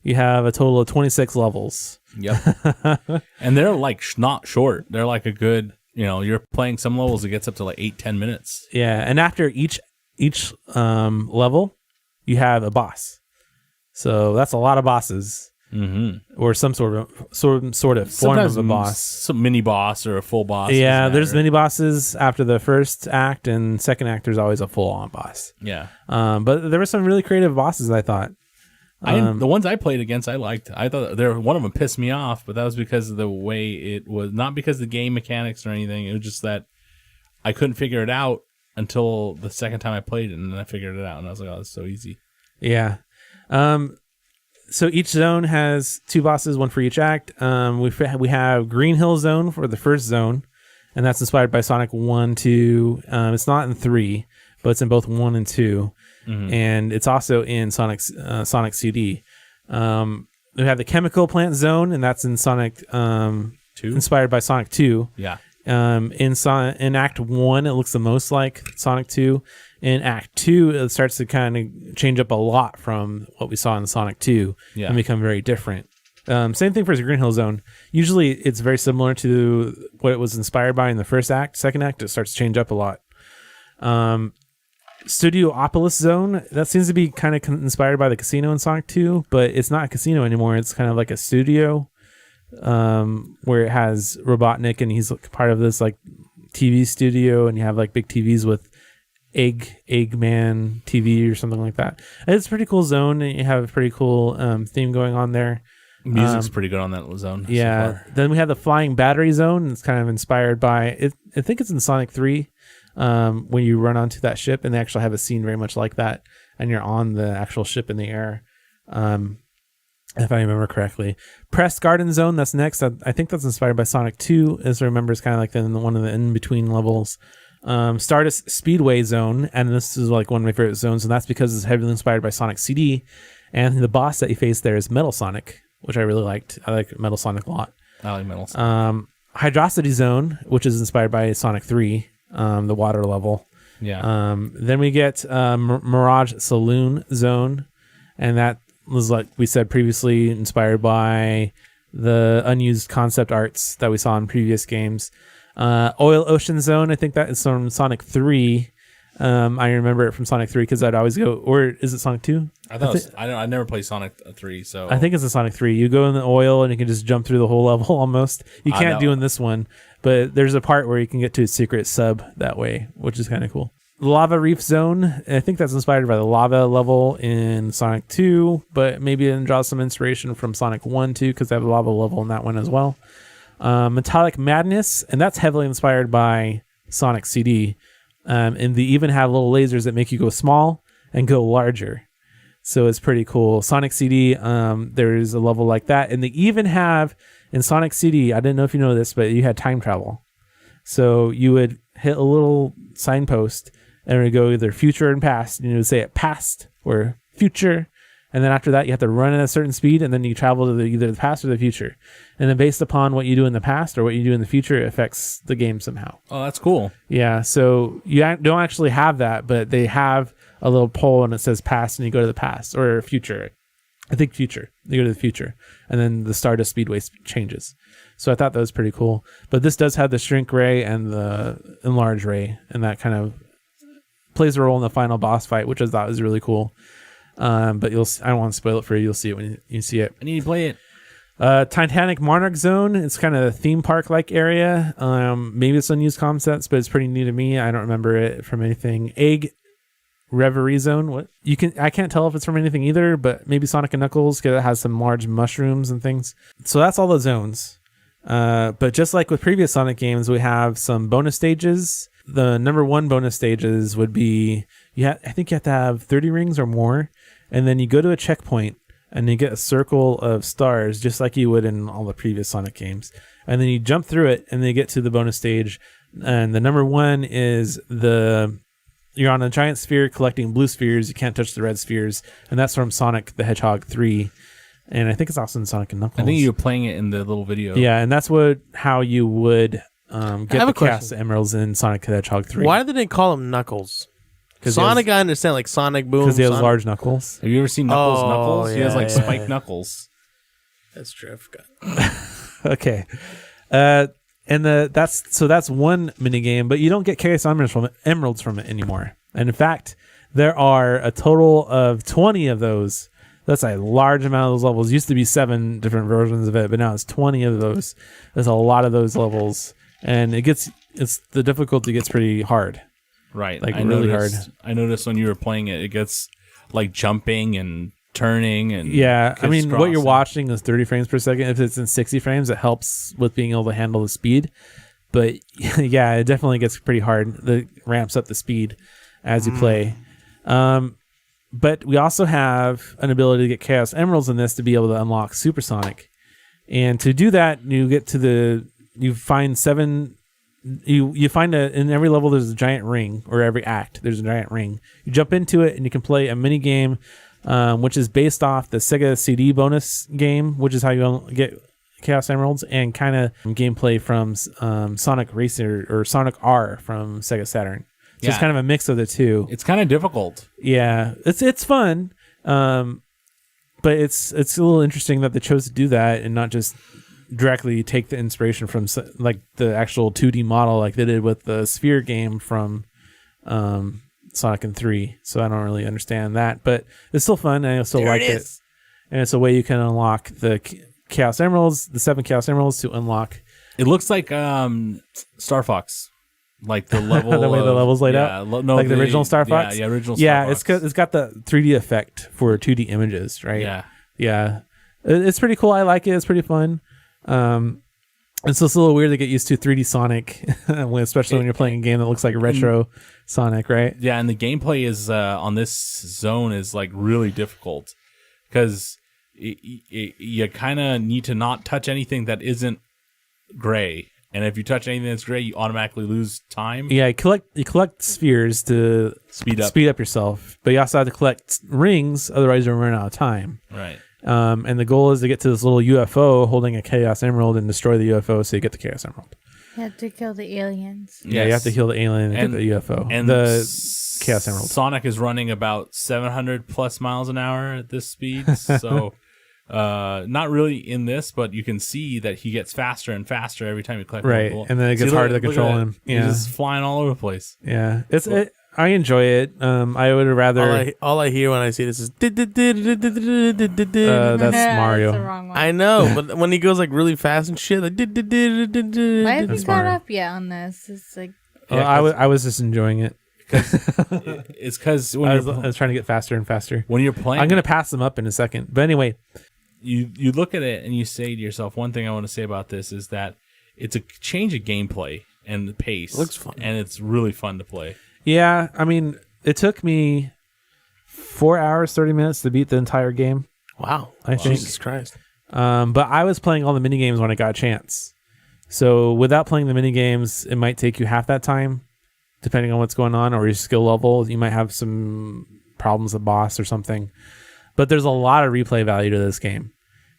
Speaker 1: you have a total of 26 levels.
Speaker 2: Yep. And they're like not short. They're like a good, you're playing some levels, it gets up to like 8-10 minutes.
Speaker 1: Yeah. And after each level, you have a boss. So that's a lot of bosses. Mm-hmm. Or some sort of form of a boss.
Speaker 2: Some mini boss or a full boss.
Speaker 1: Yeah, there's mini bosses after the first act, and second act there's always a full on boss.
Speaker 2: Yeah.
Speaker 1: But there were some really creative bosses, I thought.
Speaker 2: The ones I played against, I liked. I thought one of them pissed me off, but that was because of the way it was, not because of the game mechanics or anything. It was just that I couldn't figure it out until the second time I played it, and then I figured it out, and I was like, "Oh, it's so easy."
Speaker 1: Yeah. So each zone has 2 bosses, one for each act. We have Green Hill Zone for the first zone, and that's inspired by Sonic 1, 2. It's not in 3, but it's in both 1 and 2. Mm-hmm. And it's also in Sonic CD. We have the Chemical Plant Zone, and that's in Sonic 2, inspired by Sonic 2.
Speaker 2: Yeah.
Speaker 1: In Act 1, it looks the most like Sonic 2. In Act 2, it starts to kind of change up a lot from what we saw in Sonic 2 and become very different. Same thing for Green Hill Zone. Usually it's very similar to what it was inspired by in the first act. Second act, it starts to change up a lot. Studiopolis Zone, that seems to be kind of inspired by the casino in Sonic 2, but it's not a casino anymore. It's kind of like a studio where it has Robotnik, and he's part of this like TV studio, and you have like big TVs with Eggman TV or something like that. And it's a pretty cool zone, and you have a pretty cool theme going on there.
Speaker 2: Music's pretty good on that zone.
Speaker 1: Yeah.
Speaker 2: So far.
Speaker 1: Then we have the Flying Battery Zone. It's kind of inspired by it. I think it's in Sonic 3 when you run onto that ship, and they actually have a scene very much like that, and you're on the actual ship in the air. If I remember correctly. Press Garden Zone, that's next. I think that's inspired by Sonic 2, as I remember. It's kind of like one of the in-between levels. Stardust Speedway Zone, and this is like one of my favorite zones, and that's because it's heavily inspired by Sonic CD, and the boss that you face there is Metal Sonic, which I really liked. I like Metal Sonic a lot.
Speaker 2: I like Metal Sonic.
Speaker 1: Hydrocity Zone, which is inspired by Sonic 3, the water level.
Speaker 2: Yeah.
Speaker 1: Then we get Mirage Saloon Zone, and that was, like we said previously, inspired by the unused concept arts that we saw in previous games. Oil Ocean Zone, I think that is from Sonic 3. I remember it from Sonic 3 because I'd always go, or is it Sonic 2?
Speaker 2: I never played Sonic 3, so
Speaker 1: I think it's a Sonic 3. You go in the oil and you can just jump through the whole level almost. You can't do in this one, but there's a part where you can get to a secret sub that way, which is kind of cool. Lava Reef Zone, I think that's inspired by the lava level in Sonic 2, but maybe it draws some inspiration from Sonic 1 too, because they have a lava level in that one as well. Metallic Madness, and that's heavily inspired by Sonic CD, and they even have little lasers that make you go small and go larger, so it's pretty cool. Sonic CD, there's a level like that, and they even have in Sonic CD, I didn't know if you know this, but you had time travel, so you would hit a little signpost and it would go either future and past, and you would say it past or future. And then after that, you have to run at a certain speed, and then you travel to either the past or the future. And then based upon what you do in the past or what you do in the future, it affects the game somehow.
Speaker 2: Oh, that's cool.
Speaker 1: Yeah, so you don't actually have that, but they have a little pole, and it says past, and you go to the past, or future. I think future. You go to the future. And then the Stardust Speedway changes. So I thought that was pretty cool. But this does have the shrink ray and the enlarge ray, and that kind of plays a role in the final boss fight, which I thought was really cool. But I don't want to spoil it for you. You'll see it when you see it.
Speaker 2: I need to play it.
Speaker 1: Titanic Monarch Zone. It's kind of a theme park like area. Maybe it's unused concepts, but it's pretty new to me. I don't remember it from anything. Egg Reverie Zone. I can't tell if it's from anything either, but maybe Sonic and Knuckles, because it has some large mushrooms and things. So that's all the zones. But just like with previous Sonic games, we have some bonus stages. The number one bonus stages would be I think you have to have 30 rings or more, and then you go to a checkpoint and you get a circle of stars just like you would in all the previous Sonic games, and then you jump through it and then you get to the bonus stage. And the number one is you're on a giant sphere collecting blue spheres. You can't touch the red spheres, and that's from Sonic the Hedgehog 3, and I think it's also in Sonic and Knuckles.
Speaker 2: I think you were playing it in the little video.
Speaker 1: Yeah, and that's how you would get the Chaos Emeralds in Sonic the Hedgehog 3.
Speaker 8: Why did they call him Knuckles? Sonic, I understand, like Sonic Boom.
Speaker 1: Because he has large knuckles.
Speaker 2: Have you ever seen Knuckles?
Speaker 8: Yeah,
Speaker 2: he has like spiked knuckles.
Speaker 8: That's true. I forgot.
Speaker 1: Okay. And that's one mini game, but you don't get Chaos Emeralds from it anymore. And in fact, there are a total of 20 of those. That's a large amount of those levels. Used to be 7 different versions of it, but now it's 20 of those. There's a lot of those levels, and the difficulty gets pretty hard.
Speaker 2: Right.
Speaker 1: Like really hard.
Speaker 2: I noticed when you were playing it, it gets like jumping and turning and
Speaker 1: yeah. I mean, what you're watching is 30 frames per second. If it's in 60 frames, it helps with being able to handle the speed. But yeah, it definitely gets pretty hard. It ramps up the speed as you play. But we also have an ability to get Chaos Emeralds in this to be able to unlock Supersonic. And to do that, you find 7. You find in every level there's a giant ring, or every act there's a giant ring. You jump into it and you can play a mini game, which is based off the Sega CD bonus game, which is how you get Chaos Emeralds, and kind of gameplay from Sonic Racer or Sonic R from Sega Saturn. So it's kind of a mix of the two.
Speaker 2: It's kind of difficult.
Speaker 1: Yeah, it's fun. but it's a little interesting that they chose to do that and not just directly take the inspiration from like the actual 2D model like they did with the Sphere game from Sonic and 3. So I don't really understand that, but it's still fun and I still like it. And it's a way you can unlock the Chaos Emeralds, the 7 Chaos Emeralds to unlock.
Speaker 2: It looks like Star Fox. Like the level,
Speaker 1: the way the level's laid out, like the original Star Fox.
Speaker 2: Yeah, original. Star Fox.
Speaker 1: It's got the 3D effect for 2D images, right? Yeah. It's pretty cool. I like it. It's pretty fun. It's just a little weird to get used to 3D Sonic, especially when you're playing a game that looks like a retro Sonic, right?
Speaker 2: Yeah, and the gameplay is on this zone is like really difficult because you kind of need to not touch anything that isn't gray. And if you touch anything that's gray, you automatically lose time.
Speaker 1: Yeah, you collect spheres to speed up yourself, but you also have to collect rings, otherwise you'll run out of time.
Speaker 2: Right.
Speaker 1: And the goal is to get to this little UFO holding a Chaos Emerald and destroy the UFO so you get the Chaos Emerald.
Speaker 3: You have to kill the aliens.
Speaker 1: Yeah, you have to kill the alien and get the UFO.
Speaker 2: And
Speaker 1: the Chaos Emerald.
Speaker 2: Sonic is running about 700 plus miles an hour at this speed, so... not really in this, but you can see that he gets faster and faster every time you collect.
Speaker 1: Right, and then it gets harder to control him. Yeah,
Speaker 2: he's just flying all over the place.
Speaker 1: Yeah, I enjoy it. I would rather.
Speaker 8: All I hear when I see this is.
Speaker 1: That's Mario.
Speaker 3: That's the wrong one.
Speaker 8: I know, but when he goes like really fast and shit, like.
Speaker 3: Why have you got
Speaker 1: Mario.
Speaker 3: up yet on this? It's like.
Speaker 1: I was just enjoying it.
Speaker 2: It's because
Speaker 1: I was trying to get faster and faster.
Speaker 2: When you're playing,
Speaker 1: I'm gonna pass them up in a second. But anyway.
Speaker 2: You look at it and you say to yourself, one thing I want to say about this is that it's a change of gameplay and the pace.
Speaker 8: It looks fun.
Speaker 2: And it's really fun to play.
Speaker 1: Yeah, I mean, it took me 4 hours, 30 minutes to beat the entire game.
Speaker 8: Wow.
Speaker 1: I think.
Speaker 8: Jesus Christ.
Speaker 1: But I was playing all the mini games when I got a chance. So without playing the mini games, it might take you half that time, depending on what's going on or your skill level. You might have some problems with boss or something. But there's a lot of replay value to this game.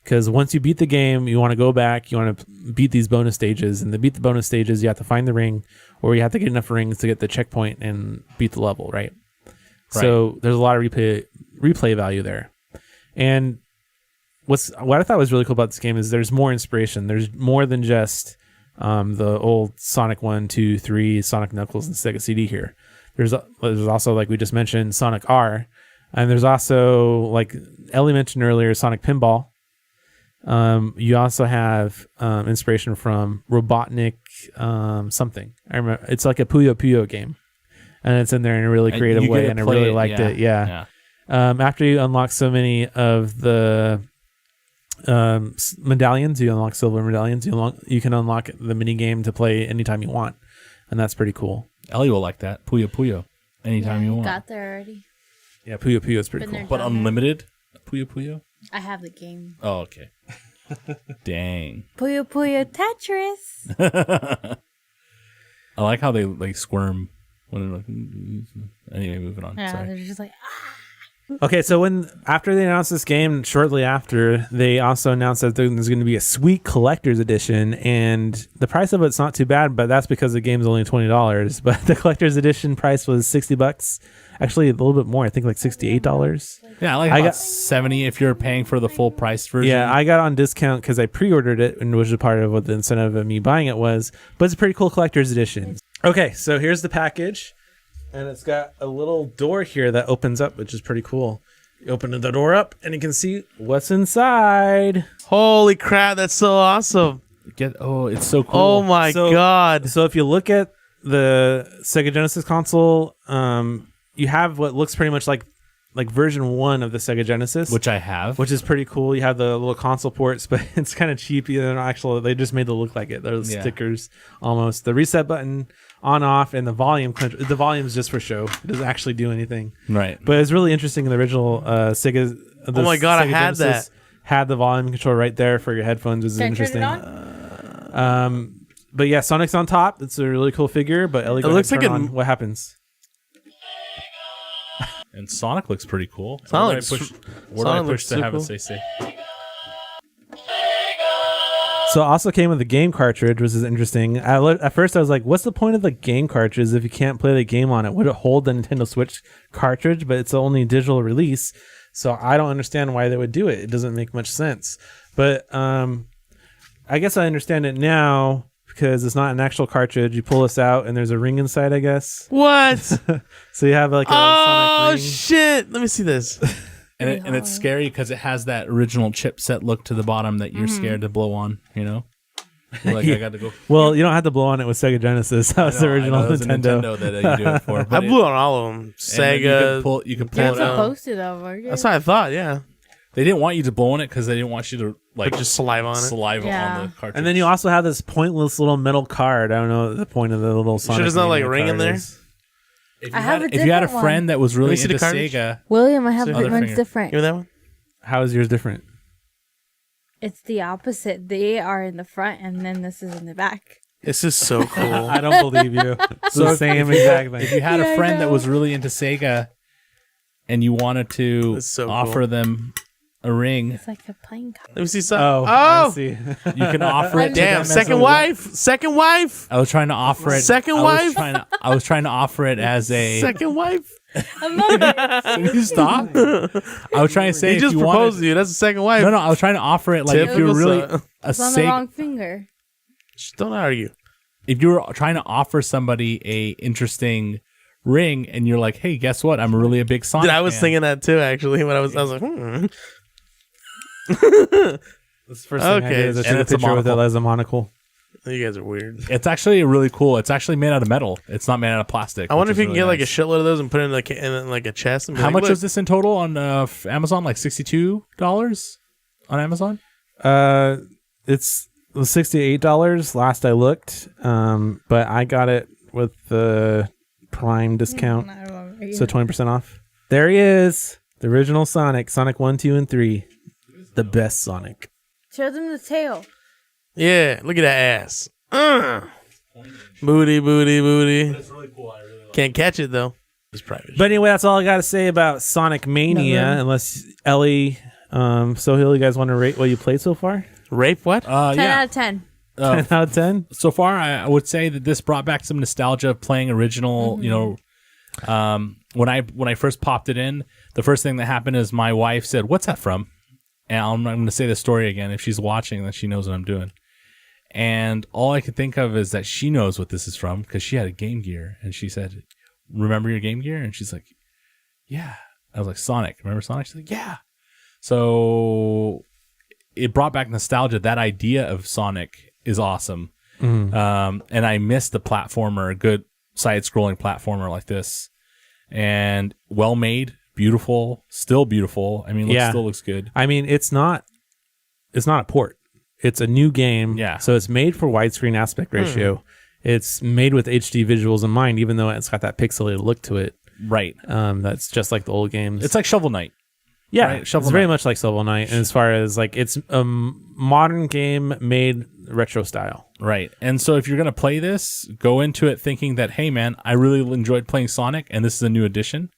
Speaker 1: Because once you beat the game, you want to go back, you want to beat these bonus stages. And to beat the bonus stages, you have to find the ring, or you have to get enough rings to get the checkpoint and beat the level, right? So there's a lot of replay value there. And what I thought was really cool about this game is there's more inspiration. There's more than just the old Sonic 1, 2, 3, Sonic Knuckles, and Sega CD here. There's also, like we just mentioned, Sonic R. And there's also, like Ellie mentioned earlier, Sonic Pinball. You also have inspiration from Robotnik something. I remember it's like a Puyo Puyo game, and it's in there in a really creative way, and I really liked it. Yeah. After you unlock so many of the medallions, you unlock silver medallions. You can unlock the mini game to play anytime you want, and that's pretty cool.
Speaker 2: Ellie will like that Puyo Puyo anytime you want.
Speaker 3: Got there already.
Speaker 1: Yeah, Puyo Puyo is pretty cool.
Speaker 2: But unlimited Puyo Puyo.
Speaker 3: I have the game.
Speaker 2: Oh, okay. Dang.
Speaker 3: Puyo Puyo Tetris.
Speaker 2: I like how they like squirm when they're like. Anyway, moving on.
Speaker 3: Yeah,
Speaker 2: Sorry.
Speaker 3: they're just like.
Speaker 1: Okay, so after they announced this game, shortly after, they also announced that there's going to be a sweet collector's edition, and the price of it's not too bad, but that's because the game's only $20. But the collector's edition price was $60. Actually, a little bit more. I think like $68.
Speaker 2: Yeah, I got 70 if you're paying for the full price version.
Speaker 1: Yeah, I got on discount because I pre-ordered it, and which was part of what the incentive of me buying it was. But it's a pretty cool collector's edition. Okay, so here's the package. And it's got a little door here that opens up, which is pretty cool. You open the door up, and you can see what's inside.
Speaker 8: Holy crap, that's so awesome.
Speaker 2: It's so cool.
Speaker 8: Oh my God.
Speaker 1: So if you look at the Sega Genesis console, you have what looks pretty much like version 1 of the Sega Genesis.
Speaker 2: Which I have.
Speaker 1: Which is pretty cool. You have the little console ports, but it's kind of cheap. They just made it look like it. Those stickers almost. The reset button on off and the volume is just for show. It doesn't actually do anything.
Speaker 2: Right.
Speaker 1: But it's really interesting in the original Sega.
Speaker 8: Oh my God,
Speaker 1: Sega
Speaker 8: I had
Speaker 1: Genesis
Speaker 8: that.
Speaker 1: Had the volume control right there for your headphones, which is interesting. But yeah, Sonic's on top. It's a really cool figure, but Ellie,
Speaker 8: it looks like
Speaker 1: what happens?
Speaker 2: And Sonic looks pretty cool.
Speaker 8: Sonic
Speaker 2: What do I push to have it say?
Speaker 1: So it also came with a game cartridge, which is interesting. At first, I was like, what's the point of the game cartridge if you can't play the game on it? Would it hold the Nintendo Switch cartridge? But it's only a digital release. So I don't understand why they would do it. It doesn't make much sense. But I guess I understand it now because it's not an actual cartridge. You pull this out and there's a ring inside, I guess.
Speaker 8: What?
Speaker 1: So you have like a
Speaker 8: Oh
Speaker 1: Sonic ring.
Speaker 8: shit! Let me see this.
Speaker 2: And it's scary because it has that original chipset look to the bottom that you're scared to blow on. You know, you're like I got to go.
Speaker 1: Well, you don't have to blow on it with Sega Genesis. That was the original
Speaker 2: It was a
Speaker 1: Nintendo.
Speaker 2: Nintendo that you do it for.
Speaker 8: I
Speaker 2: But
Speaker 8: blew on all of them. Sega.
Speaker 2: You can pull
Speaker 3: You're
Speaker 2: it out.
Speaker 3: supposed to though, aren't you?
Speaker 8: That's what I thought. Yeah,
Speaker 2: They didn't want you to blow on it because they didn't want you to like
Speaker 8: but just saliva on it.
Speaker 2: saliva
Speaker 3: Yeah.
Speaker 2: on the cartridge.
Speaker 1: And then you also have this pointless little metal card. I don't know what the point of the little Sonic.
Speaker 8: there's not, like,
Speaker 1: Mania
Speaker 8: a ring in
Speaker 1: card
Speaker 8: there?
Speaker 1: is.
Speaker 3: I have a
Speaker 2: if you had a
Speaker 3: different
Speaker 2: friend
Speaker 3: one.
Speaker 2: that was really
Speaker 8: me see the
Speaker 2: into
Speaker 8: cartridge.
Speaker 2: Sega,
Speaker 3: William, I have
Speaker 2: Other
Speaker 3: mine's
Speaker 2: finger.
Speaker 3: different.
Speaker 8: Give me that one.
Speaker 1: How is yours different?
Speaker 3: It's the opposite. They are in the front, and then this is in the back.
Speaker 8: This is so cool.
Speaker 1: I don't believe you. It's the same exact
Speaker 2: if
Speaker 1: thing.
Speaker 2: you had
Speaker 3: Yeah,
Speaker 2: a
Speaker 3: I
Speaker 2: friend that
Speaker 3: know.
Speaker 2: was really into Sega, and you wanted to
Speaker 8: That's so
Speaker 2: offer
Speaker 8: cool.
Speaker 2: them a ring,
Speaker 3: It's like a playing card.
Speaker 8: Let me see some.
Speaker 1: Oh, I
Speaker 8: Oh,
Speaker 1: see.
Speaker 2: you can offer it. to them
Speaker 8: damn!
Speaker 2: as
Speaker 8: Second
Speaker 2: a-
Speaker 8: wife. Second wife.
Speaker 2: I was trying to offer it.
Speaker 8: Second
Speaker 2: I was
Speaker 8: wife?
Speaker 2: I was trying to offer it as a.
Speaker 8: Second wife.
Speaker 2: Can you stop? I was trying to say
Speaker 8: He
Speaker 2: if
Speaker 8: just
Speaker 2: you
Speaker 8: proposed
Speaker 2: wanted,
Speaker 8: to you. That's the second wife.
Speaker 2: No, I was trying to offer it like if
Speaker 8: Typical
Speaker 2: you're really
Speaker 8: son.
Speaker 2: a
Speaker 3: It's on the
Speaker 2: Sega.
Speaker 3: wrong finger.
Speaker 8: Just don't argue.
Speaker 2: If you were trying to offer somebody a interesting ring, and you're like, hey, guess what? I'm really a big Sonic.
Speaker 8: Dude, I was
Speaker 2: fan.
Speaker 8: thinking that too. Actually, when I was like,
Speaker 1: That's the first thing I
Speaker 8: Okay,
Speaker 1: did is I
Speaker 2: and
Speaker 1: took a
Speaker 2: it's a
Speaker 1: picture with it
Speaker 2: monocle.
Speaker 1: as a monocle.
Speaker 8: you guys are weird.
Speaker 2: It's actually really cool. It's actually made out of metal. It's not made out of plastic.
Speaker 8: I wonder if
Speaker 2: which
Speaker 8: you
Speaker 2: is
Speaker 8: can get
Speaker 2: really
Speaker 8: like a
Speaker 2: nice.
Speaker 8: shitload of those and put it in like a chest. And be
Speaker 2: How
Speaker 8: like,
Speaker 2: much
Speaker 8: look.
Speaker 2: was this in total on Amazon? Like $62 on Amazon.
Speaker 1: It was $68 last I looked, but I got it with the Prime discount,
Speaker 3: I don't remember.
Speaker 1: so 20% off. There he is, the original Sonic 1, 2, and 3, the best Sonic.
Speaker 3: Show them the tail.
Speaker 8: Yeah, look at that ass. Booty, booty, booty.
Speaker 2: It's really cool. I really like
Speaker 8: Can't catch it though. It's private.
Speaker 1: But anyway, that's all I got to say about Sonic Mania.
Speaker 3: No, no.
Speaker 1: Unless Ellie, Sohail, you guys want to rate what you played so far?
Speaker 8: Rape what?
Speaker 3: 10 out
Speaker 2: yeah.
Speaker 3: of 10.
Speaker 1: 10 out of 10.
Speaker 2: So far, I would say that this brought back some nostalgia of playing original. You know, when I first popped it in, the first thing that happened is my wife said, "What's that from?" And I'm not going to say the story again. If she's watching, then she knows what I'm doing. And all I could think of is that she knows what this is from because she had a Game Gear, and she said, "Remember your Game Gear?" And she's like, "Yeah." I was like, "Sonic, remember Sonic?" She's like, "Yeah." So it brought back nostalgia. That idea of Sonic is awesome. And I miss the platformer, a good side-scrolling platformer like this. And well-made, beautiful, still beautiful. I mean,
Speaker 1: Yeah.
Speaker 2: still looks good.
Speaker 1: I mean, it's not a port. It's a new game.
Speaker 2: Yeah.
Speaker 1: So it's made for widescreen aspect ratio. It's made with HD visuals in mind, even though it's got that pixelated look to it.
Speaker 2: Right.
Speaker 1: That's just like the old games.
Speaker 2: It's like Shovel Knight.
Speaker 1: yeah,
Speaker 2: right, Shovel
Speaker 1: it's very
Speaker 2: Knight.
Speaker 1: much like Shovel Knight, and as far as like it's a modern game made retro style.
Speaker 2: Right. And so if you're going to play this, go into it thinking that, hey, man, I really enjoyed playing Sonic, and this is a new edition.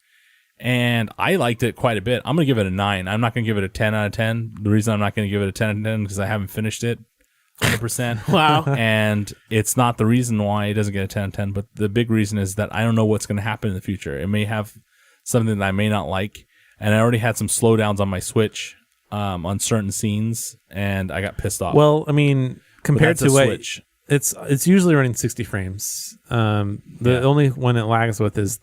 Speaker 2: And I liked it quite a bit. I'm going to give it a 9. I'm not going to give it a 10 out of 10. The reason I'm not going to give it a 10 out of 10 is because I haven't finished it 100%.
Speaker 8: Wow.
Speaker 2: And it's not the reason why it doesn't get a 10 out of 10, but the big reason is that I don't know what's going to happen in the future. It may have something that I may not like. And I already had some slowdowns on my Switch on certain scenes, and I got pissed off.
Speaker 1: Well, I mean, compared
Speaker 2: that's
Speaker 1: to
Speaker 2: a
Speaker 1: what
Speaker 2: Switch.
Speaker 1: it's usually running 60 frames. The only one it lags with is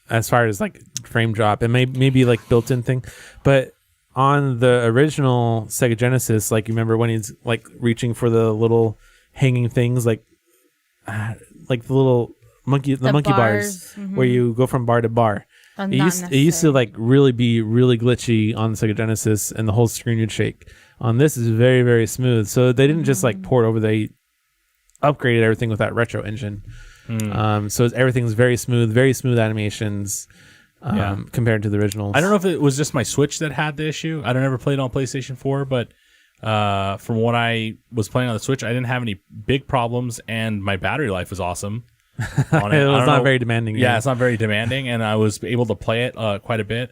Speaker 1: as far as like frame drop. It may be like built-in thing, but on the original Sega Genesis, like you remember when he's like reaching for the little hanging things, like the little monkey bars, where you go from bar to bar. It used to like really be really glitchy on the Sega Genesis, and the whole screen would shake. On this is very, very smooth. So they didn't just like port over; they upgraded everything with that retro engine. So everything's very smooth animations compared to the originals.
Speaker 2: I don't know if it was just my Switch that had the issue. I don't ever played on PlayStation 4, but from what I was playing on the Switch, I didn't have any big problems, and my battery life was awesome. On
Speaker 1: It was
Speaker 2: I don't
Speaker 1: not
Speaker 2: know-
Speaker 1: very demanding.
Speaker 2: Yeah, it's not very demanding, and I was able to play it quite a bit.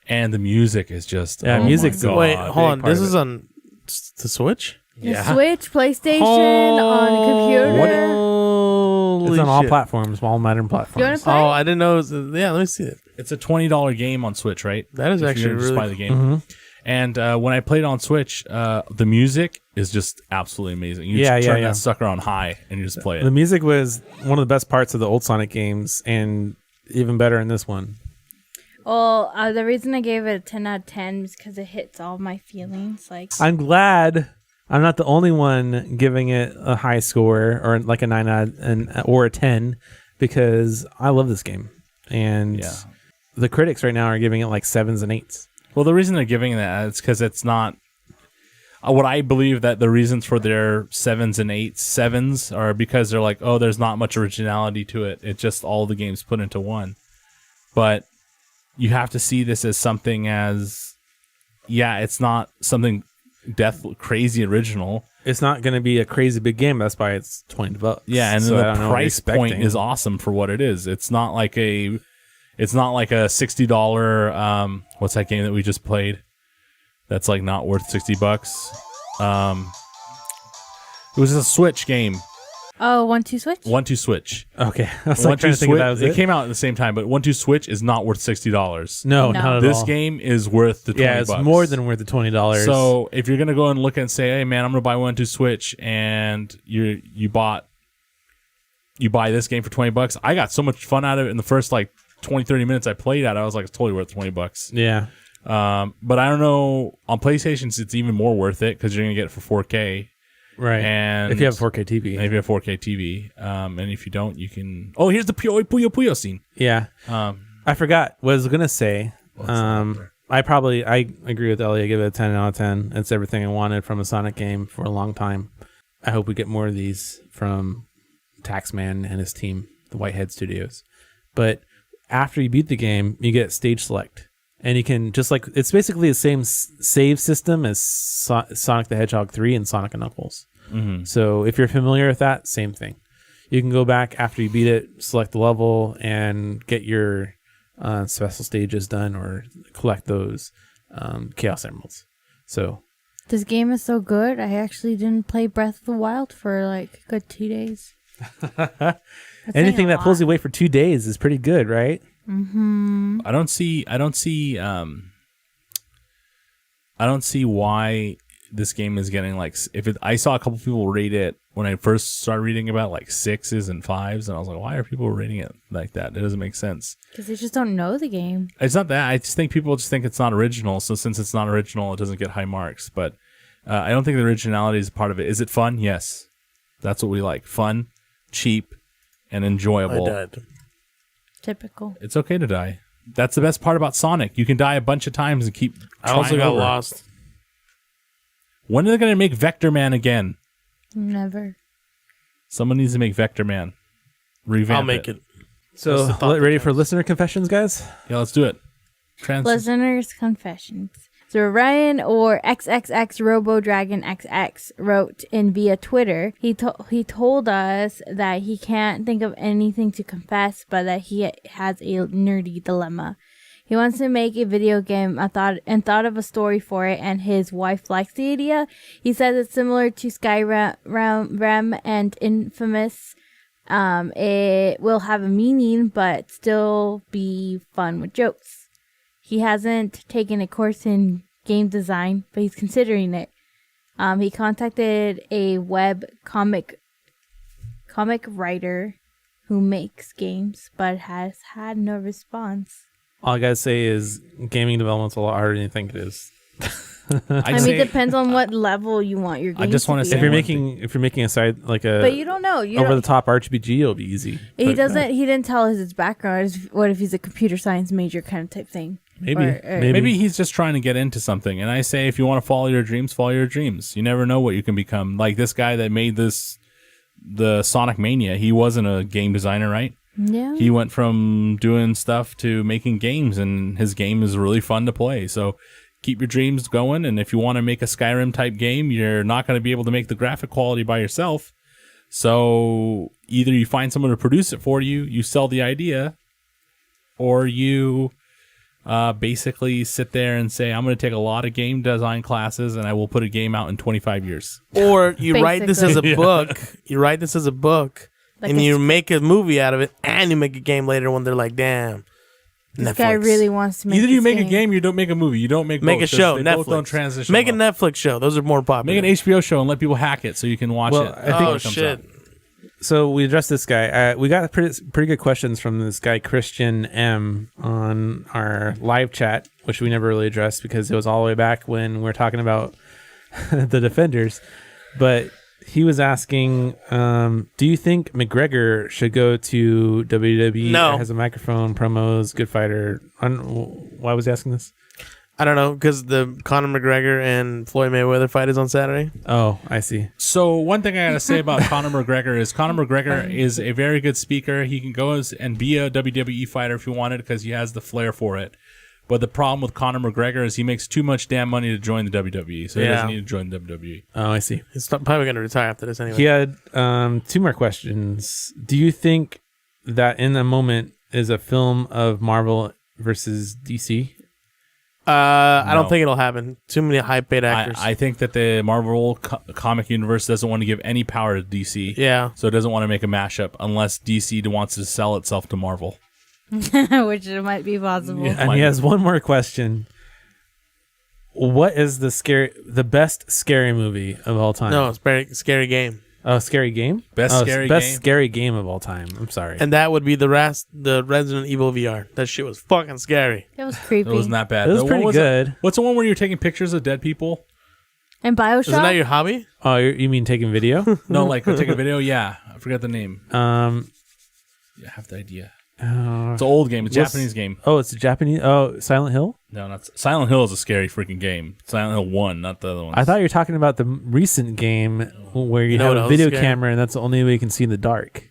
Speaker 2: And the music is just
Speaker 1: music's
Speaker 2: my
Speaker 1: good.
Speaker 2: God,
Speaker 8: Wait,
Speaker 2: big
Speaker 8: hold on.
Speaker 2: part
Speaker 8: This
Speaker 2: of
Speaker 8: is
Speaker 2: it.
Speaker 8: on the Switch?
Speaker 3: The Switch, PlayStation, on computer.
Speaker 8: Holy
Speaker 1: It's on all
Speaker 8: shit.
Speaker 1: platforms, all modern
Speaker 3: You want
Speaker 1: platforms.
Speaker 3: to play?
Speaker 8: Oh, I didn't know. Yeah, let me see it.
Speaker 2: It's a $20 game on Switch, right?
Speaker 8: That is
Speaker 2: If
Speaker 8: actually
Speaker 2: you're gonna just
Speaker 8: really
Speaker 2: buy the game. And when I played on Switch, the music is just absolutely amazing. You
Speaker 1: Yeah,
Speaker 2: just
Speaker 1: yeah,
Speaker 2: turn
Speaker 1: yeah.
Speaker 2: that sucker on high and you just play
Speaker 1: The
Speaker 2: it.
Speaker 1: music was one of the best parts of the old Sonic games, and even better in this one.
Speaker 3: Well, the reason I gave it a 10 out of 10 is because it hits all my feelings. Like,
Speaker 1: I'm glad I'm not the only one giving it a high score or like a 9 out or a 10, because I love this game. And
Speaker 2: Yeah.
Speaker 1: the critics right now are giving it like 7s and 8s.
Speaker 2: Well, the reason they're giving that is because it's not what I believe that the reasons for their 7s and 8s, 7s are because they're like, oh, there's not much originality to it. It's just all the games put into one. But you have to see this as something as, yeah, it's not something crazy original.
Speaker 1: It's not going to be a crazy big game. That's why it's $20.
Speaker 2: Yeah, and
Speaker 1: So I
Speaker 2: the
Speaker 1: don't know what you're
Speaker 2: price point
Speaker 1: expecting.
Speaker 2: is awesome for what it is. It's not like a $60 what's that game that we just played that's like not worth $60. It was a Switch game.
Speaker 3: oh, 1-2 switch?
Speaker 2: 1-2 Switch.
Speaker 1: Okay. I was like
Speaker 2: 1-2
Speaker 1: trying to think if that was
Speaker 2: it
Speaker 1: it.
Speaker 2: came out at the same time, but 1-2 Switch is not worth $60.
Speaker 1: No,
Speaker 3: No.
Speaker 1: not at
Speaker 2: This
Speaker 1: all.
Speaker 2: game is worth the $20.
Speaker 1: Yeah, it's more than worth the $20.
Speaker 2: So if you're gonna go and look and say, hey man, I'm gonna buy 1-2 Switch, and you buy this game for $20, I got so much fun out of it in the first like 20-30 minutes I played at it. I was like, it's totally worth $20.
Speaker 1: yeah.
Speaker 2: But I don't know, on PlayStations it's even more worth it because you're gonna get it for 4K.
Speaker 1: Right.
Speaker 2: And
Speaker 1: if you have 4K TV.
Speaker 2: and if you have 4K TV, and if you don't, you can. Oh, here's the Puyo Puyo scene.
Speaker 1: Yeah. I forgot what I was going to say. I agree with Ellie. I give it a 10 out of 10. It's everything I wanted from a Sonic game for a long time. I hope we get more of these from Taxman and his team, the Whitehead Studios. But after you beat the game, you get stage select. And you can just like, it's basically the same save system as Sonic the Hedgehog 3 and Sonic and Knuckles.
Speaker 2: Mm-hmm.
Speaker 1: So if you're familiar with that, same thing. You can go back after you beat it, select the level, and get your special stages done or collect those Chaos Emeralds. So
Speaker 3: This game is so good, I actually didn't play Breath of the Wild for like a good 2 days. That's
Speaker 1: anything
Speaker 3: saying a
Speaker 1: that pulls
Speaker 3: lot.
Speaker 1: you away for 2 days is pretty good, right?
Speaker 2: I don't see why this game is getting like, I saw a couple people rate it when I first started reading about like 6s and 5s, and I was like, why are people rating it like that? It doesn't make sense.
Speaker 3: Because they just don't know the game.
Speaker 2: It's not that. I just think people just think it's not original. So since it's not original, it doesn't get high marks. But I don't think the originality is part of it. Is it fun? Yes. That's what we like. Fun, cheap, and enjoyable.
Speaker 8: I died.
Speaker 3: Typical.
Speaker 2: It's okay to die. That's the best part about Sonic. You can die a bunch of times and keep
Speaker 8: I also
Speaker 2: trying
Speaker 8: got
Speaker 2: over.
Speaker 8: lost.
Speaker 2: When are they going to make Vector Man again?
Speaker 3: Never.
Speaker 2: Someone needs to make Vector Man. Revamp
Speaker 8: I'll make it.
Speaker 1: So,
Speaker 8: What's the thought
Speaker 1: ready for
Speaker 8: process?
Speaker 1: listener confessions, guys?
Speaker 2: Yeah, let's do it.
Speaker 3: Listeners' confessions. So Ryan or XXX Robo Dragon XX wrote in via Twitter. He told us that he can't think of anything to confess, but that he has a nerdy dilemma. He wants to make a video game thought of a story for it, and his wife likes the idea. He says it's similar to Skyrim and Infamous. It will have a meaning, but still be fun with jokes. He hasn't taken a course in game design, but he's considering it. He contacted a web comic writer who makes games, but has had no response.
Speaker 1: All I gotta say is gaming development's a lot harder than you think it is.
Speaker 3: I mean, it depends on what level you want your game.
Speaker 2: I just
Speaker 3: want
Speaker 2: wanna
Speaker 3: to
Speaker 2: say
Speaker 1: If you're making a side like a
Speaker 3: but you don't know.
Speaker 1: over the top RPG, it'll be easy.
Speaker 3: He
Speaker 1: But
Speaker 3: doesn't. He didn't tell us his background. What if he's a computer science major kind of type thing?
Speaker 1: Maybe,
Speaker 3: Or-
Speaker 2: Maybe he's just trying to get into something. And I say, if you want to follow your dreams, follow your dreams. You never know what you can become. Like this guy that made the Sonic Mania, he wasn't a game designer, right?
Speaker 3: Yeah.
Speaker 2: He went from doing stuff to making games, and his game is really fun to play. So keep your dreams going. And if you want to make a Skyrim type game, you're not going to be able to make the graphic quality by yourself. So either you find someone to produce it for you, you sell the idea, or you basically sit there and say, I'm going to take a lot of game design classes and I will put a game out in 25 years.
Speaker 8: Or you write this as a
Speaker 3: Basically.
Speaker 8: book. You write this as a book, and you make a movie out of it, and you make a game later when they're like, damn,
Speaker 3: This
Speaker 8: Netflix.
Speaker 3: guy really wants to make
Speaker 2: Either you
Speaker 3: this
Speaker 2: make a game, or you don't make a movie. You don't make
Speaker 8: Make
Speaker 2: both,
Speaker 8: a show.
Speaker 2: 'cause they
Speaker 8: Netflix.
Speaker 2: both don't transition.
Speaker 8: Make a
Speaker 2: well.
Speaker 8: Netflix show. Those are more popular.
Speaker 2: Make an HBO show and let people hack it so you can watch
Speaker 1: Well,
Speaker 2: it.
Speaker 1: I think-
Speaker 2: when
Speaker 8: Oh
Speaker 2: it comes
Speaker 8: shit!
Speaker 2: out.
Speaker 1: So we addressed this guy. We got pretty good questions from this guy Christian M on our live chat, which we never really addressed because it was all the way back when we were talking about the Defenders. But he was asking, do you think McGregor should go to WWE?
Speaker 8: No.
Speaker 1: Has a microphone, promos, good fighter. Why was he asking this?
Speaker 8: I don't know because the Conor McGregor and Floyd Mayweather fight is on Saturday.
Speaker 1: Oh, I see.
Speaker 2: So one thing I gotta say about Conor McGregor is a very good speaker. He can go and be a WWE fighter if he wanted because he has the flair for it. But the problem with Conor McGregor is he makes too much damn money to join the WWE, so he doesn't need to join the WWE.
Speaker 1: Oh, I see.
Speaker 8: He's probably going to retire after this anyway.
Speaker 1: He had 2 more questions. Do you think that In the Moment is a film of Marvel versus DC?
Speaker 8: I
Speaker 2: No.
Speaker 8: don't think it'll happen. Too many high-paid actors.
Speaker 2: I think that the Marvel comic universe doesn't want to give any power to DC.
Speaker 8: Yeah.
Speaker 2: So it doesn't want to make a mashup unless DC wants to sell itself to Marvel.
Speaker 3: which it might be possible.
Speaker 1: And he has one more question. What is the best scary movie of all time?
Speaker 8: No, it's very scary game.
Speaker 1: Oh, Scary Game?
Speaker 2: Best scary game?
Speaker 1: Scary game of all time. I'm sorry.
Speaker 8: And that would be the Resident Evil VR. That shit was fucking scary.
Speaker 3: It was creepy.
Speaker 2: It wasn't that bad.
Speaker 1: It was
Speaker 2: What
Speaker 1: pretty good.
Speaker 2: What's the one where you're taking pictures of dead people?
Speaker 3: And Bioshock?
Speaker 8: Isn't that your hobby?
Speaker 1: Oh, you mean taking video?
Speaker 2: No, like take a video. Yeah, I forgot the name. Yeah, I have the idea. It's an old game. It's a Japanese game.
Speaker 1: Oh, it's a Japanese. Oh, Silent Hill?
Speaker 2: No, not Silent Hill is a scary freaking game. Silent Hill 1, not the other one.
Speaker 1: I thought you were talking about the recent game where you
Speaker 8: know
Speaker 1: have
Speaker 8: what
Speaker 1: a
Speaker 8: else
Speaker 1: video
Speaker 8: is scary?
Speaker 1: camera and that's the only way you can see in the dark.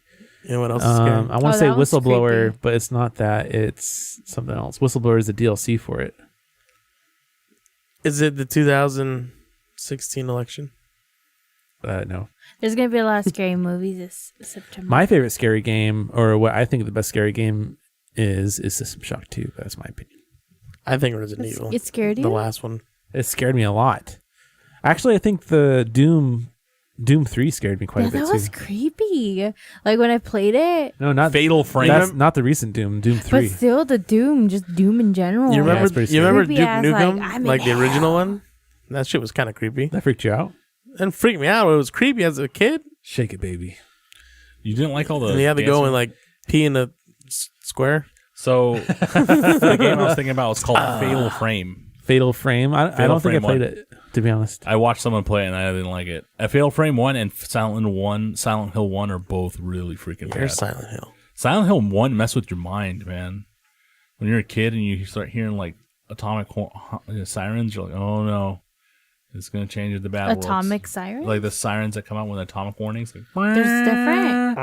Speaker 8: You know what else is scary?
Speaker 1: I want to
Speaker 3: Oh,
Speaker 1: say
Speaker 3: that one's
Speaker 1: Whistleblower,
Speaker 3: creepy.
Speaker 1: but it's not that. It's something else. Whistleblower is the DLC for it.
Speaker 8: Is it the 2016 election?
Speaker 1: No.
Speaker 3: There's going to be a lot of scary movies this September.
Speaker 1: My favorite scary game, or what I think the best scary game is System Shock 2. That's my opinion.
Speaker 8: I think Resident
Speaker 3: It's-
Speaker 8: Evil.
Speaker 3: it scared you?
Speaker 8: The last one.
Speaker 1: It scared me a lot. Actually, I think the Doom 3 scared me quite
Speaker 3: Yeah,
Speaker 1: a bit
Speaker 3: that
Speaker 1: too.
Speaker 3: was creepy. Like when I played it,
Speaker 1: No, not
Speaker 2: Fatal Frame.
Speaker 1: That's not the recent Doom 3.
Speaker 3: but still the Doom, just Doom in general.
Speaker 8: You
Speaker 1: Yeah,
Speaker 8: remember?
Speaker 1: it's pretty
Speaker 8: You remember
Speaker 3: scary.
Speaker 8: Duke
Speaker 3: Creepy ass,
Speaker 8: Nukem,
Speaker 3: like, I'm in
Speaker 8: like the
Speaker 3: hell.
Speaker 8: original one? That shit was kind of creepy.
Speaker 1: That freaked you out?
Speaker 8: And freaked me out. It was creepy as a kid.
Speaker 1: Shake it, baby.
Speaker 2: You didn't like all the.
Speaker 8: And you had to go
Speaker 2: dancing?
Speaker 8: and like pee in a square.
Speaker 2: So the game I was thinking about was called Fatal Frame.
Speaker 1: Fatal Frame. I
Speaker 2: Fatal
Speaker 1: don't think I
Speaker 2: Frame
Speaker 1: played
Speaker 2: 1.
Speaker 1: it, to be honest.
Speaker 2: I watched someone play it and I didn't like it. Fatal Frame 1 and Silent Hill 1 are both really freaking
Speaker 8: You're
Speaker 2: bad.
Speaker 8: Silent Hill.
Speaker 2: Silent Hill 1 mess with your mind, man. When you're a kid and you start hearing like atomic sirens, you're like, oh no, it's gonna change the bad worlds.
Speaker 3: Atomic Siren?
Speaker 2: Like the sirens that come out with atomic warnings. Like,
Speaker 3: There's different.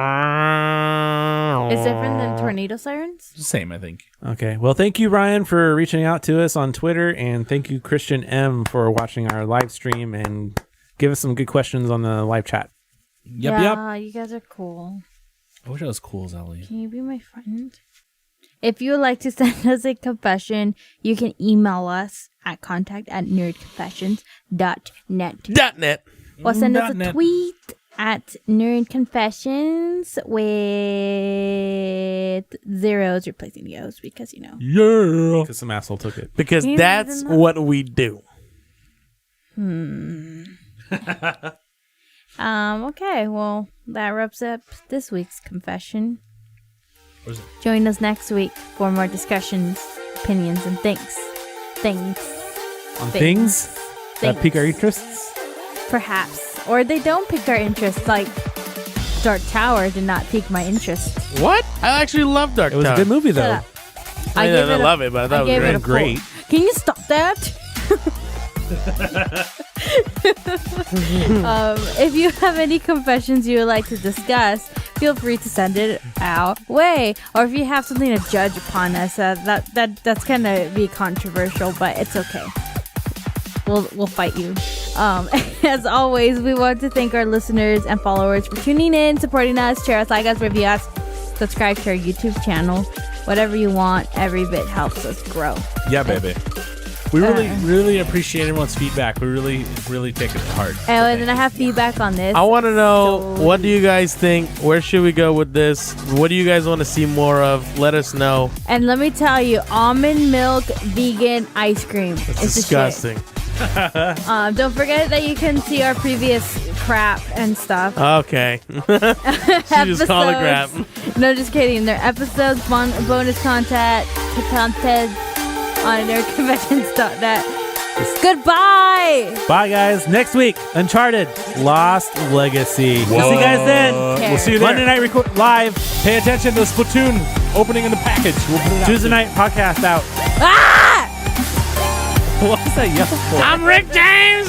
Speaker 3: It's different than tornado sirens?
Speaker 2: it's the same, I think.
Speaker 1: Okay. Well, thank you, Ryan, for reaching out to us on Twitter. And thank you, Christian M, for watching our live stream and give us some good questions on the live chat.
Speaker 2: Yep.
Speaker 3: Yeah, you guys are cool.
Speaker 2: I wish I was cool as Ellie.
Speaker 3: Can you be my friend? If you would like to send us a confession, you can email us at contact@nerdconfessions.net.
Speaker 8: .net.
Speaker 3: Or send us a
Speaker 2: .net.
Speaker 3: tweet at nerdconfessions with zeros replacing the O's because, you know.
Speaker 2: Yeah.
Speaker 1: Because some asshole took it.
Speaker 8: Because
Speaker 3: You
Speaker 8: that's
Speaker 3: didn't know?
Speaker 8: what we do.
Speaker 3: Okay, well, that wraps up this week's confession.
Speaker 2: What is it?
Speaker 3: Join us next week for more discussions, opinions, and things.
Speaker 1: On things that pique our interests?
Speaker 3: Perhaps. Or they don't pique our interest, like Dark Tower did not pique my interest.
Speaker 8: What? I actually love Dark
Speaker 1: It was
Speaker 8: Tower.
Speaker 1: a good movie, though.
Speaker 3: Shut up.
Speaker 8: I didn't love it, but I thought it was
Speaker 3: gave
Speaker 8: great.
Speaker 3: a four.
Speaker 1: Great.
Speaker 3: Can you stop that? If you have any confessions you would like to discuss, feel free to send it our way. Or if you have something to judge upon us, that's gonna be controversial, but it's okay. We'll fight you. As always, we want to thank our listeners and followers for tuning in, supporting us, share us, like us, review us, subscribe to our YouTube channel. Whatever you want, every bit helps us grow.
Speaker 2: Yeah, baby. We really appreciate everyone's feedback. We really take it to heart.
Speaker 3: And then I have feedback on this.
Speaker 8: I want to know, what do you guys think? Where should we go with this? What do you guys want to see more of? Let us know.
Speaker 3: And let me tell you, almond milk vegan ice cream. It's
Speaker 8: Disgusting.
Speaker 3: Don't forget that you can see our previous crap and stuff.
Speaker 8: Okay. She just called it crap.
Speaker 3: No, just kidding. They're episodes, bonus content on nerdconventions.net. Goodbye.
Speaker 1: Bye, guys. Next week, Uncharted Lost Legacy. We'll see you guys then.
Speaker 3: We'll see you
Speaker 1: there. Monday night live.
Speaker 2: Pay attention to Splatoon opening in the package. We'll put it out.
Speaker 1: Tuesday night podcast out.
Speaker 3: Ah!
Speaker 1: What was that yell for?
Speaker 8: I'm Rick James.